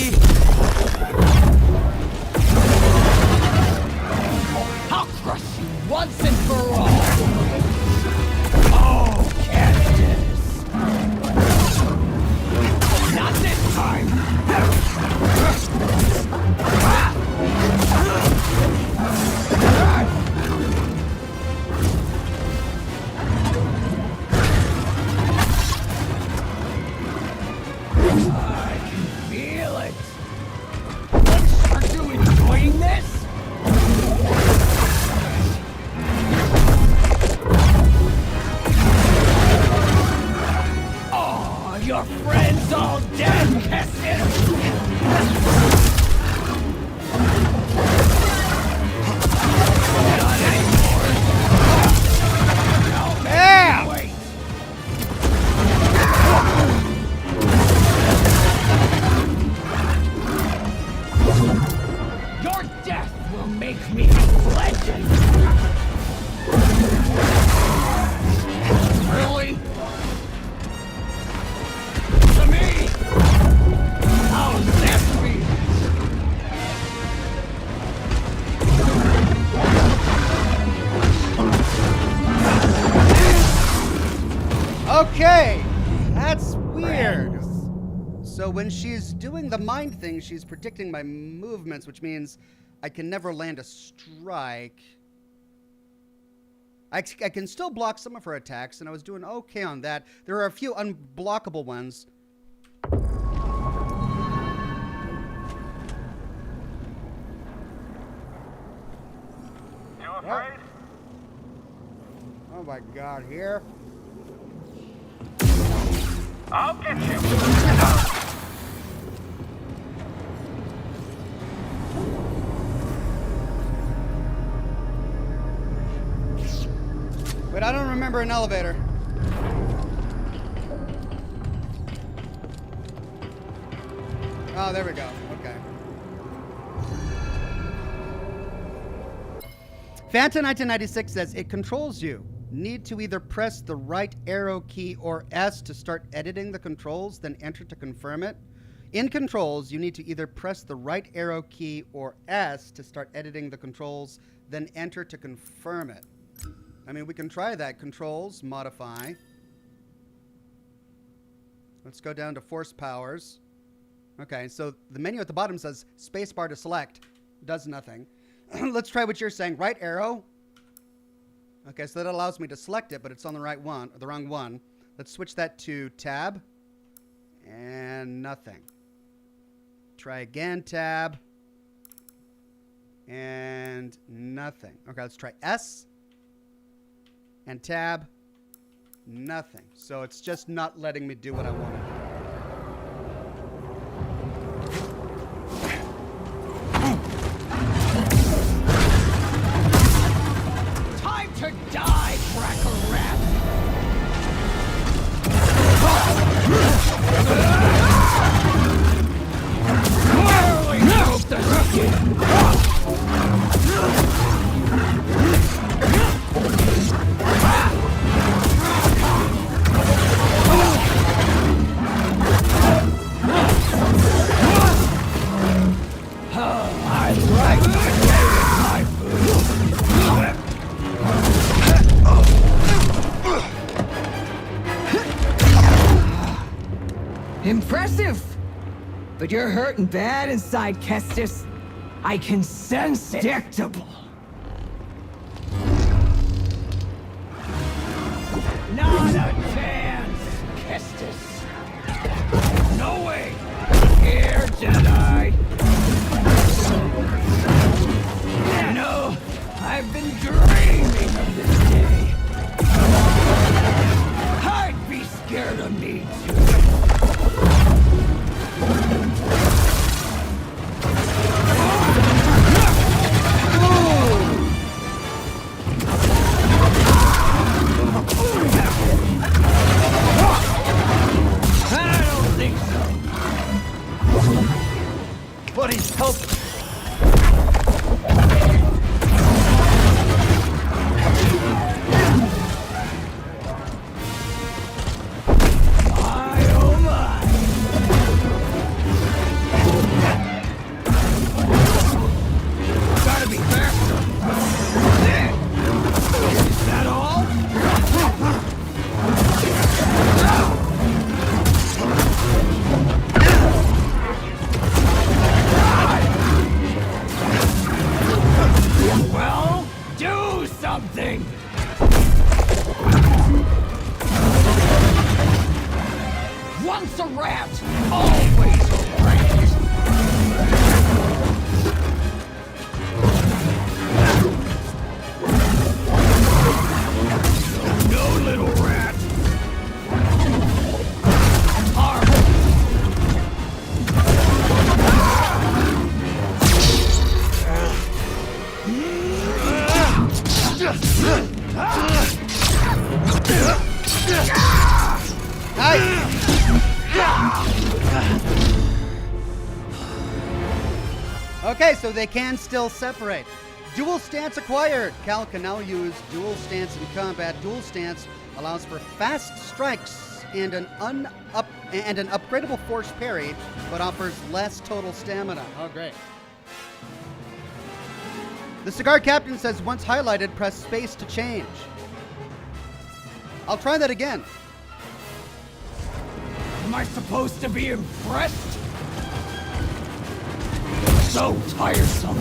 I'll crush you once and for all! Oh, Kestis! Not this time! I can feel it! Are you enjoying this? Oh, your friend's all dead, Kestis! Not anymore! Yeah! Wait! Your death will make me legend! Really? To me? How's that feel? Okay, that's weird. So when she's doing the mind thing, she's predicting my movements, which means I can never land a strike. I can still block some of her attacks, and I was doing okay on that. There are a few unblockable ones. You afraid? Oh my God, here. I'll get you. Wait, I don't remember an elevator. Oh, there we go. Okay. Phantom 1996 says it controls you. Need to either press the right arrow key or S to start editing the controls, then enter to confirm it. In controls, you need to either press the right arrow key or S to start editing the controls, then enter to confirm it. I mean, we can try that. Controls, modify. Let's go down to force powers. Okay, so the menu at the bottom says spacebar to select. Does nothing. Let's try what you're saying. Right arrow. Okay, so that allows me to select it, but it's on the right one, or the wrong one. Let's switch that to tab. And nothing. Try again, tab. And nothing. Okay, let's try S. And tab. Nothing. So it's just not letting me do what I wanted. Time to die, Cracker Rat! Whirling out the skin! Impressive! But you're hurting bad inside, Kestis. I can sense it. Predictable. Not a chance, Kestis. No way. Here, Jedi. You know, I've been dreaming of this day. I'd be scared of me, too. I don't think so. Buddy, help! Once a rat, always a rat. No little rat. Okay, so they can still separate. Dual stance acquired. Cal can now use dual stance in combat. Dual stance allows for fast strikes and an upgradable force parry, but offers less total stamina. Oh, great. The cigar captain says, once highlighted, press space to change. I'll try that again. Am I supposed to be impressed? So tiresome.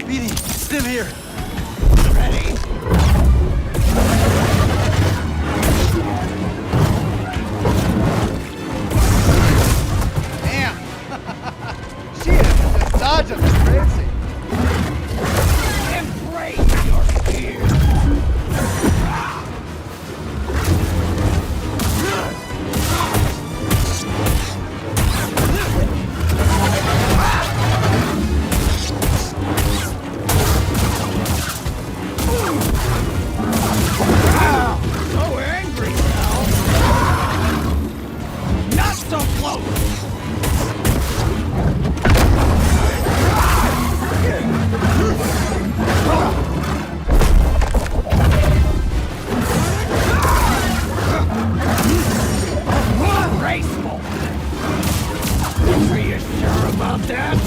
Beatty, stim here. Ready? She is just dodging like crazy. Embrace your fear. So angry now. Not so close. Graceful. Are you sure about that?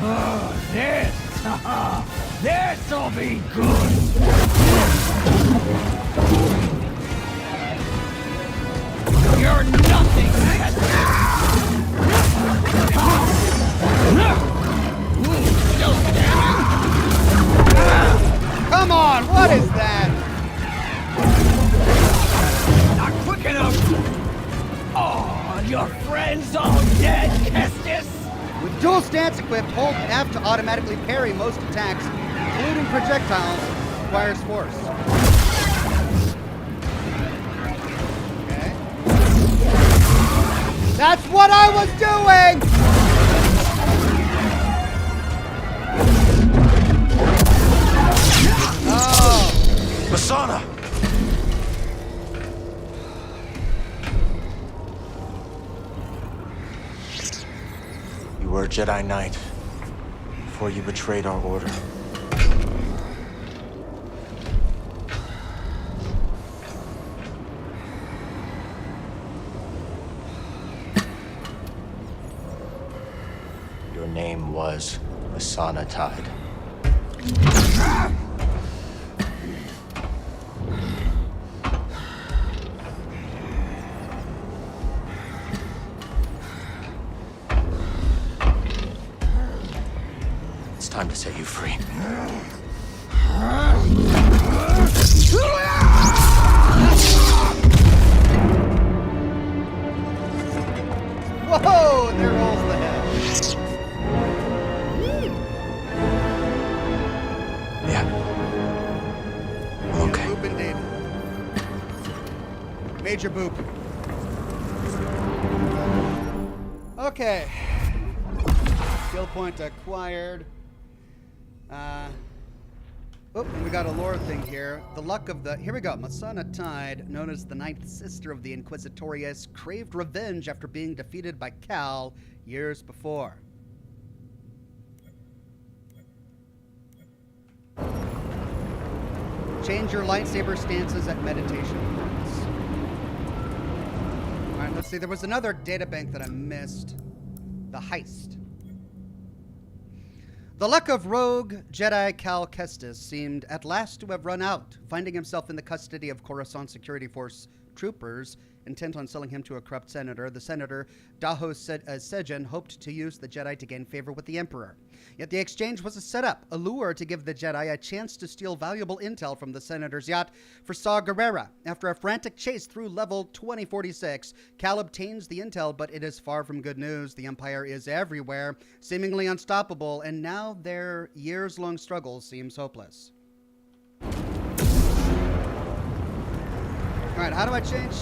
Oh, this'll be good. You're nothing. Still standing? Come on, what is that? Not quick enough. Oh, your friend's all dead, Kestis. With dual stance equipped, hold F to automatically parry most attacks, including projectiles, requires force. Okay. That's what I was doing! Oh! Masana! You were a Jedi Knight before you betrayed our order. name was Masana Tide. It's time to set you free. Whoa! There rolls the head. Yeah. Okay. Boop indeed. Major boop. Okay. Skill point acquired. And we got a lore thing here. The luck of the... Here we go. Masana Tide, known as the ninth sister of the Inquisitorius, craved revenge after being defeated by Cal years before. Change your lightsaber stances at meditation points. Alright, let's see. There was another databank that I missed. The heist. The luck of rogue Jedi Cal Kestis seemed at last to have run out, finding himself in the custody of Coruscant Security Force troopers intent on selling him to a corrupt senator. The senator, Daho Sejan, hoped to use the Jedi to gain favor with the Emperor. Yet the exchange was a setup, a lure to give the Jedi a chance to steal valuable intel from the senator's yacht for Saw Gerrera. After a frantic chase through level 2046, Cal obtains the intel, but it is far from good news. The Empire is everywhere, seemingly unstoppable, and now their years-long struggle seems hopeless. All right, how do I change?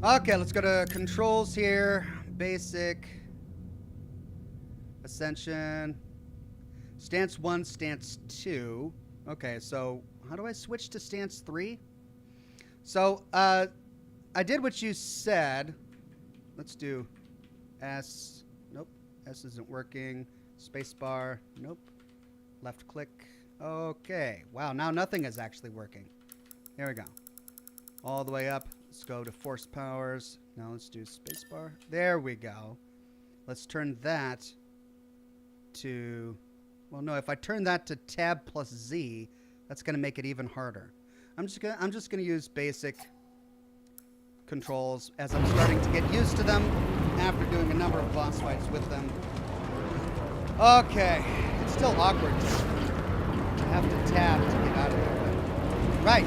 Okay, let's go to controls here. Basic. Ascension. Stance 1, stance 2. Okay, so how do I switch to stance 3? So, I did what you said. Let's do S. Nope. S isn't working. Spacebar. Nope. Left click. Okay. Wow, now nothing is actually working. Here we go. All the way up. Let's go to force powers. Now let's do spacebar. There we go. Let's turn that to... Well, no, if I turn that to tab plus Z, that's going to make it even harder. I'm just gonna use basic controls as I'm starting to get used to them after doing a number of boss fights with them. Okay, it's still awkward to have to tab to get out of there. But, right.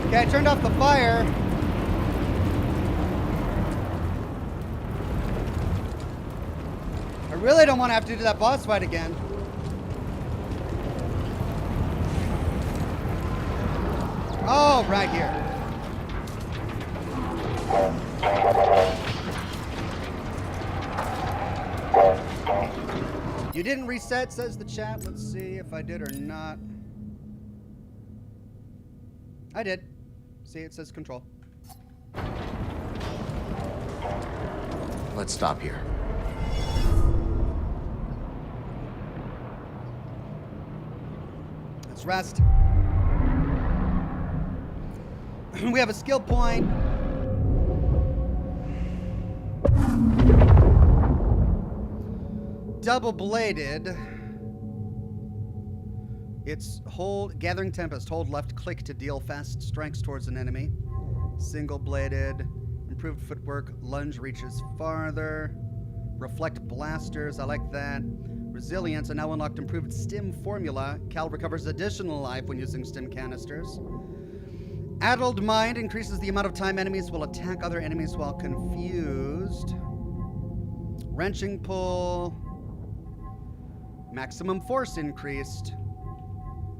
Okay, I turned off the fire. I really don't want to have to do that boss fight again. Oh, right here. You didn't reset, says the chat. Let's see if I did or not. I did. See, it says control. Let's stop here. Let's rest. We have a skill point. Double-bladed. It's hold, gathering tempest, hold left click to deal fast strikes towards an enemy. Single-bladed, improved footwork, lunge reaches farther. Reflect blasters, I like that. Resilience, a now unlocked improved stim formula. Cal recovers additional life when using stim canisters. Addled mind increases the amount of time enemies will attack other enemies while confused. Wrenching pull. Maximum force increased.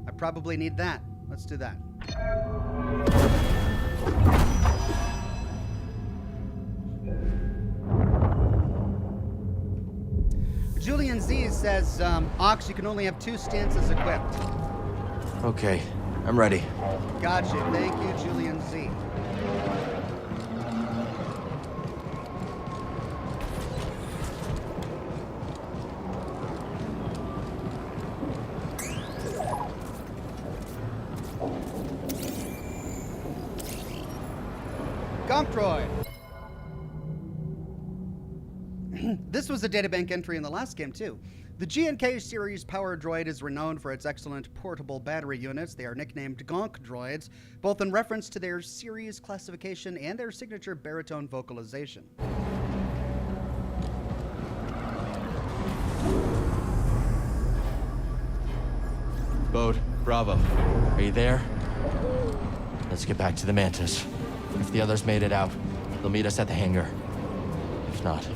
I probably need that. Let's do that. Julian Z says, Ox, you can only have 2 stances equipped. Okay, I'm ready. Gotcha. Thank you, Julian Z. Droid. This was a databank entry in the last game, too. The G&K series power droid is renowned for its excellent portable battery units. They are nicknamed Gonk droids, both in reference to their series classification and their signature baritone vocalization. Bode, Bravo, are you there? Let's get back to the Mantis. If the others made it out, they'll meet us at the hangar. If not...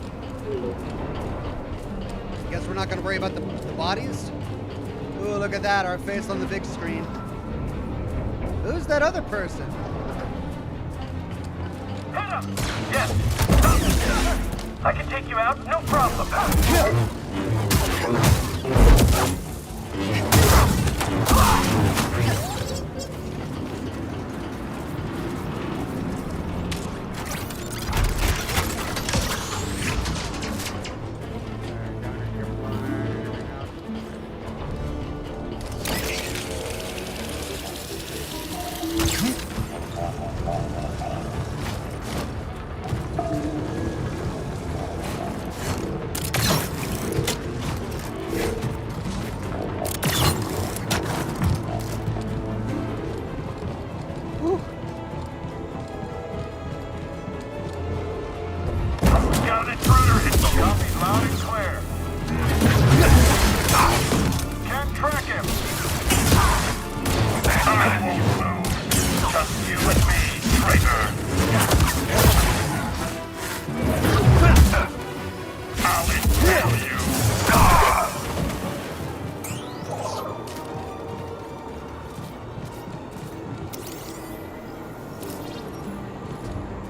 Guess we're not gonna worry about the bodies? Ooh, look at that, our face on the big screen. Who's that other person? Hit him! Yes! I can take you out, no problem.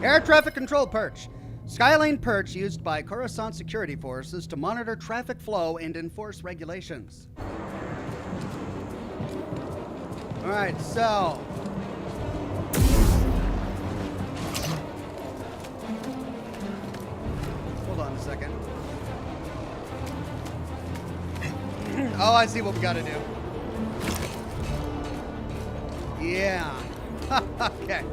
Air traffic control perch. Skylane perch used by Coruscant security forces to monitor traffic flow and enforce regulations. All right, so... Hold on a second. Oh, I see what we gotta do. Yeah. Okay.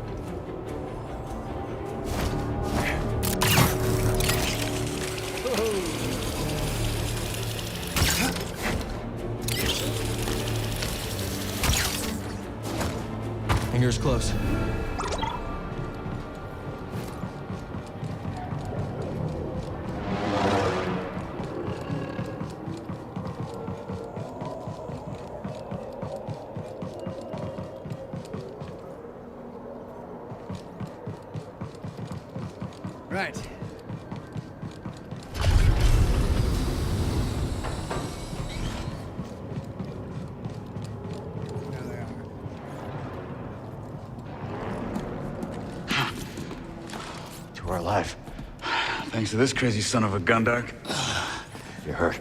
Hangar's close. Right. We're alive. Thanks to this crazy son of a Gundark. You're hurt.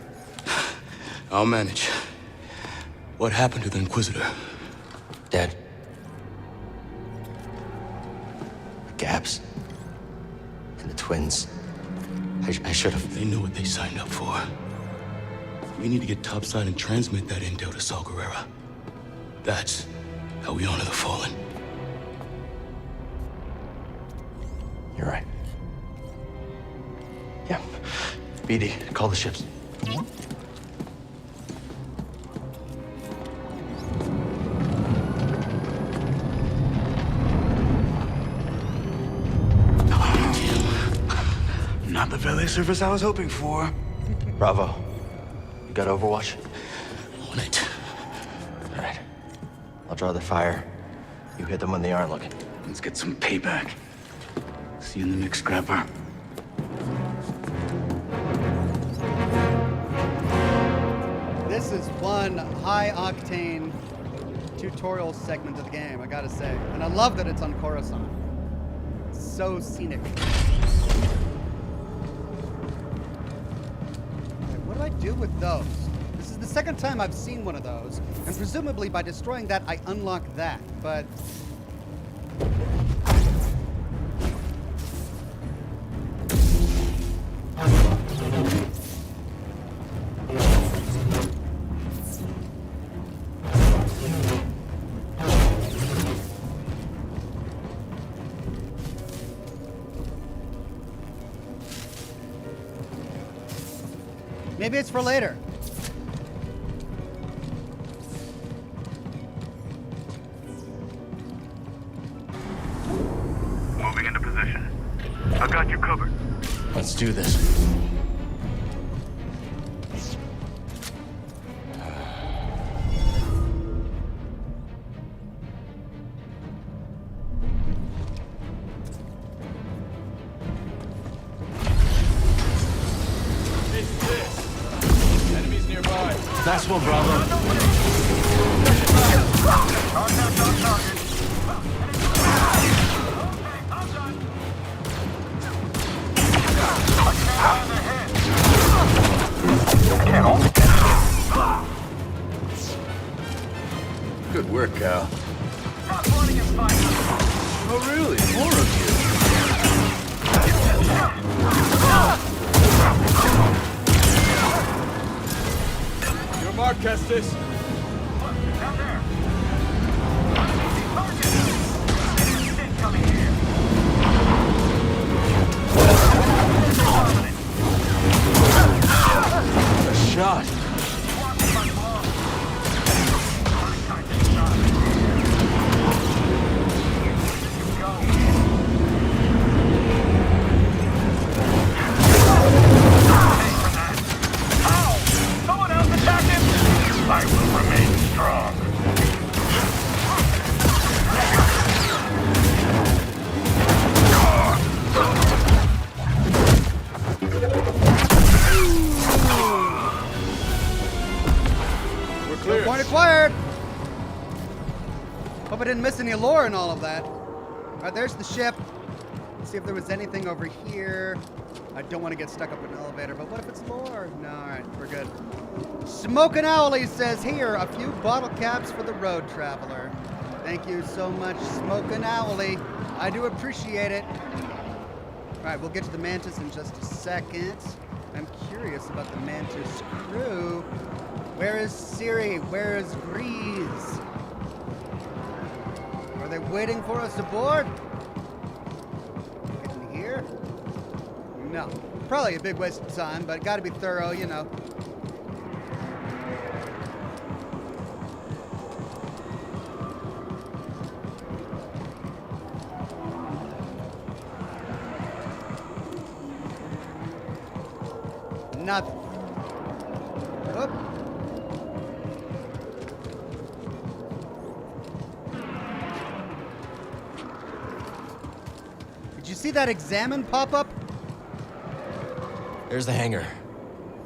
I'll manage. What happened to the Inquisitor? Dead. The Gaps. And the twins. I should have... They knew what they signed up for. We need to get topside and transmit that intel to Saw Gerrera. That's how we honor the fallen. You're right. Yeah. BD, call the ships. Not the valet service I was hoping for. Bravo. You got Overwatch? On it. All right. I'll draw the fire. You hit them when they aren't looking. Let's get some payback. See you in the mix, Scrapper. This is one high-octane tutorial segment of the game, I gotta say. And I love that it's on Coruscant. It's so scenic. What do I do with those? This is the second time I've seen one of those, and presumably by destroying that, I unlock that, but... Maybe it's for later. Moving into position. I've got you covered. Let's do this. That's one, Bravo. Good work, Cal. Oh, really? More of you. Your mark, Kestis. Down there. A shot. I will remain strong. We're clear. Point acquired. Hope I didn't miss any lore and all of that. All right, there's the ship. Let's see if there was anything over here. I don't want to get stuck up in an elevator, but what if it's lore? No, all right, we're good. Smokin' Owlie says, here, a few bottle caps for the road traveler. Thank you so much, Smokin' Owlie. I do appreciate it. All right, we'll get to the Mantis in just a second. I'm curious about the Mantis crew. Where is Siri? Where is Grease? Are they waiting for us aboard? In here? No. Probably a big waste of time, but gotta be thorough, you know. Nothing. Oop. Did you see that examine pop up? There's the hangar.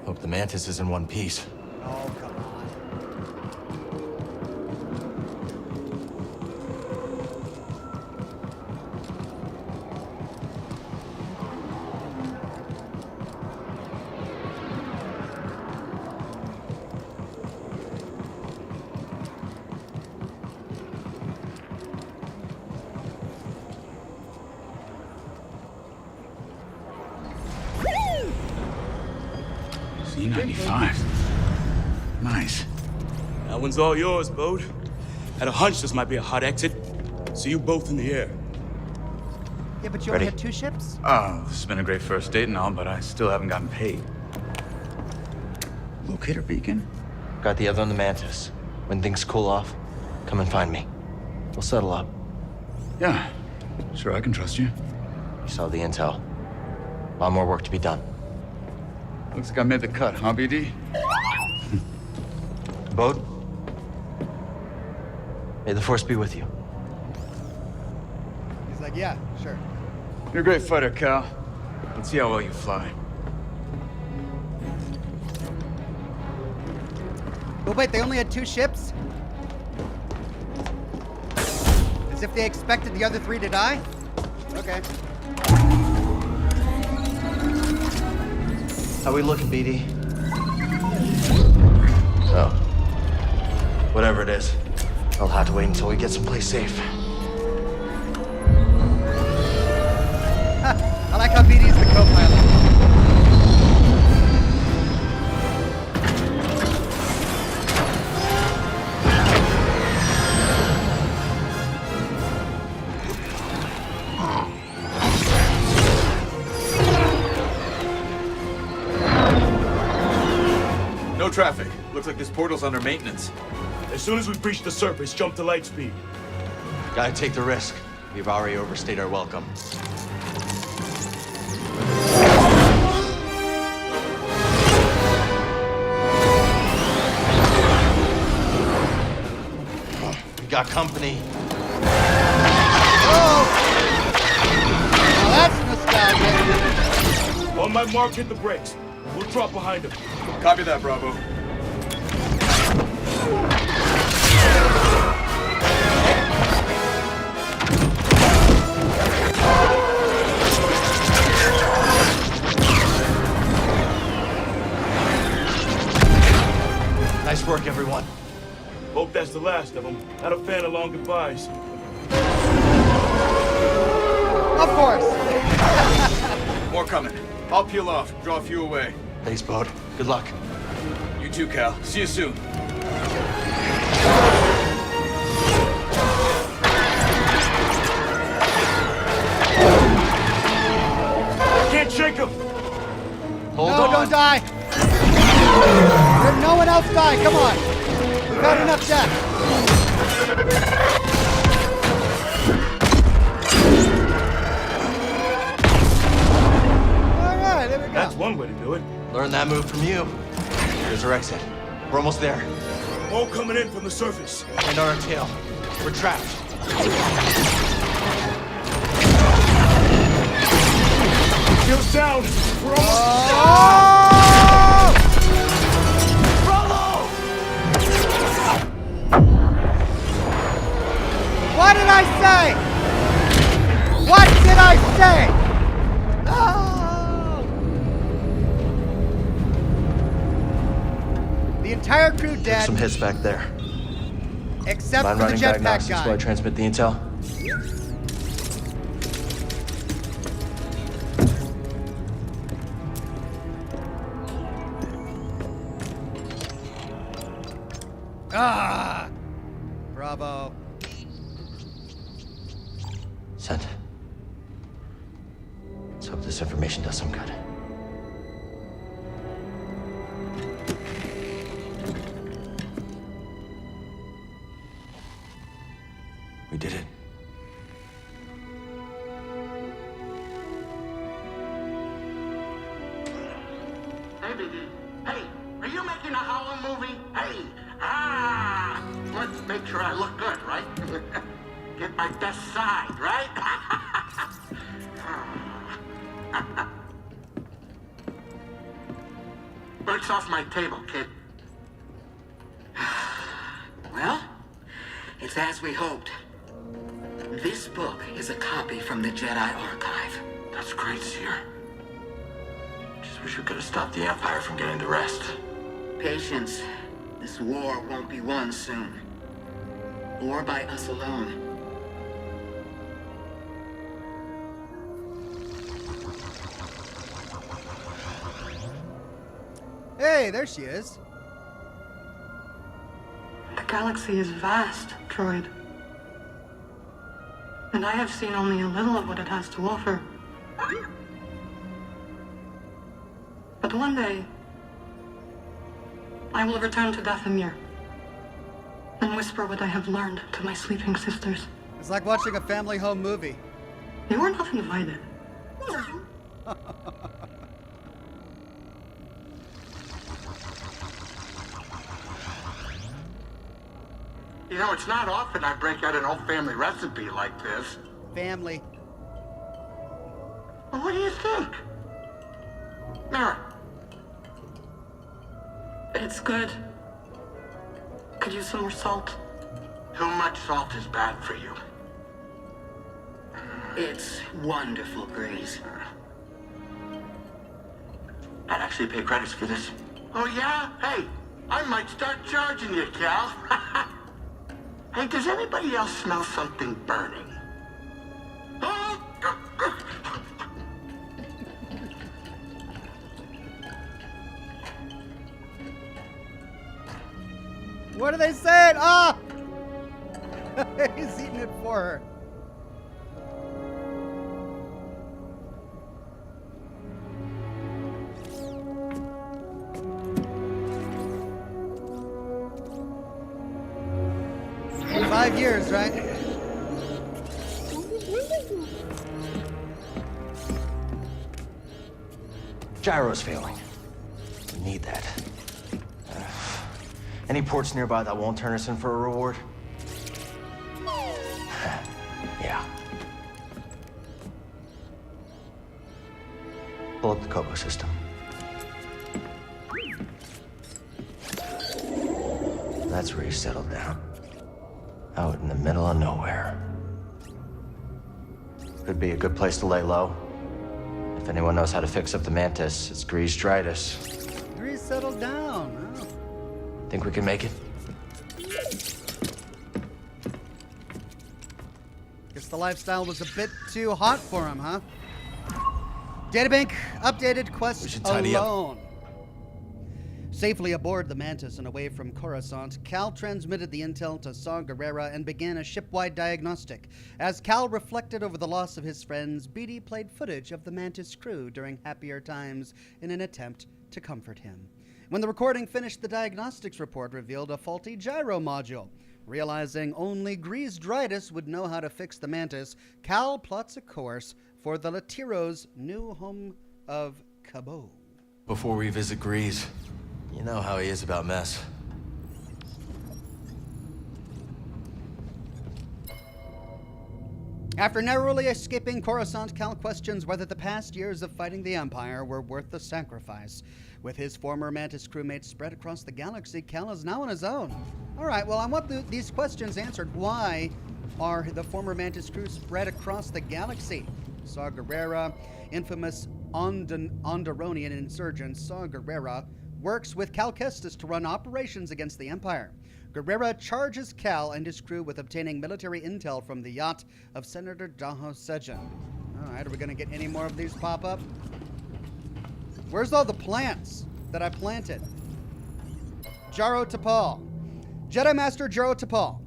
Hope the Mantis is in one piece. Oh, come on. C-95. Nice. That one's all yours, Bode. Had a hunch this might be a hot exit. See you both in the air. Yeah, but you only had 2 ships? Oh, this has been a great first date and all, but I still haven't gotten paid. Locator beacon? Got the other on the Mantis. When things cool off, come and find me. We'll settle up. Yeah, sure, I can trust you. You saw the intel. A lot more work to be done. Looks like I made the cut, huh, BD? Bode? May the Force be with you. He's like, yeah, sure. You're a great fighter, Cal. Let's see how well you fly. Oh wait, they only had 2 ships? As if they expected the other 3 to die? Okay. How we looking, BD? Oh. Whatever it is, I'll have to wait until we get someplace safe. I like how BD's the co-pilot. No traffic. Looks like this portal's under maintenance. As soon as we breach the surface, jump to light speed. Gotta take the risk. We've already overstayed our welcome. We got company. Oh! Well, that's nostalgic. On my mark, hit the brakes. We'll drop behind him. Copy that, Bravo. Nice work, everyone. Hope that's the last of them. Not a fan of long goodbyes. Of course. More coming. I'll peel off, draw a few away. Thanks, Bode. Good luck. You too, Cal. See you soon. Can't shake him! Hold no, on. Don't die. Let no one else die. Come on. We've had enough death. All right, there we go. That's one way to do it. Learn that move from you. Here's our exit. We're almost there. All coming in from the surface. And on our tail. We're trapped. Shields down. We're almost. What did I say? What did I say? Oh! The entire crew dead. Some hits back there. Except Mind for the running jetpack diagnostics guy. while I transmit the intel? Ah! Bravo. Sent. Let's hope this information does some good. We did it. Hey, BD. Hey, are you making a Howler movie? Hey, let's make sure I look good, right? Get my best side, right? Birds off my table, kid. Well, it's as we hoped. This book is a copy from the Jedi archive. That's great, Seer. Just wish we could have stopped the Empire from getting the rest. Patience. This war won't be won soon. Or by us alone. Hey, there she is. The galaxy is vast, droid. And I have seen only a little of what it has to offer. But one day, I will return to Dathomir and whisper what I have learned to my sleeping sisters. It's like watching a family home movie. You are not invited. You know, it's not often I break out an old family recipe like this. Family. Well, what do you think? Mara. It's good. Could use some more salt. Too much salt is bad for you. It's wonderful, Grease. I'd actually pay credits for this. Oh yeah? Hey, I might start charging you, Cal. Hey, does anybody else smell something burning? What are they saying? Ah! He's eating it for her. In 5 years, right? Gyro's failing. We need that. Any ports nearby that won't turn us in for a reward? Yeah. Pull up the Kobo system. That's where you settled down. Out in the middle of nowhere. Could be a good place to lay low. If anyone knows how to fix up the Mantis, it's Grease Dritus. Grease settled down. Oh. Think we can make it? Guess the lifestyle was a bit too hot for him, huh? Databank updated quest alone. Safely aboard the Mantis and away from Coruscant, Cal transmitted the intel to Saw Gerrera and began a ship-wide diagnostic. As Cal reflected over the loss of his friends, Beatty played footage of the Mantis crew during happier times in an attempt to comfort him. When the recording finished, the diagnostics report revealed a faulty gyro module. Realizing only Grease Dritus would know how to fix the Mantis, Cal plots a course for the Latiro's new home of Kobo. Before we visit Grease, you know how he is about mess. After narrowly escaping Coruscant, Cal questions whether the past years of fighting the Empire were worth the sacrifice. With his former Mantis crewmates spread across the galaxy, Cal is now on his own. All right, well, I want these questions answered. Why are the former Mantis crew spread across the galaxy? Saw Gerrera, infamous Onderonian insurgent Saw Gerrera, works with Cal Kestis to run operations against the Empire. Gerrera charges Cal and his crew with obtaining military intel from the yacht of Senator Daho Sejan. All right, are we going to get any more of these pop up? Where's all the plants that I planted? Jaro Tapal. Jedi Master Jaro Tapal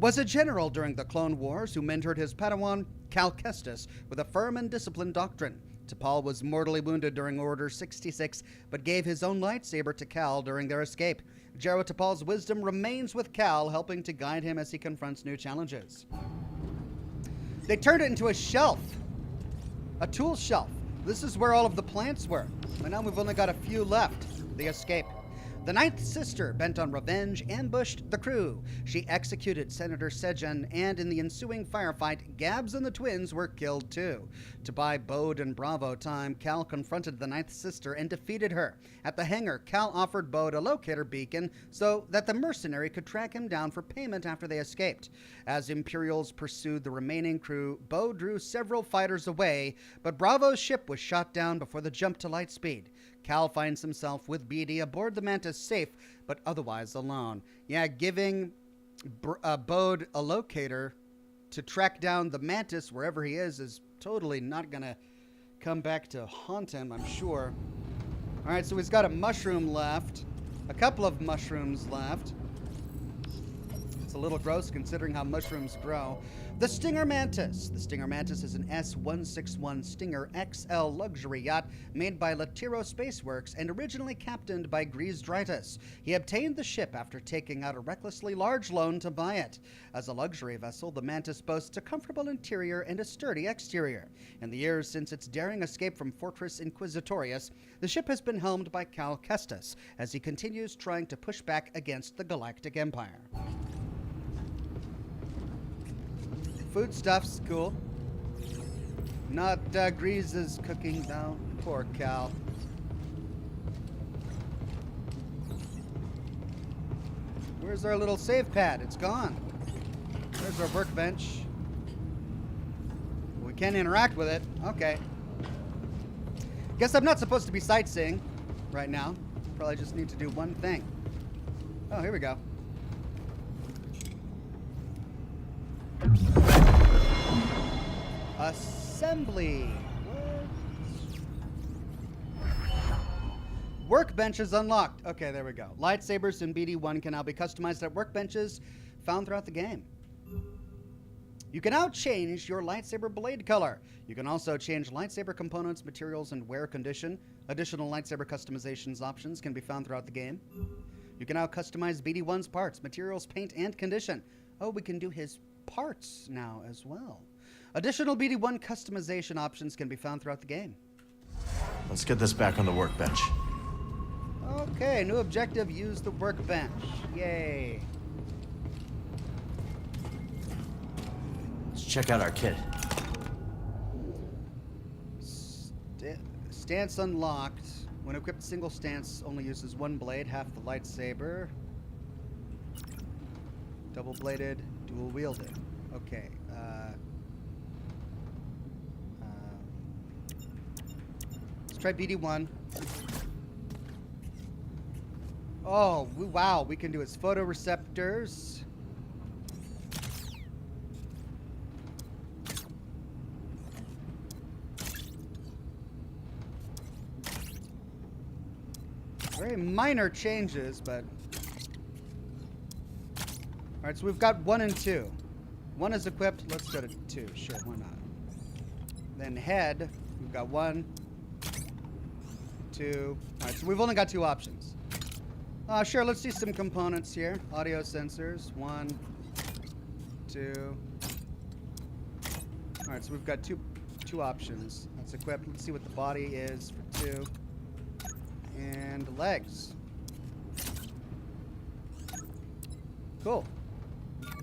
was a general during the Clone Wars who mentored his Padawan, Cal Kestis, with a firm and disciplined doctrine. Tapal was mortally wounded during Order 66, but gave his own lightsaber to Cal during their escape. Jaro Tapal's wisdom remains with Cal, helping to guide him as he confronts new challenges. They turned it into a shelf, a tool shelf. This is where all of the plants were. And now we've only got a few left. The escape. The Ninth Sister, bent on revenge, ambushed the crew. She executed Senator Sejan, and in the ensuing firefight, Gabs and the twins were killed too. To buy Bode and Bravo time, Cal confronted the Ninth Sister and defeated her. At the hangar, Cal offered Bode a locator beacon so that the mercenary could track him down for payment after they escaped. As Imperials pursued the remaining crew, Bode drew several fighters away, but Bravo's ship was shot down before the jump to light speed. Cal finds himself with Beatty aboard the Mantis, safe, but otherwise alone. Yeah, giving Bode a locator to track down the Mantis wherever he is totally not going to come back to haunt him, I'm sure. All right, so he's got a mushroom left, a couple of mushrooms left. It's a little gross considering how mushrooms grow. The Stinger Mantis. The Stinger Mantis is an S-161 Stinger XL luxury yacht made by Latiro Spaceworks and originally captained by Grease Dritus. He obtained the ship after taking out a recklessly large loan to buy it. As a luxury vessel, the Mantis boasts a comfortable interior and a sturdy exterior. In the years since its daring escape from Fortress Inquisitorius, the ship has been helmed by Cal Kestis as he continues trying to push back against the Galactic Empire. Foodstuffs, cool. Not Grease's cooking, though. Poor Cal. Where's our little save pad? It's gone. There's our workbench. We can't interact with it. Okay. Guess I'm not supposed to be sightseeing right now. Probably just need to do one thing. Oh, here we go. Assembly. Workbench is unlocked. Okay, there we go. Lightsabers in BD1 can now be customized at workbenches found throughout the game. You can now change your lightsaber blade color. You can also change lightsaber components, materials, and wear condition. Additional lightsaber customizations options can be found throughout the game. You can now customize BD1's parts, materials, paint, and condition. Oh, we can do his parts now as well. Additional BD1 customization options can be found throughout the game. Let's get this back on the workbench. Okay, new objective, use the workbench. Yay. Let's check out our kit. Stance unlocked. When equipped, single stance only uses one blade, half the lightsaber. Double-bladed, dual-wielded. Okay. Let's try BD1. Oh, wow. We can do his photoreceptors. Very minor changes, but... Alright, so we've got 1 and 2. 1 is equipped. Let's go to 2. Sure, why not? Then head. We've got 1, 2. Alright, so we've only got 2 options. Sure, let's see some components here. Audio sensors. 1, 2. Alright, so we've got two options. That's equipped. Let's see what the body is for 2. And legs. Cool.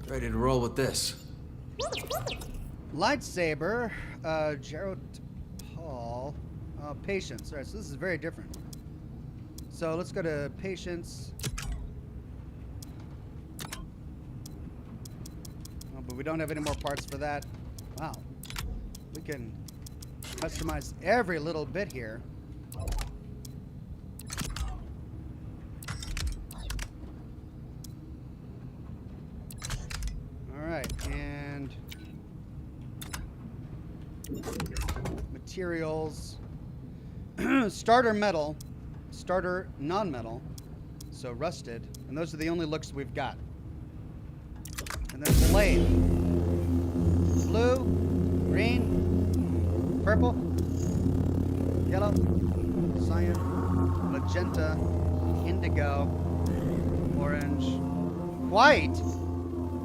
Ready to roll with this. Lightsaber. Gerald Paul. Patience. Alright, so this is very different. So let's go to patience. Oh, but we don't have any more parts for that. Wow. We can customize every little bit here. Alright, and materials. Starter metal. Starter non-metal, so rusted, and those are the only looks we've got. And then blade. Blue, green, purple, yellow, cyan, magenta, indigo, orange, white.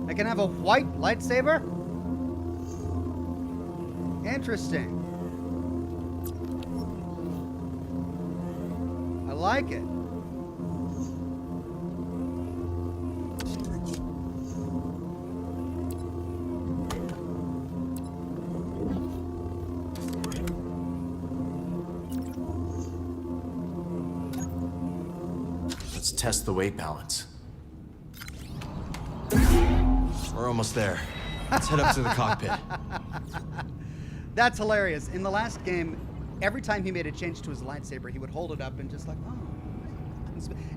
I can have a white lightsaber? Interesting. I like it. Let's test the weight balance. We're almost there. Let's head up to the cockpit. That's hilarious. In the last game, every time he made a change to his lightsaber, he would hold it up and just like, oh.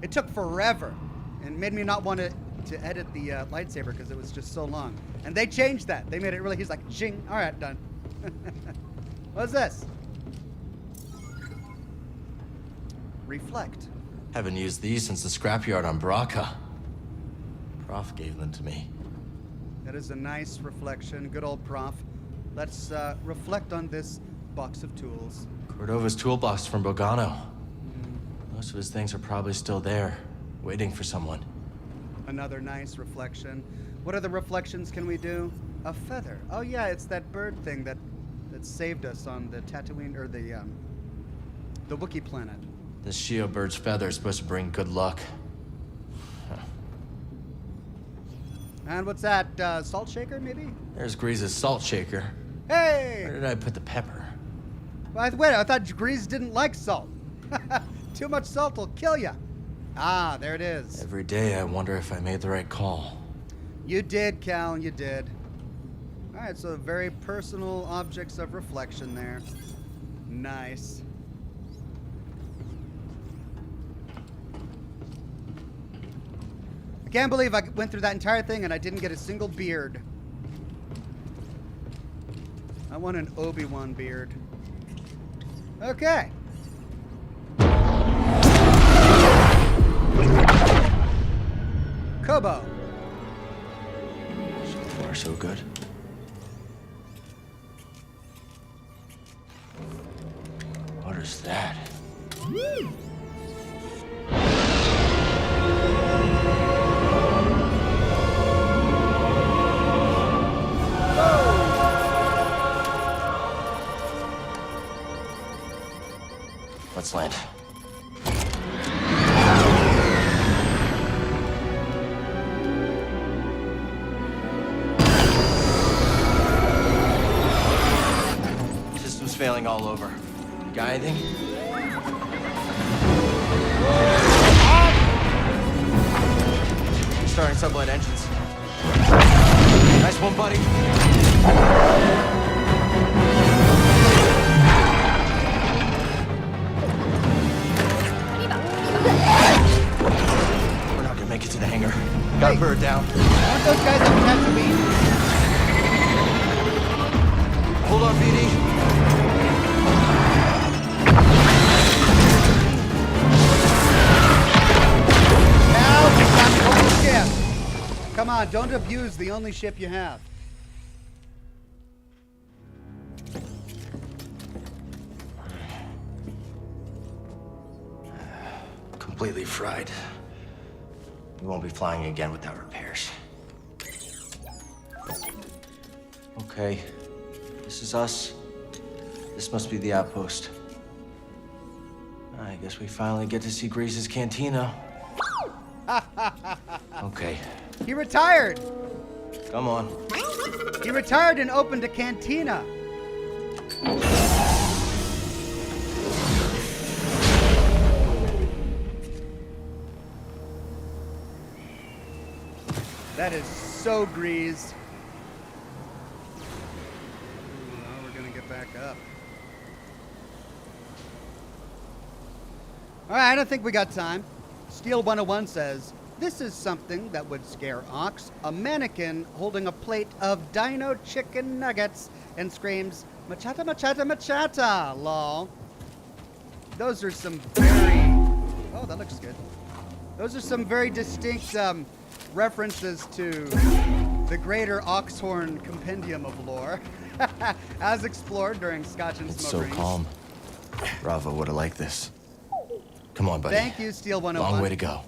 It took forever and made me not want to edit the lightsaber because it was just so long. And they changed that. They made it really, he's like, ching, all right, done. What's this? Reflect. Haven't used these since the scrapyard on Braca. Prof gave them to me. That is a nice reflection. Good old Prof. Let's reflect on this box of tools. Cordova's toolbox from Bogano. Most of his things are probably still there, waiting for someone. Another nice reflection. What other reflections can we do? A feather. Oh yeah, it's that bird thing that saved us on the Tatooine, or the Wookiee planet. This Shio bird's feather is supposed to bring good luck. And what's that, salt shaker, maybe? There's Grease's salt shaker. Hey! Where did I put the pepper? Wait, I thought Grease didn't like salt. Too much salt will kill ya. Ah, there it is. Every day I wonder if I made the right call. You did, Cal, you did. All right, so very personal objects of reflection there. Nice. I can't believe I went through that entire thing and I didn't get a single beard. I want an Obi-Wan beard. Okay. Kobo. So far, so good. What is that? Let's land. System's failing all over. Got anything? Starting sublight engines. Nice one, buddy. We're not gonna make it to the hangar. Got a bird down. Aren't those guys on Tatooine? Hold on, BD. Now, it's time to hold the ship. Come on, don't abuse the only ship you have. Completely fried. We won't be flying again without repairs. Okay, this is us. This must be the outpost. I guess we finally get to see Grease's cantina. Okay. He retired. Come on. He retired and opened a cantina. That is so greased. Now we're gonna get back up. All right, I don't think we got time. Steel 101 says, this is something that would scare Ox, a mannequin holding a plate of dino chicken nuggets and screams, machata, machata, machata, lol. Those are some very, oh, that looks good. Those are some very distinct references to the greater Oxhorn compendium of lore, as explored during Scotch and It's Smoke so Rings. calm. Bravo would have liked this. Come on, buddy. Thank you, Steel 101. Long way to go.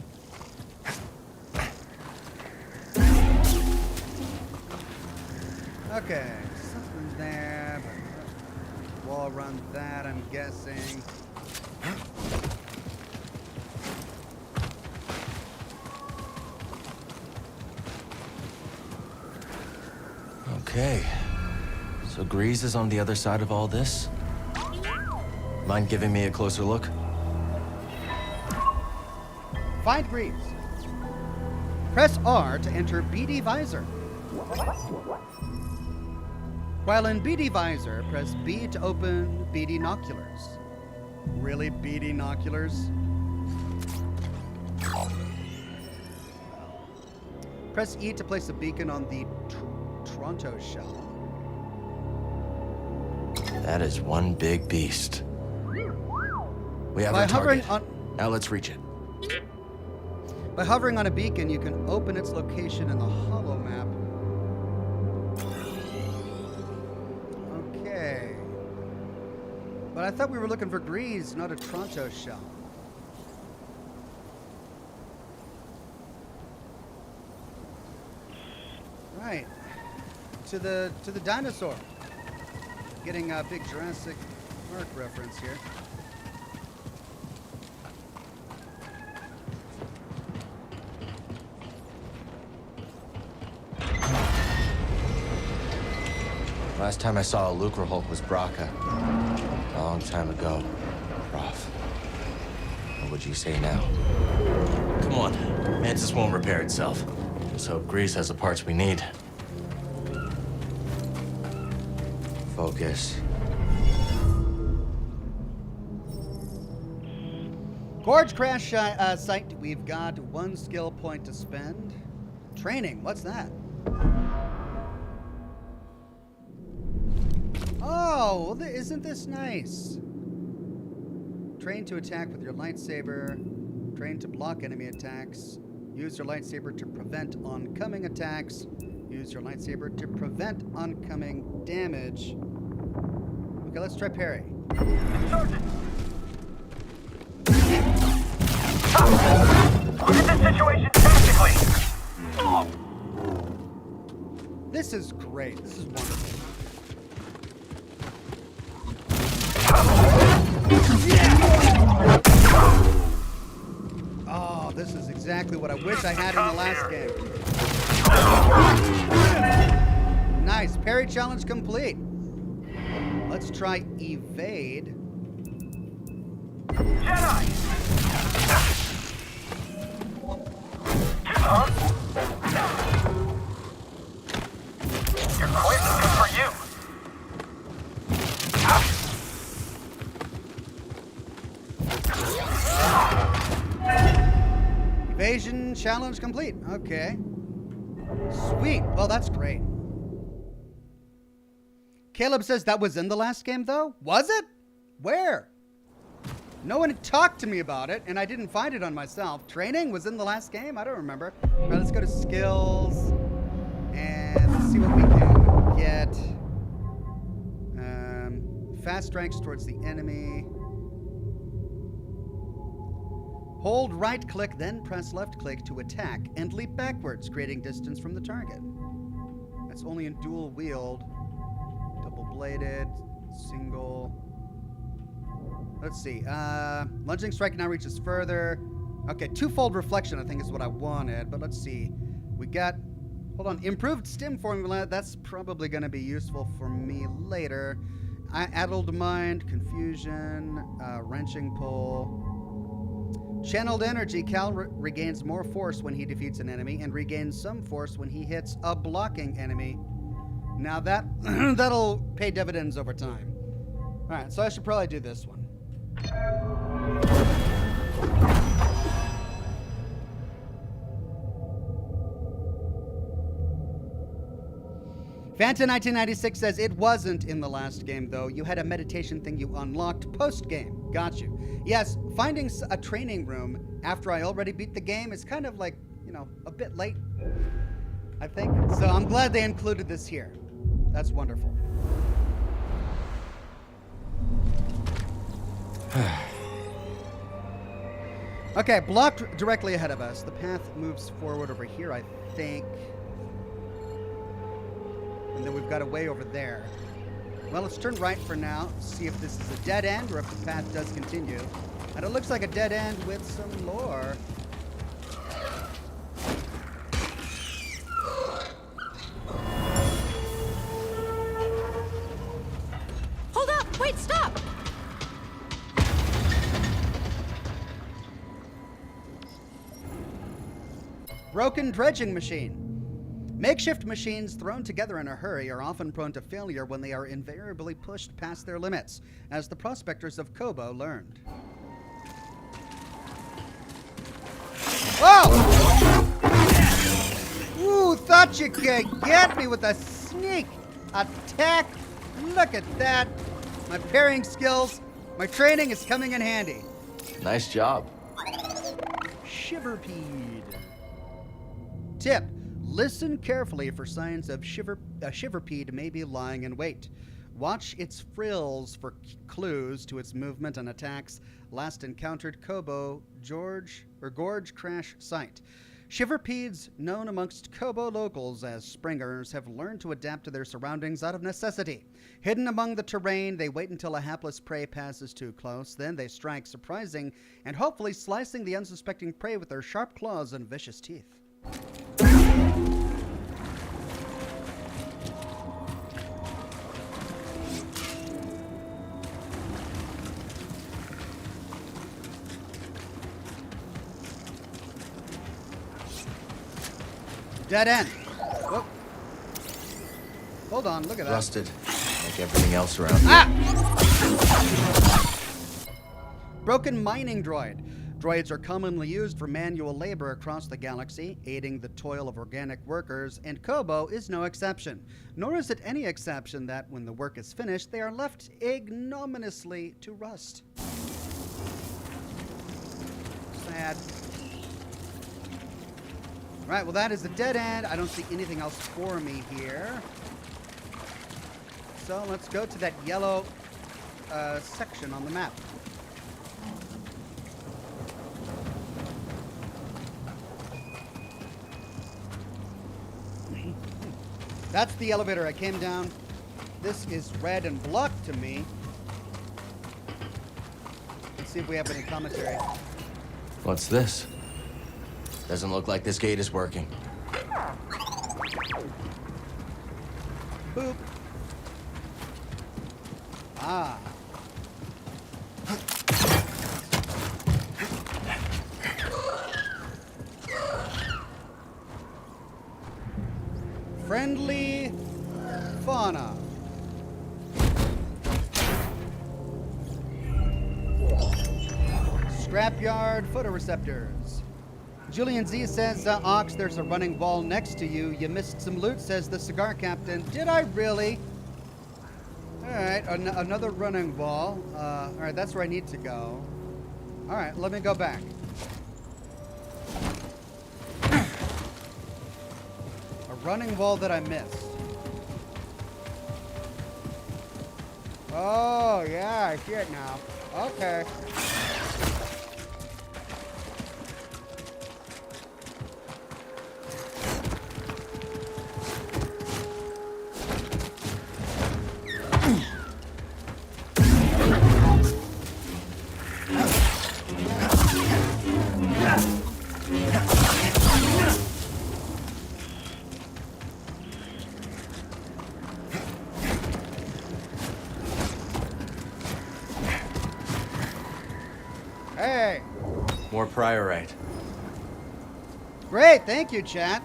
Okay, something there, but wall run that, I'm guessing. Okay. So Grease is on the other side of all this? Mind giving me a closer look? Find Greaves. Press R to enter BD Visor. While in BD Visor, press B to open BD Noculars. Really, BD Noculars? Press E to place a beacon on the Toronto shell. That is one big beast. We have By our target. hovering Now let's reach it. By hovering on a beacon, you can open its location in the holo map. Okay. But I thought we were looking for Grease, not a Toronto shell. Right. To the dinosaur. Getting a big Jurassic Park reference here. Last time I saw a Lucre Hulk was Braca. A long time ago, Prof. What would you say now? Come on. Mantis won't repair itself. Let's hope Grease has the parts we need. Focus. Gorge crash site. We've got 1 skill point to spend. Training. What's that? Oh, well, isn't this nice? Train to attack with your lightsaber. Train to block enemy attacks. Use your lightsaber to prevent oncoming attacks. Use your lightsaber to prevent oncoming damage. Okay, let's try parry. Sergeant! Look at this situation tactically! This is great. This is wonderful. Oh, this is exactly what I wish I had in the last game. Nice. Parry challenge complete. Let's try evade. Jedi! You're quick. Good for you. Evasion challenge complete. Okay. Sweet. Well, that's great. Caleb says that was in the last game, though? Was it? Where? No one talked to me about it, and I didn't find it on myself. Training was in the last game? I don't remember. All right, let's go to skills, and let's see what we can get. Fast strikes towards the enemy. Hold right-click, then press left-click to attack, and leap backwards, creating distance from the target. That's only in dual wield. Double-bladed, single. Let's see. Lunging strike now reaches further. Okay, twofold reflection I think is what I wanted, but let's see. We got, hold on, improved stim formula. That's probably going to be useful for me later. Addled mind, confusion, wrenching pull. Channeled energy. Cal regains more force when he defeats an enemy and regains some force when he hits a blocking enemy. Now that'll pay dividends over time. All right, so I should probably do this one. Fanta1996 says it wasn't in the last game, though. You had a meditation thing you unlocked post-game. Got you. Yes, finding a training room after I already beat the game is kind of like, you know, a bit late, I think. So I'm glad they included this here. That's wonderful. Okay, blocked directly ahead of us. The path moves forward over here, I think. And then we've got a way over there. Well, let's turn right for now, see if this is a dead end or if the path does continue. And it looks like a dead end with some lore. Hold up! Wait, stop! Broken dredging machine. Makeshift machines thrown together in a hurry are often prone to failure when they are invariably pushed past their limits, as the prospectors of Kobo learned. Oh! Ooh, thought you could get me with a sneak attack. Look at that. My parrying skills, my training is coming in handy. Nice job. Shiverpeed. Tip. Listen carefully for signs of shiverpeed may be lying in wait. Watch its frills for clues to its movement and attacks. Last encountered Kobo, Gorge Crash Site. Shiverpeeds, known amongst Kobo locals as springers, have learned to adapt to their surroundings out of necessity. Hidden among the terrain, they wait until a hapless prey passes too close. Then they strike, surprising and hopefully slicing the unsuspecting prey with their sharp claws and vicious teeth. Dead end. Whoop. Hold on, look at that. Rusted, like everything else around here. Ah! Broken mining droid. Droids are commonly used for manual labor across the galaxy, aiding the toil of organic workers, and Kobo is no exception. Nor is it any exception that when the work is finished, they are left ignominiously to rust. Sad. Right, well that is the dead end. I don't see anything else for me here. So let's go to that yellow section on the map. That's the elevator I came down. This is red and blocked to me. Let's see if we have any commentary. What's this? Doesn't look like this gate is working. Boop. Ah. Friendly fauna. Scrapyard photoreceptors. Julian Z says, Ox, there's a running wall next to you. You missed some loot, says the cigar captain. Did I really? Alright, another running wall. Alright, that's where I need to go. Alright, let me go back. A running wall that I missed. Oh, yeah, I see it now. Okay. Hey! More priorite. Great, thank you, chat.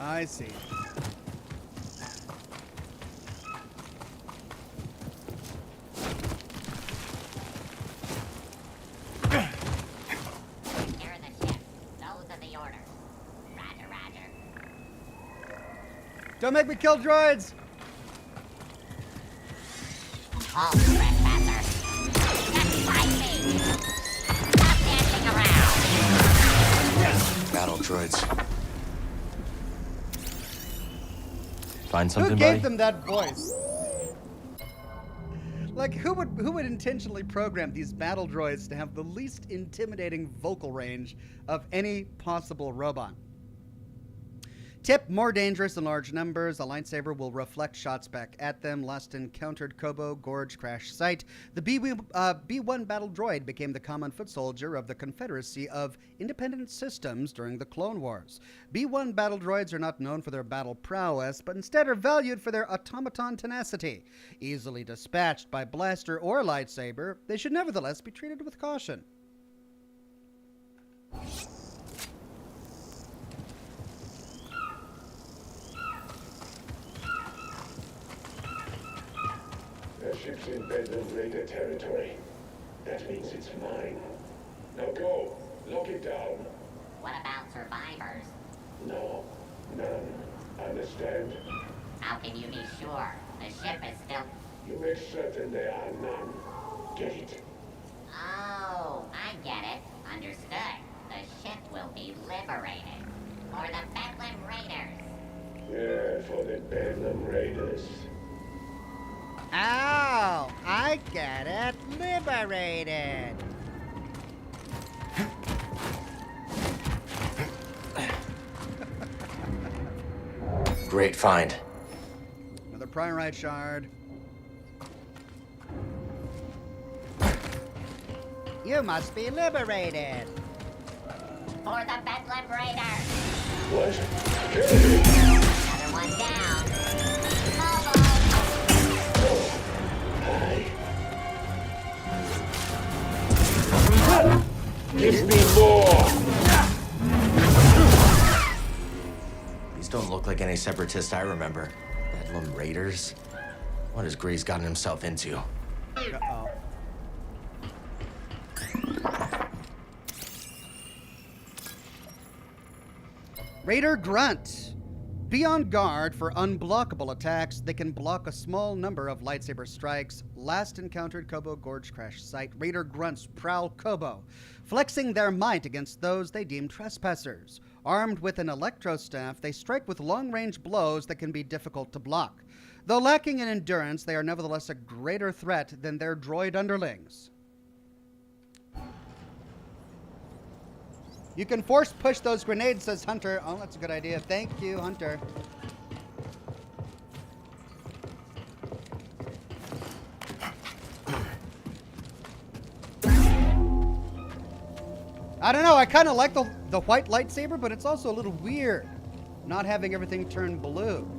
I see. Secure the ship. Those are the orders. Roger, roger. Don't make me kill droids! Oh, trespasser. Just fight me. Stop dancing around. Battle droids. Find something, Who gave buddy? them that voice? Like, who would intentionally program these battle droids to have the least intimidating vocal range of any possible robot? Tip, more dangerous in large numbers. A lightsaber will reflect shots back at them. Last encountered Kobo Gorge crash site. The B-1 battle droid became the common foot soldier of the Confederacy of Independent Systems during the Clone Wars. B-1 battle droids are not known for their battle prowess, but instead are valued for their automaton tenacity. Easily dispatched by blaster or lightsaber, they should nevertheless be treated with caution. The ship's in Bedlam Raider territory. That means it's mine. Now go. Lock it down. What about survivors? No. None. Understand? How can you be sure? The ship is still... You make certain there are none. Get it? Oh, I get it. Understood. The ship will be liberated. For the Bedlam Raiders. Yeah, for the Bedlam Raiders. Oh, I get it. Liberated. great find. Another priorite shard. You must be liberated. For the Bedlam Raider. What? Another one down. Kobo. Give me more! These don't look like any separatists I remember. Bedlam Raiders? What has Gray's gotten himself into? Uh-oh. Raider Grunt. Be on guard for unblockable attacks. They can block a small number of lightsaber strikes. Last encountered Kobo Gorge crash site. Raider Grunts prowl Kobo, flexing their might against those they deem trespassers. Armed with an electro staff, they strike with long-range blows that can be difficult to block. Though lacking in endurance, they are nevertheless a greater threat than their droid underlings. You can force push those grenades, says Hunter. Oh, that's a good idea. Thank you, Hunter. I don't know. I kind of like the white lightsaber, but it's also a little weird not having everything turn blue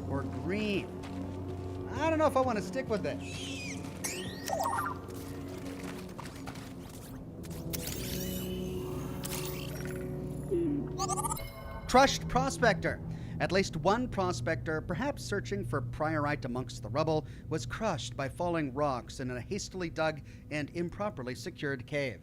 or green. I don't know if I want to stick with it. Crushed Prospector. At least one prospector, perhaps searching for priorite amongst the rubble, was crushed by falling rocks in a hastily dug and improperly secured cave.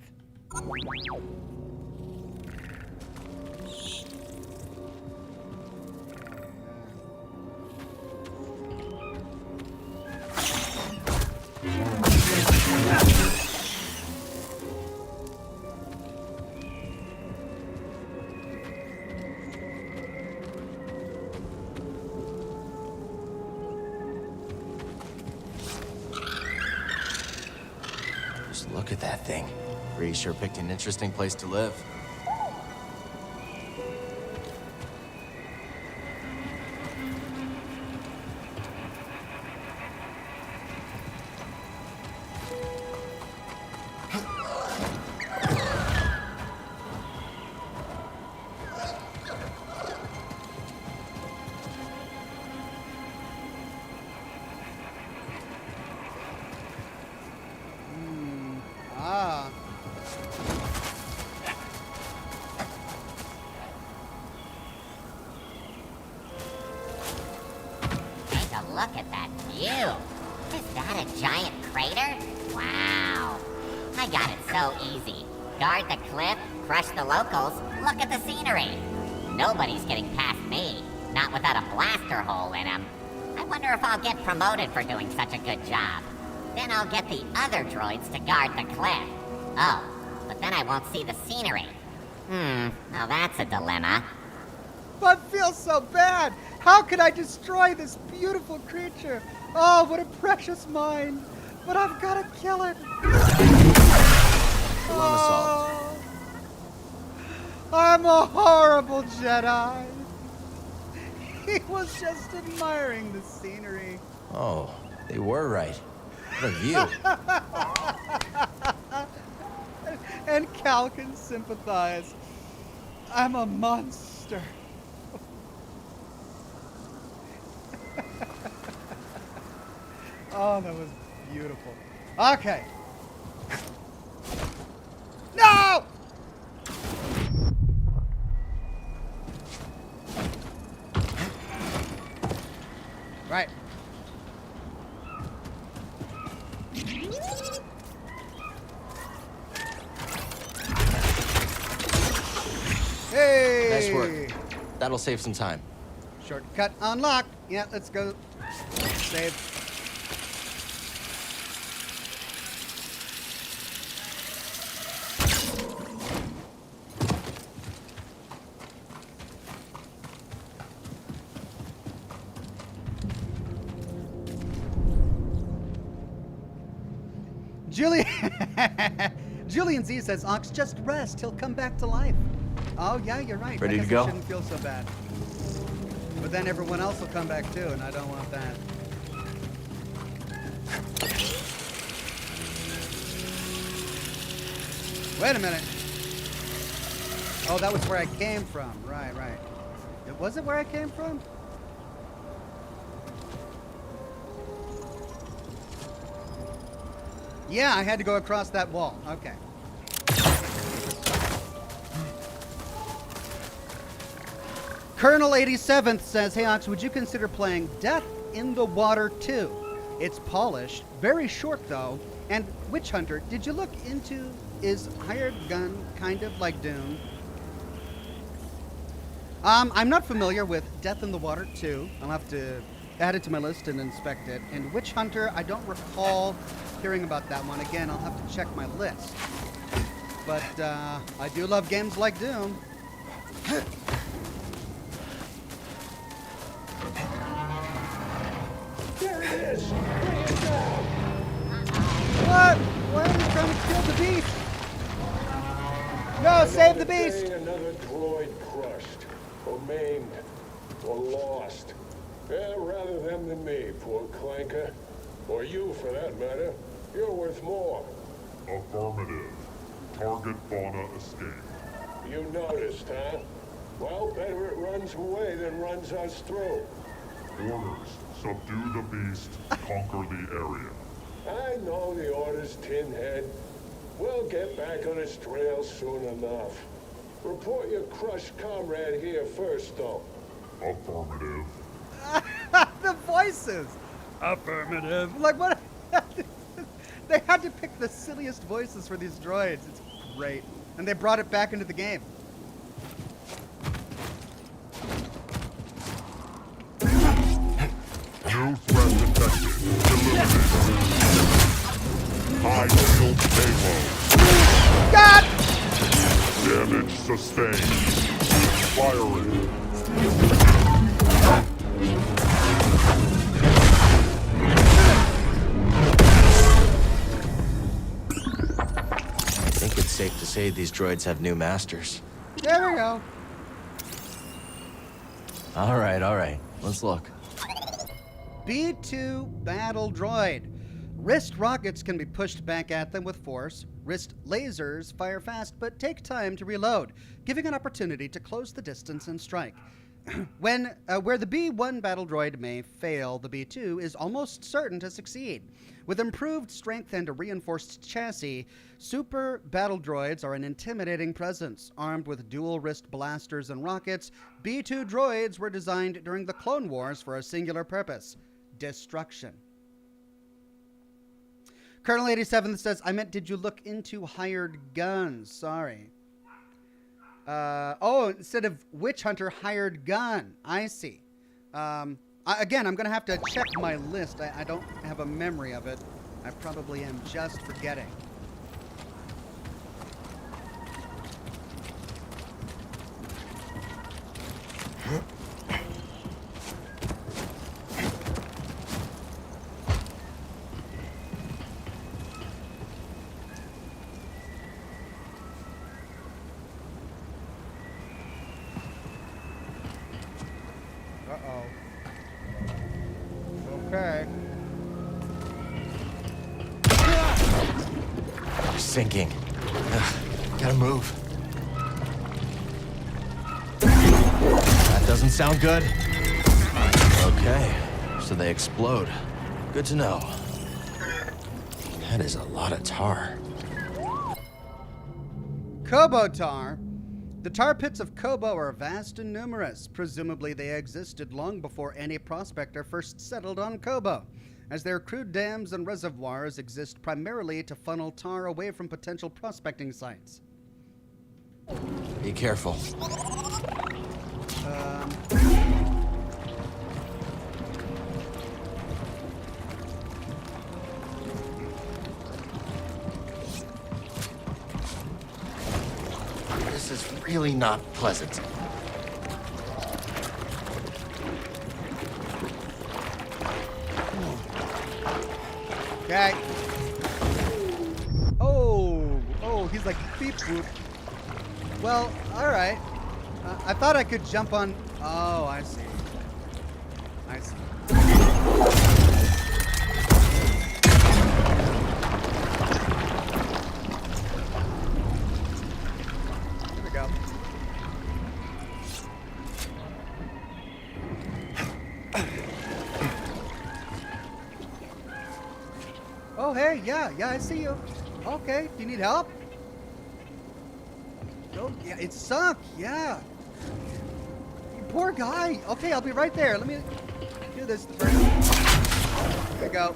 Just look at that thing. Bree sure picked an interesting place to live. Look at that view. Is that a giant crater? Wow. I got it so easy. Guard the cliff, crush the locals, look at the scenery. Nobody's getting past me, not without a blaster hole in him. I wonder if I'll get promoted for doing such a good job. Then I'll get the other droids to guard the cliff. Oh, but then I won't see the scenery. Now that's a dilemma. I feel so bad. How could I destroy this beautiful creature? Oh, what a precious mind. But I've got to kill it. Oh, I'm a horrible Jedi. He was just admiring the scenery. Oh, they were right. What a view. And Cal can sympathize. I'm a monster. Oh, that was beautiful. Okay. No! Right. Hey! Nice work. That'll save some time. Shortcut unlocked. Yeah, let's go. Save. Julian Z says, Ox, just rest. He'll come back to life. Oh, yeah, you're right. Ready I to guess go? I shouldn't feel so bad. But then everyone else will come back too, and I don't want that. Wait a minute. Oh, that was where I came from. Right, right. Was it where I came from? Yeah, I had to go across that wall. Okay. Colonel 87th says, hey Ox, would you consider playing Death in the Water 2? It's polished, very short though, and Witch Hunter, did you look into is hired gun kind of like Dune? I'm not familiar with Death in the Water 2. I'll have to add it to my list and inspect it. And Witch Hunter, I don't recall hearing about that one. Again, I'll have to check my list. But I do love games like Dune. There it is! Bring it down! What? Why are you trying to kill the beast? No, save the beast! Another droid crushed, or maimed, or lost. Yeah, rather them than me, poor clanker. Or you, for that matter. You're worth more. Affirmative. Target fauna escape. You noticed, huh? Well, better it runs away than runs us through. Orders. Subdue the beast. Conquer the area. I know the orders, Tinhead. We'll get back on its trail soon enough. Report your crushed comrade here first, though. Affirmative. The voices! Affirmative. Like, what? They had to pick the silliest voices for these droids. It's great. And they brought it back into the game. New threat detected. Eliminated. High shield payload. God! Damage sustained. Firing. I think it's safe to say these droids have new masters. There we go. All right. Let's look. B2 battle droid. Wrist rockets can be pushed back at them with force. Wrist lasers fire fast but take time to reload, giving an opportunity to close the distance and strike. Where the B1 battle droid may fail, the B2 is almost certain to succeed. With improved strength and a reinforced chassis, super battle droids are an intimidating presence. Armed with dual wrist blasters and rockets, B2 droids were designed during the Clone Wars for a singular purpose: destruction. Colonel 87 says, I meant, did you look into hired guns? Sorry. Instead of Witch Hunter, hired gun. I see. Again, I'm going to have to check my list. I don't have a memory of it. I probably am just forgetting. Uh-oh. Okay. Sinking. Gotta move. That doesn't sound good. Okay, so they explode. Good to know. That is a lot of tar. Kobo tar. The tar pits of Kobo are vast and numerous. Presumably they existed long before any prospector first settled on Kobo, as their crude dams and reservoirs exist primarily to funnel tar away from potential prospecting sites. Be careful. This is really not pleasant. Okay. Oh, he's like beep boop. Well, all right. I thought I could jump on. Oh, I see. Nice. Here we go. Oh, hey, yeah, I see you. Okay, do you need help? Oh, yeah, it sunk, yeah. You poor guy. Okay, I'll be right there. Let me do this first. There we go.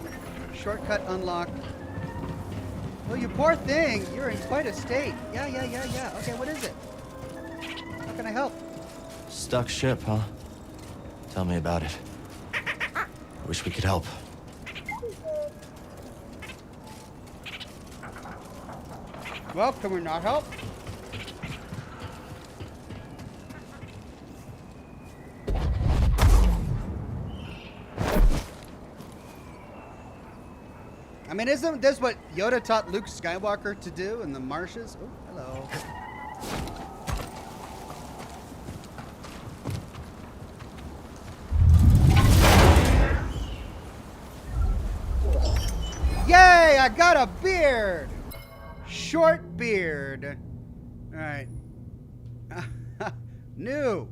Shortcut unlocked. Oh, you poor thing. You're in quite a state. Yeah. Okay, what is it? How can I help? Stuck ship, huh? Tell me about it. Wish we could help. Well, can we not help? I mean, isn't this what Yoda taught Luke Skywalker to do in the marshes? Oh, hello. Yay, I got a beard! Short beard. All right. New.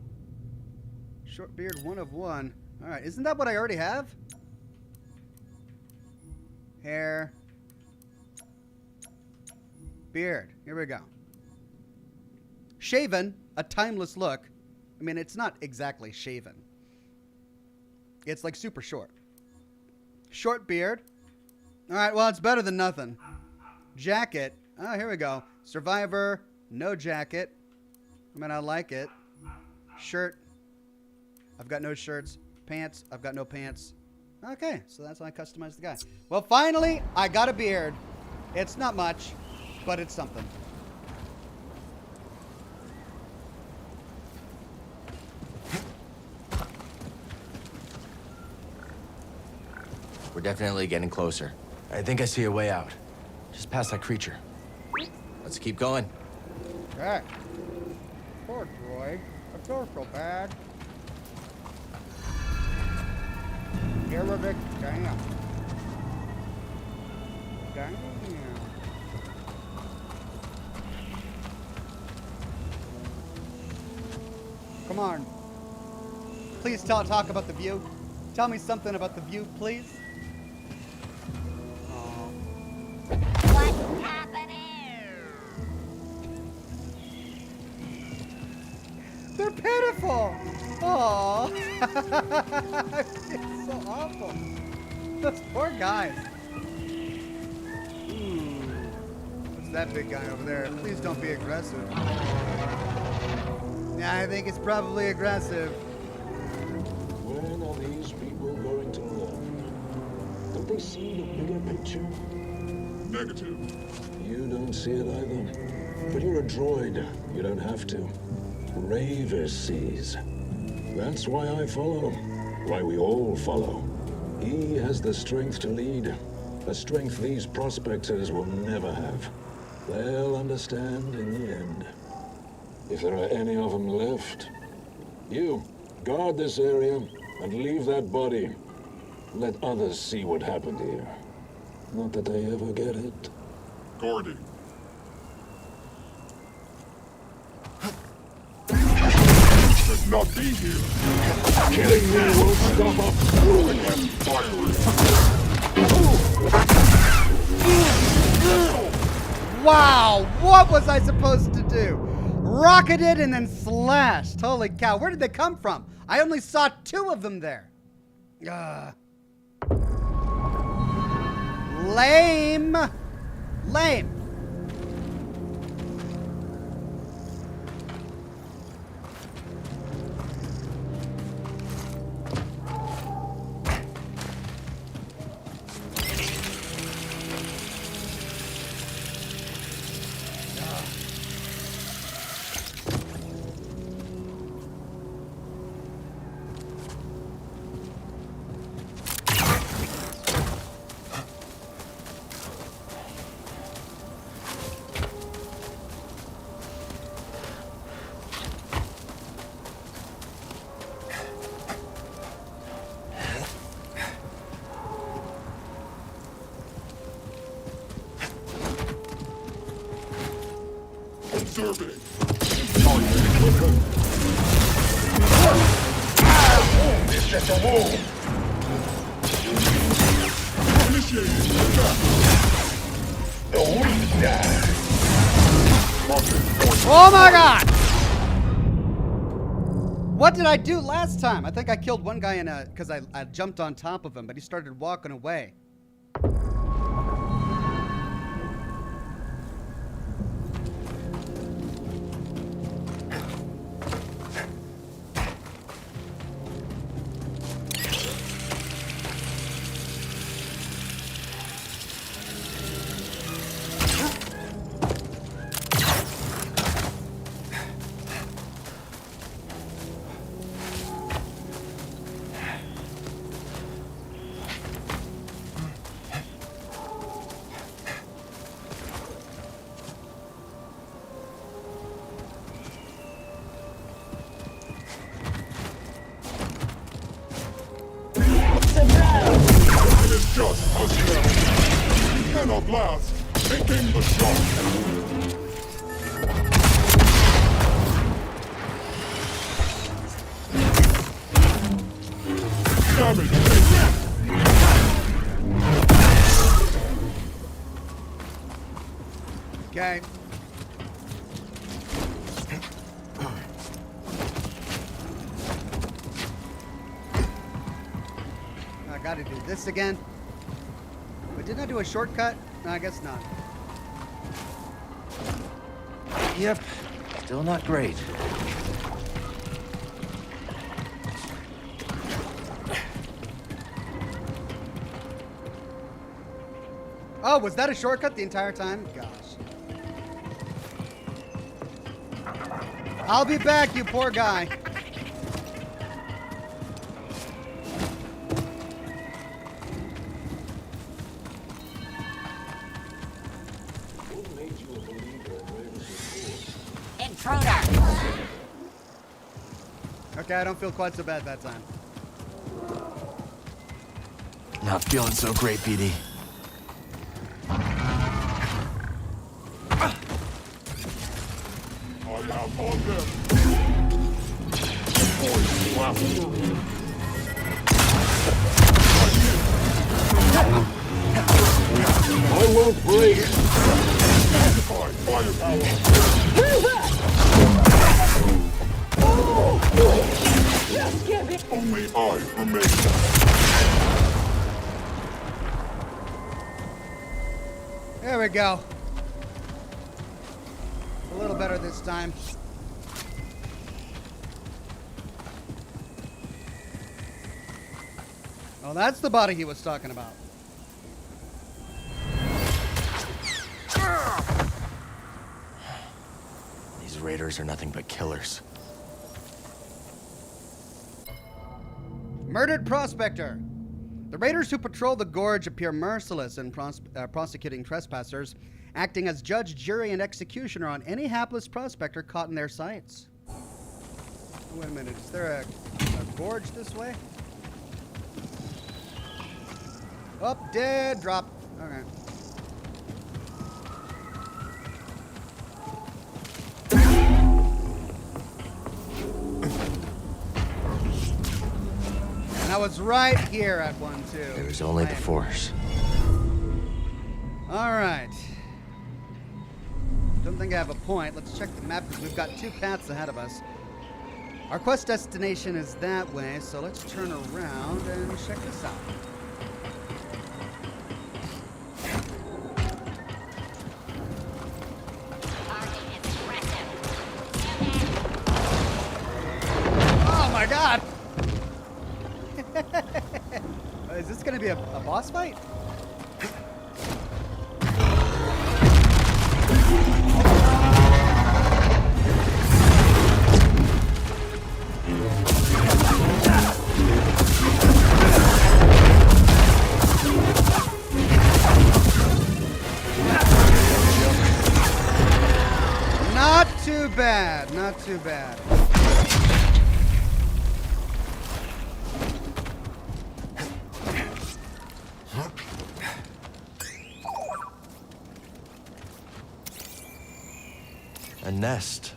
Short beard, 1 of 1. All right, isn't that what I already have? Hair. Beard. Here we go. Shaven, a timeless look. I mean, it's not exactly shaven. It's like super short. Short beard. All right, well, it's better than nothing. Jacket. Oh, here we go. Survivor, no jacket. I mean, I like it. Shirt. I've got no shirts. Pants. I've got no pants. Okay, so that's how I customized the guy. Well, finally, I got a beard. It's not much, but it's something. We're definitely getting closer. I think I see a way out. Just past that creature. Let's keep going. Okay. Poor droid. I feel so bad. Arabic, damn. Damn. Come on. Please talk about the view. Tell me something about the view, please. What's happening? They're pitiful. Aww. It's so awful. Those poor guys. Ooh. What's that big guy over there? Please don't be aggressive. Yeah, I think it's probably aggressive. When are these people going to learn? Don't they see the bigger picture? Negative. You don't see it either. But you're a droid. You don't have to. Raver sees. That's why I follow. Why we all follow. He has the strength to lead. A strength these prospectors will never have. They'll understand in the end. If there are any of them left. You, guard this area and leave that body. Let others see what happened here. Not that they ever get it. Guarding. Should not be here. Killing me won't stop us. Moving and firing. Wow, what was I supposed to do? Rocketed and then slashed. Holy cow, where did they come from? I only saw 2 of them there. Lame. Lame. observing. It's just a move. Initiating attack. The weak die. Oh my god! What did I do last time? I think I killed one guy because I jumped on top of him, but he started walking away. Just a shell. Cannot last. Taking the shot. Damage taken. Okay. I gotta do this again. But didn't I do a shortcut? No, I guess not. Yep. Still not great. Oh, was that a shortcut the entire time? Gosh. I'll be back, you poor guy. Okay, I don't feel quite so bad that time. Not feeling so great, BD. I have on them. Voice laughter. I won't break. Magnify firepower. Just give it. Only I remain. There we go. A little better this time. Oh, that's the body he was talking about. These raiders are nothing but killers. Murdered prospector. The raiders who patrol the gorge appear merciless in prosecuting trespassers, acting as judge, jury, and executioner on any hapless prospector caught in their sights. Wait a minute, is there a gorge this way? Up, dead, drop. Okay. And I was right here at 1-2. There was only the Force. All right. Don't think I have a point. Let's check the map because we've got 2 paths ahead of us. Our quest destination is that way, so let's turn around and check this out. Oh my god! Is this gonna be a boss fight? Not too bad, not too bad. A nest.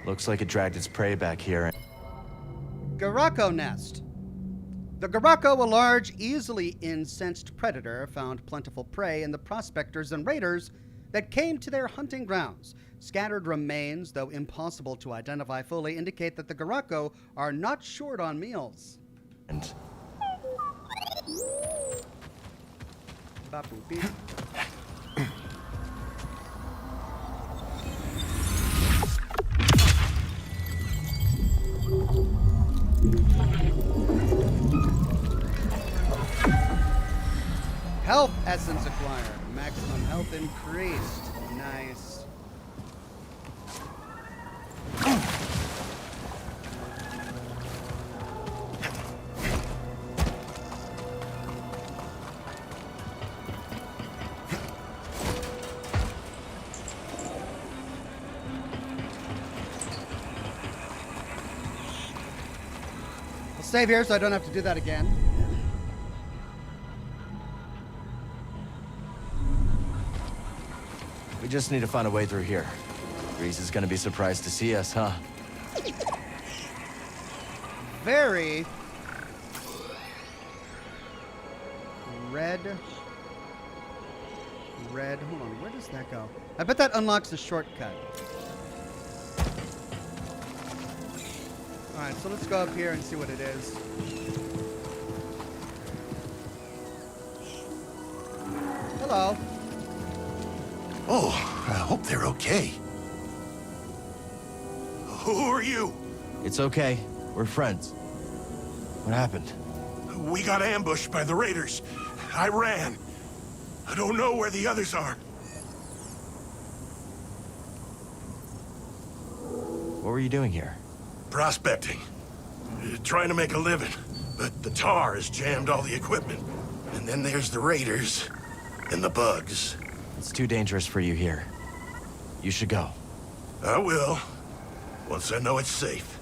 Looks like it dragged its prey back here. Garako nest. The Garako, a large, easily incensed predator, found plentiful prey in the prospectors and raiders that came to their hunting grounds. Scattered remains, though impossible to identify fully, indicate that the Garako are not short on meals. And Ba-boop-beep. Health essence acquired. Maximum health increased. Nice. I'll save here so I don't have to do that again. we just need to find a way through here. Reese is gonna be surprised to see us, huh? Very red. Hold on, where does that go? I bet that unlocks the shortcut. Alright, so let's go up here and see what it is. Hello. Oh, I hope they're okay. Who are you? It's okay. We're friends. What happened? We got ambushed by the raiders. I ran. I don't know where the others are. What were you doing here? Prospecting. Trying to make a living. But the tar has jammed all the equipment. And then there's the raiders and the bugs. It's too dangerous for you here. You should go. I will. Once I know it's safe.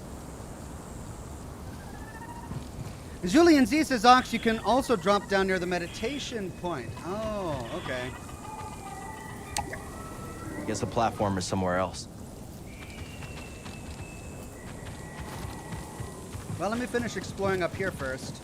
Julian Z says, Ox, you can also drop down near the meditation point. Oh, okay. I guess the platform is somewhere else. Well, let me finish exploring up here first.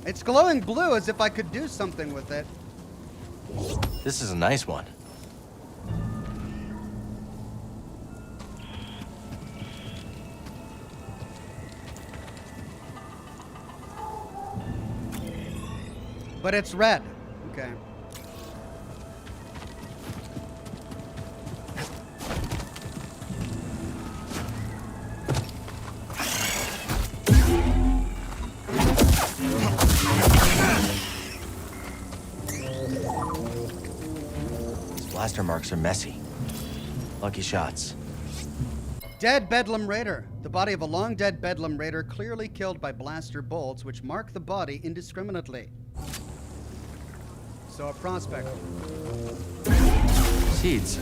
It's glowing blue as if I could do something with it. This is a nice one. But it's red. Okay. Blaster marks are messy. Lucky shots. Dead Bedlam Raider. The body of a long-dead Bedlam Raider clearly killed by blaster bolts, which mark the body indiscriminately. So a prospect. Seeds.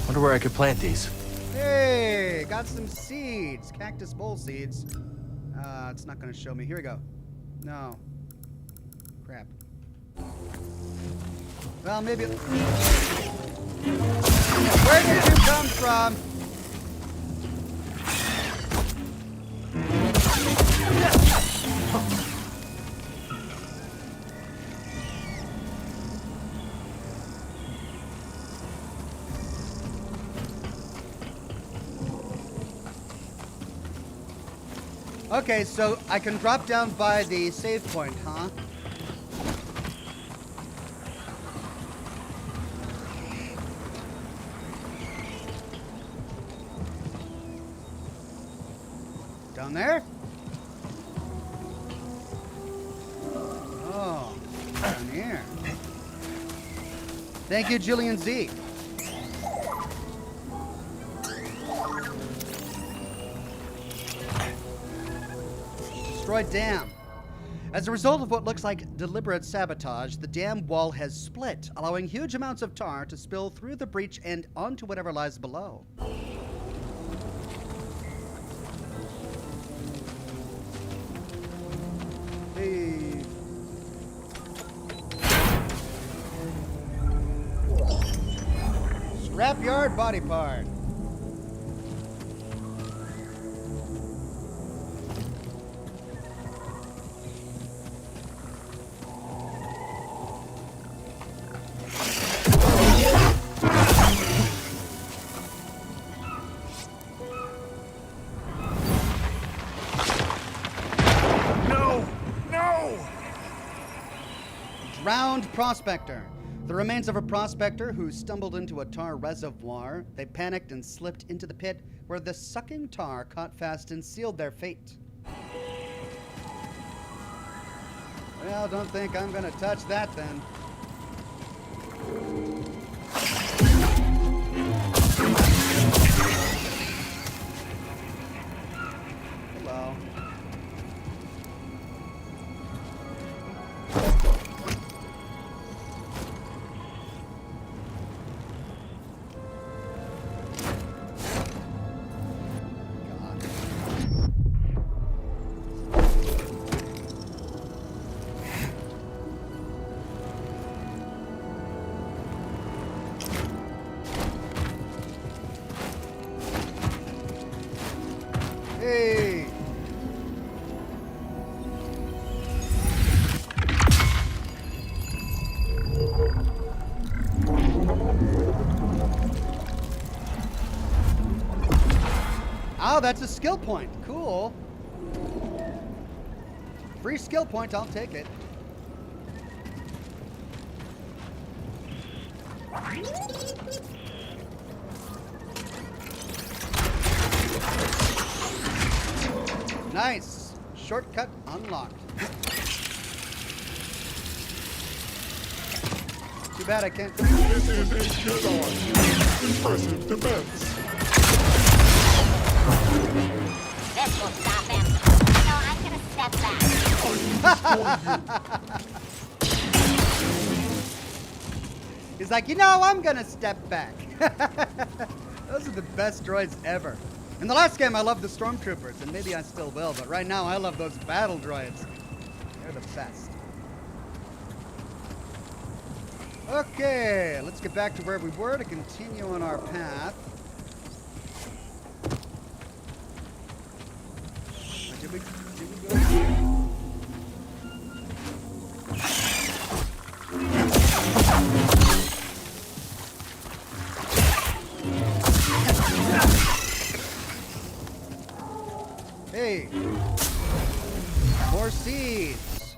Wonder where I could plant these. Hey, got some seeds. Cactus bowl seeds. It's not going to show me. Here we go. No. Crap. Well, maybe... Where did you come from? Okay, so I can drop down by the save point, huh? Down there? Oh, down here. Thank you, Jillian Z. destroyed dam. As a result of what looks like deliberate sabotage, the dam wall has split, allowing huge amounts of tar to spill through the breach and onto whatever lies below. Hey. Scrapyard body part. Drowned prospector. The remains of a prospector who stumbled into a tar reservoir. They panicked and slipped into the pit where the sucking tar caught fast and sealed their fate. Well, don't think I'm gonna touch that then. Hello. Hey! Oh, that's a skill point. Cool. Free skill point, I'll take it. Nice. Shortcut unlocked. Too bad I can't. This is a Jedi. Impressive defense. This will stop him. No, I'm gonna step back. He's like, you know, I'm gonna step back. Those are the best droids ever. In the last game, I loved the stormtroopers, and maybe I still will, but right now, I love those battle droids. They're the best. Okay, let's get back to where we were to continue on our path. Did we go here? Hey, more seeds.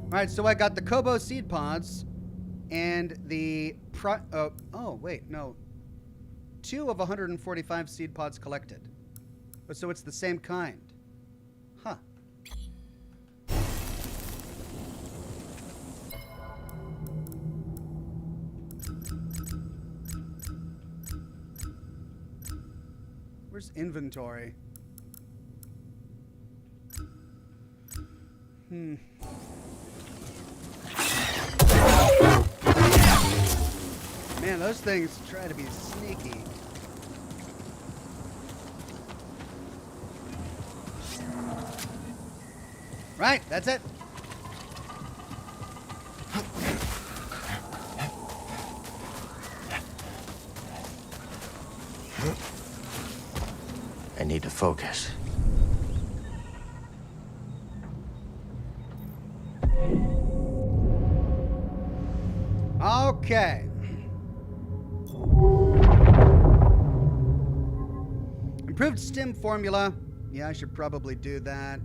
All right, so I got the Kobo seed pods and the oh wait, no. 2 of 145 seed pods collected. So it's the same kind. Huh. Where's inventory? Man, those things try to be sneaky. Right, that's it. I need to focus. Okay. Improved stim formula. Yeah, I should probably do that.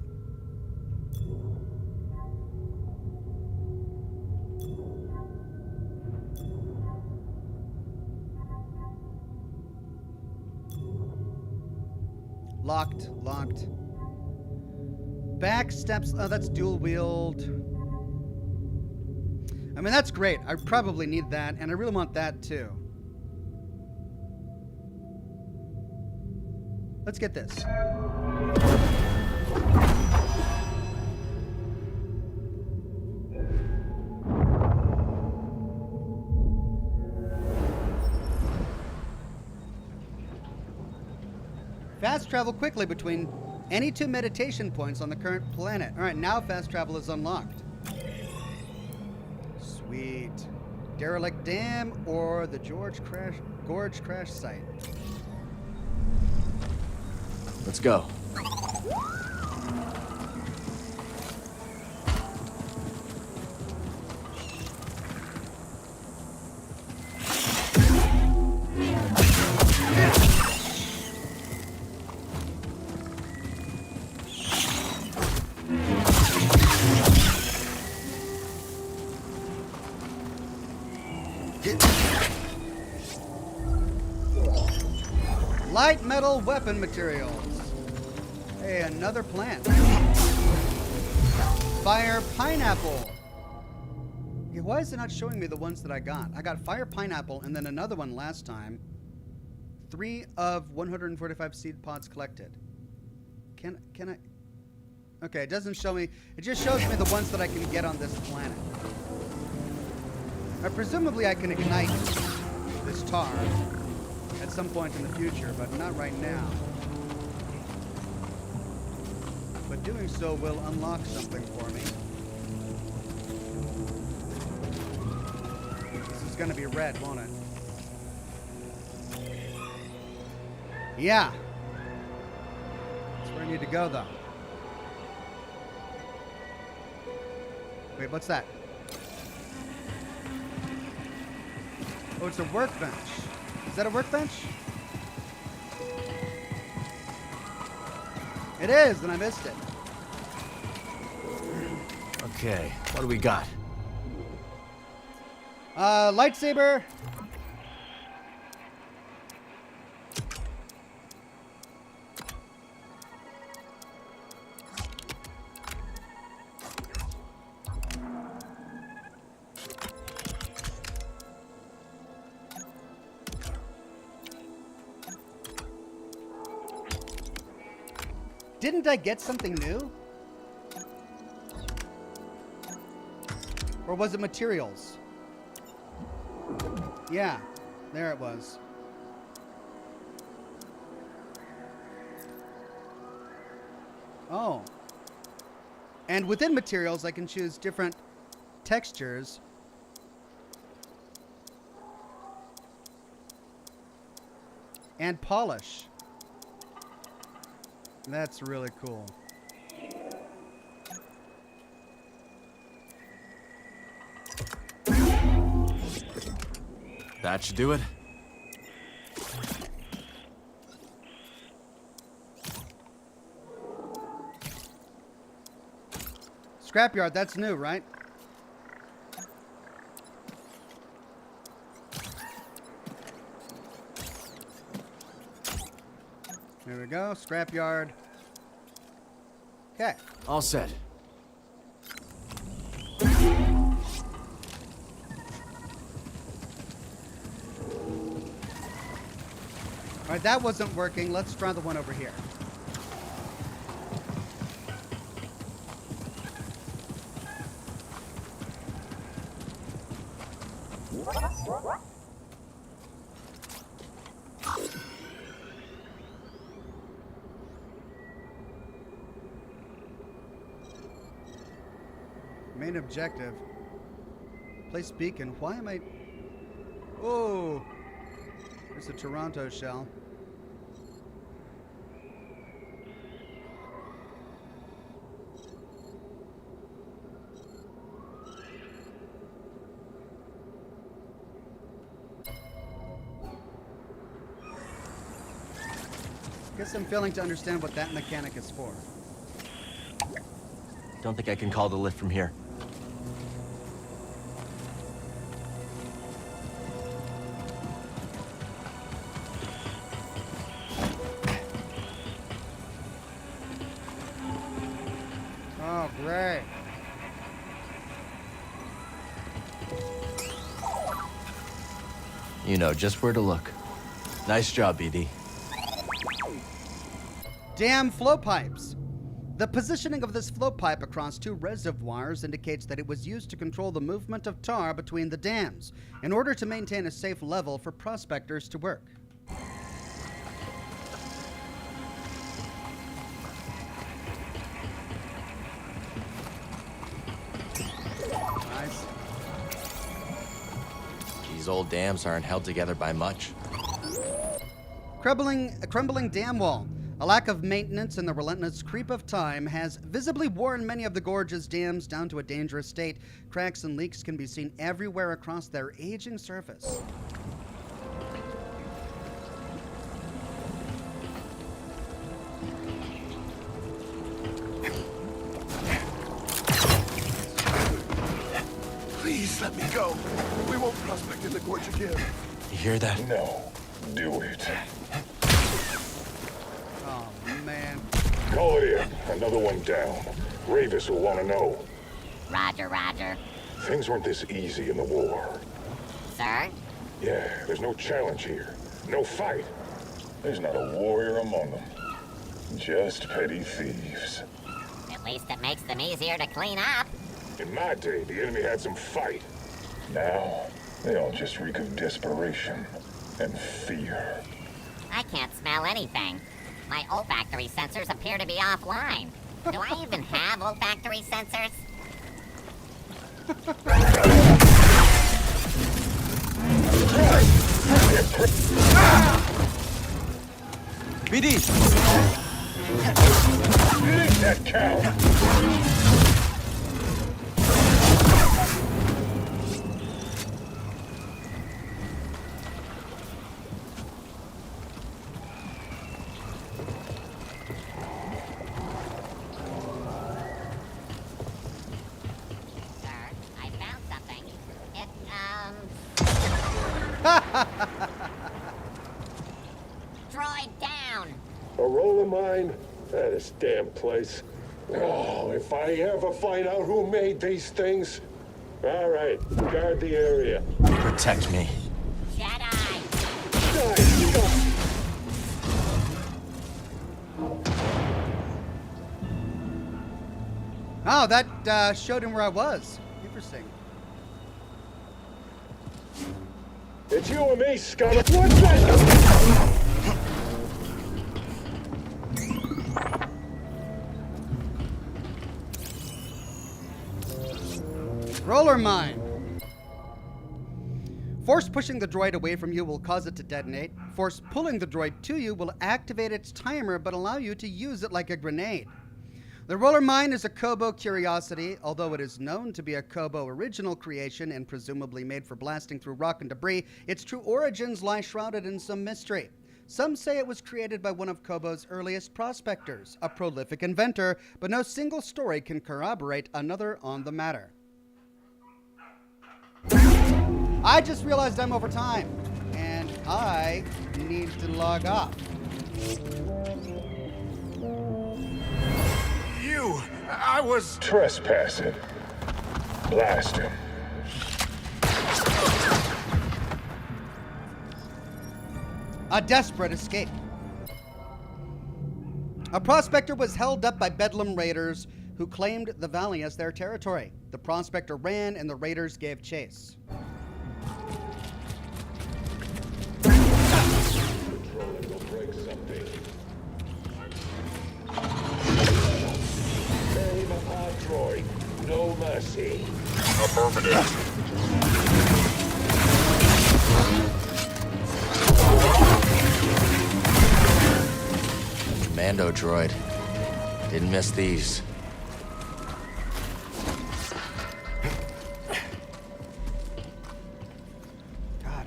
Locked, locked. Back steps, oh, that's dual wield. I mean, that's great. I probably need that, and I really want that too. Let's get this. fast travel quickly between any two meditation points on the current planet. All right, now fast travel is unlocked. Sweet. Derelict Dam or the Gorge crash site. Let's go. Light metal weapon materials. Hey, another plant. Fire pineapple. Yeah, why is it not showing me the ones that I got? I got fire pineapple and then another one last time. 3 of 145 seed pods collected. Can I? Okay, it doesn't show me. It just shows me the ones that I can get on this planet. Presumably I can ignite this tar at some point in the future, but not right now. But doing so will unlock something for me. This is gonna be red, won't it? Yeah. That's where I need to go, though. Wait, what's that? Oh, it's a workbench. Is that a workbench? It is, and I missed it. Okay, what do we got? Lightsaber. Didn't I get something new? Or was it materials? Yeah, there it was. Oh. And within materials, I can choose different textures. And polish. That's really cool. That should do it. Scrapyard, that's new, right? There we go, scrapyard. Okay. All set. All right, that wasn't working. Let's try the one over here. Main objective. Place beacon. Why am I... Oh! There's a Toronto shell. Guess I'm failing to understand what that mechanic is for. Don't think I can call the lift from here. Oh, great. You know just where to look. Nice job, BD. Damn flow pipes. The positioning of this flow pipe across 2 reservoirs indicates that it was used to control the movement of tar between the dams in order to maintain a safe level for prospectors to work. These old dams aren't held together by much. A crumbling dam wall. A lack of maintenance and the relentless creep of time has visibly worn many of the gorge's dams down to a dangerous state. Cracks and leaks can be seen everywhere across their aging surface. Please let me go. We won't prospect in the gorge again. You hear that? No. Do it. Oh, man. Call it in. Another one down. Ravis will want to know. Roger, roger. Things weren't this easy in the war. Sir? Yeah, there's no challenge here. No fight. There's not a warrior among them. Just petty thieves. At least it makes them easier to clean up. In my day, the enemy had some fight. Now, they all just reek of desperation and fear. I can't smell anything. My olfactory sensors appear to be offline. Do I even have olfactory sensors? BD! Finish that cow! Droid down! A roller mine? This damn place. Oh, if I ever find out who made these things. All right, guard the area. Protect me. Jedi! Oh, that showed him where I was. Interesting. It's you and me, scum. What's that? Roller mine. Force pushing the droid away from you will cause it to detonate. Force pulling the droid to you will activate its timer but allow you to use it like a grenade. The roller mine is a Kobo curiosity, although it is known to be a Kobo original creation and presumably made for blasting through rock and debris. Its true origins lie shrouded in some mystery. Some say it was created by one of Kobo's earliest prospectors, a prolific inventor, but no single story can corroborate another on the matter. I just realized I'm over time, and I need to log off. I was trespassing. Blast him. A desperate escape. A prospector was held up by Bedlam raiders who claimed the valley as their territory. The prospector ran and the raiders gave chase. Controlling will break something. Aim upon droid. No mercy. Affirmative. Commando droid. Didn't miss these. God.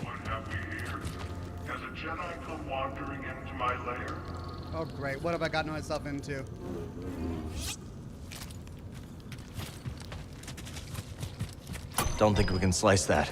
What have we here? Has a Jedi come wandering into my lair? Oh, great. What have I gotten myself into? Don't think we can slice that.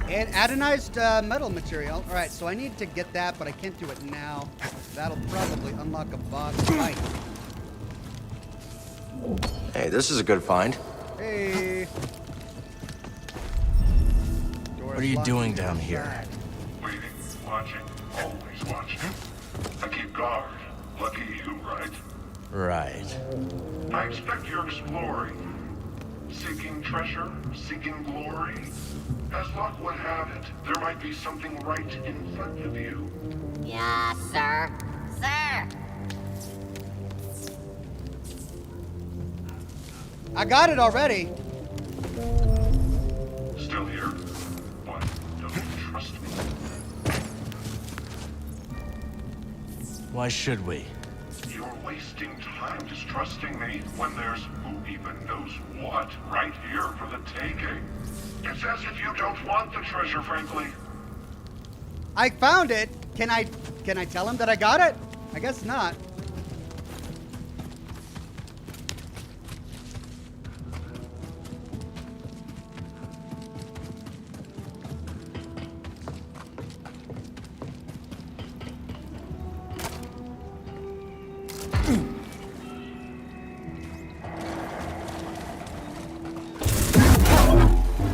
And adenized metal material. All right, so I need to get that, but I can't do it now. That'll probably unlock a boss fight. Hey, this is a good find. Hey. What are you doing down here? Waiting, watching, always. guard. Lucky you, right? Right. I expect you're exploring. Seeking treasure, seeking glory. As luck would have it, there might be something right in front of you. Yeah, sir. Sir! I got it already. Still here? What? Don't you trust me? Why should we? You're wasting time distrusting me when there's who even knows what right here for the taking. It's as if you don't want the treasure, frankly. I found it. Can I tell him that I got it? I guess not.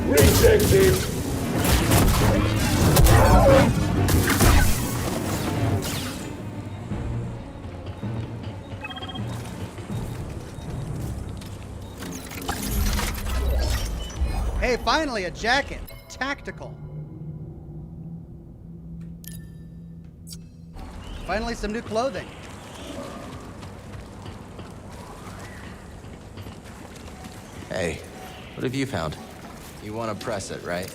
Rejected! Hey, finally a jacket. Tactical. Finally some new clothing. Hey, what have you found? You want to press it, right?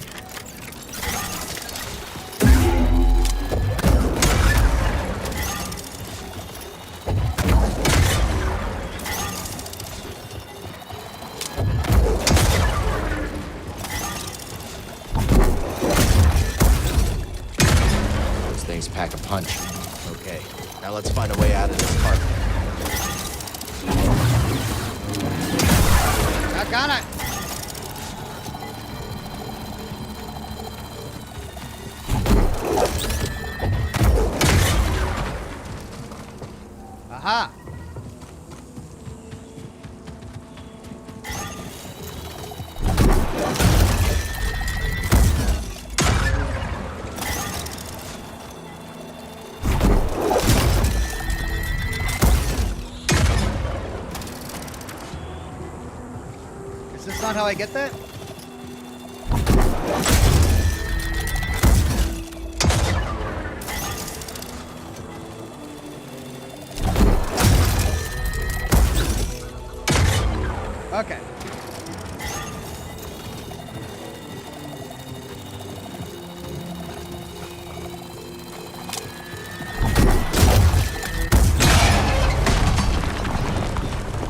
Those things pack a punch. Okay, now let's find a way out of this park. I got it. Aha! Is this not how I get that? Okay.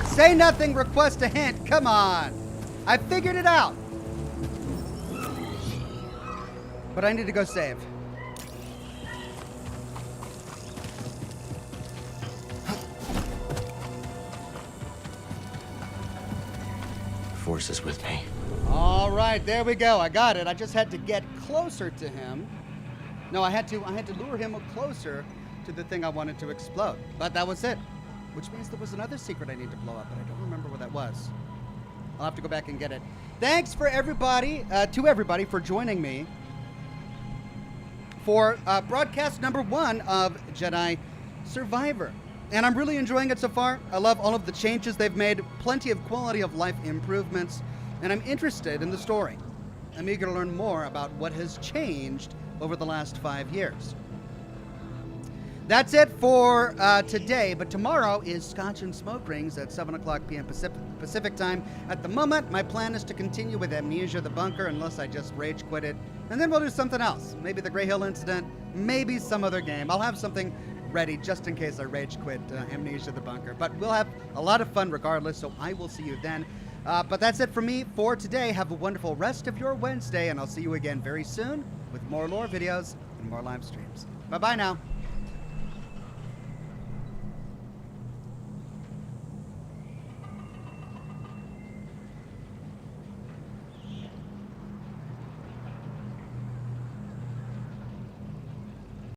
Say nothing, request a hint. Come on. I figured it out. But I need to go save. Force is with me. All right, there we go. I got it. I just had to get closer to him. No, I had to lure him closer to the thing I wanted to explode. But that was it. Which means there was another secret I need to blow up, but I don't remember what that was. I'll have to go back and get it. Thanks for everybody, for joining me for broadcast number 1 of Jedi Survivor. And I'm really enjoying it so far. I love all of the changes they've made, plenty of quality of life improvements, and I'm interested in the story. I'm eager to learn more about what has changed over the last 5 years. That's it for today, but tomorrow is Scotch and Smoke Rings at 7 o'clock p.m. Pacific time. At the moment, my plan is to continue with Amnesia the Bunker unless I just rage quit it, and then we'll do something else. Maybe the Grey Hill Incident, maybe some other game. I'll have something ready just in case I rage quit Amnesia the Bunker, but we'll have a lot of fun regardless, so I will see you then. But that's it for me for today. Have a wonderful rest of your Wednesday, and I'll see you again very soon with more lore videos and more live streams. Bye-bye now.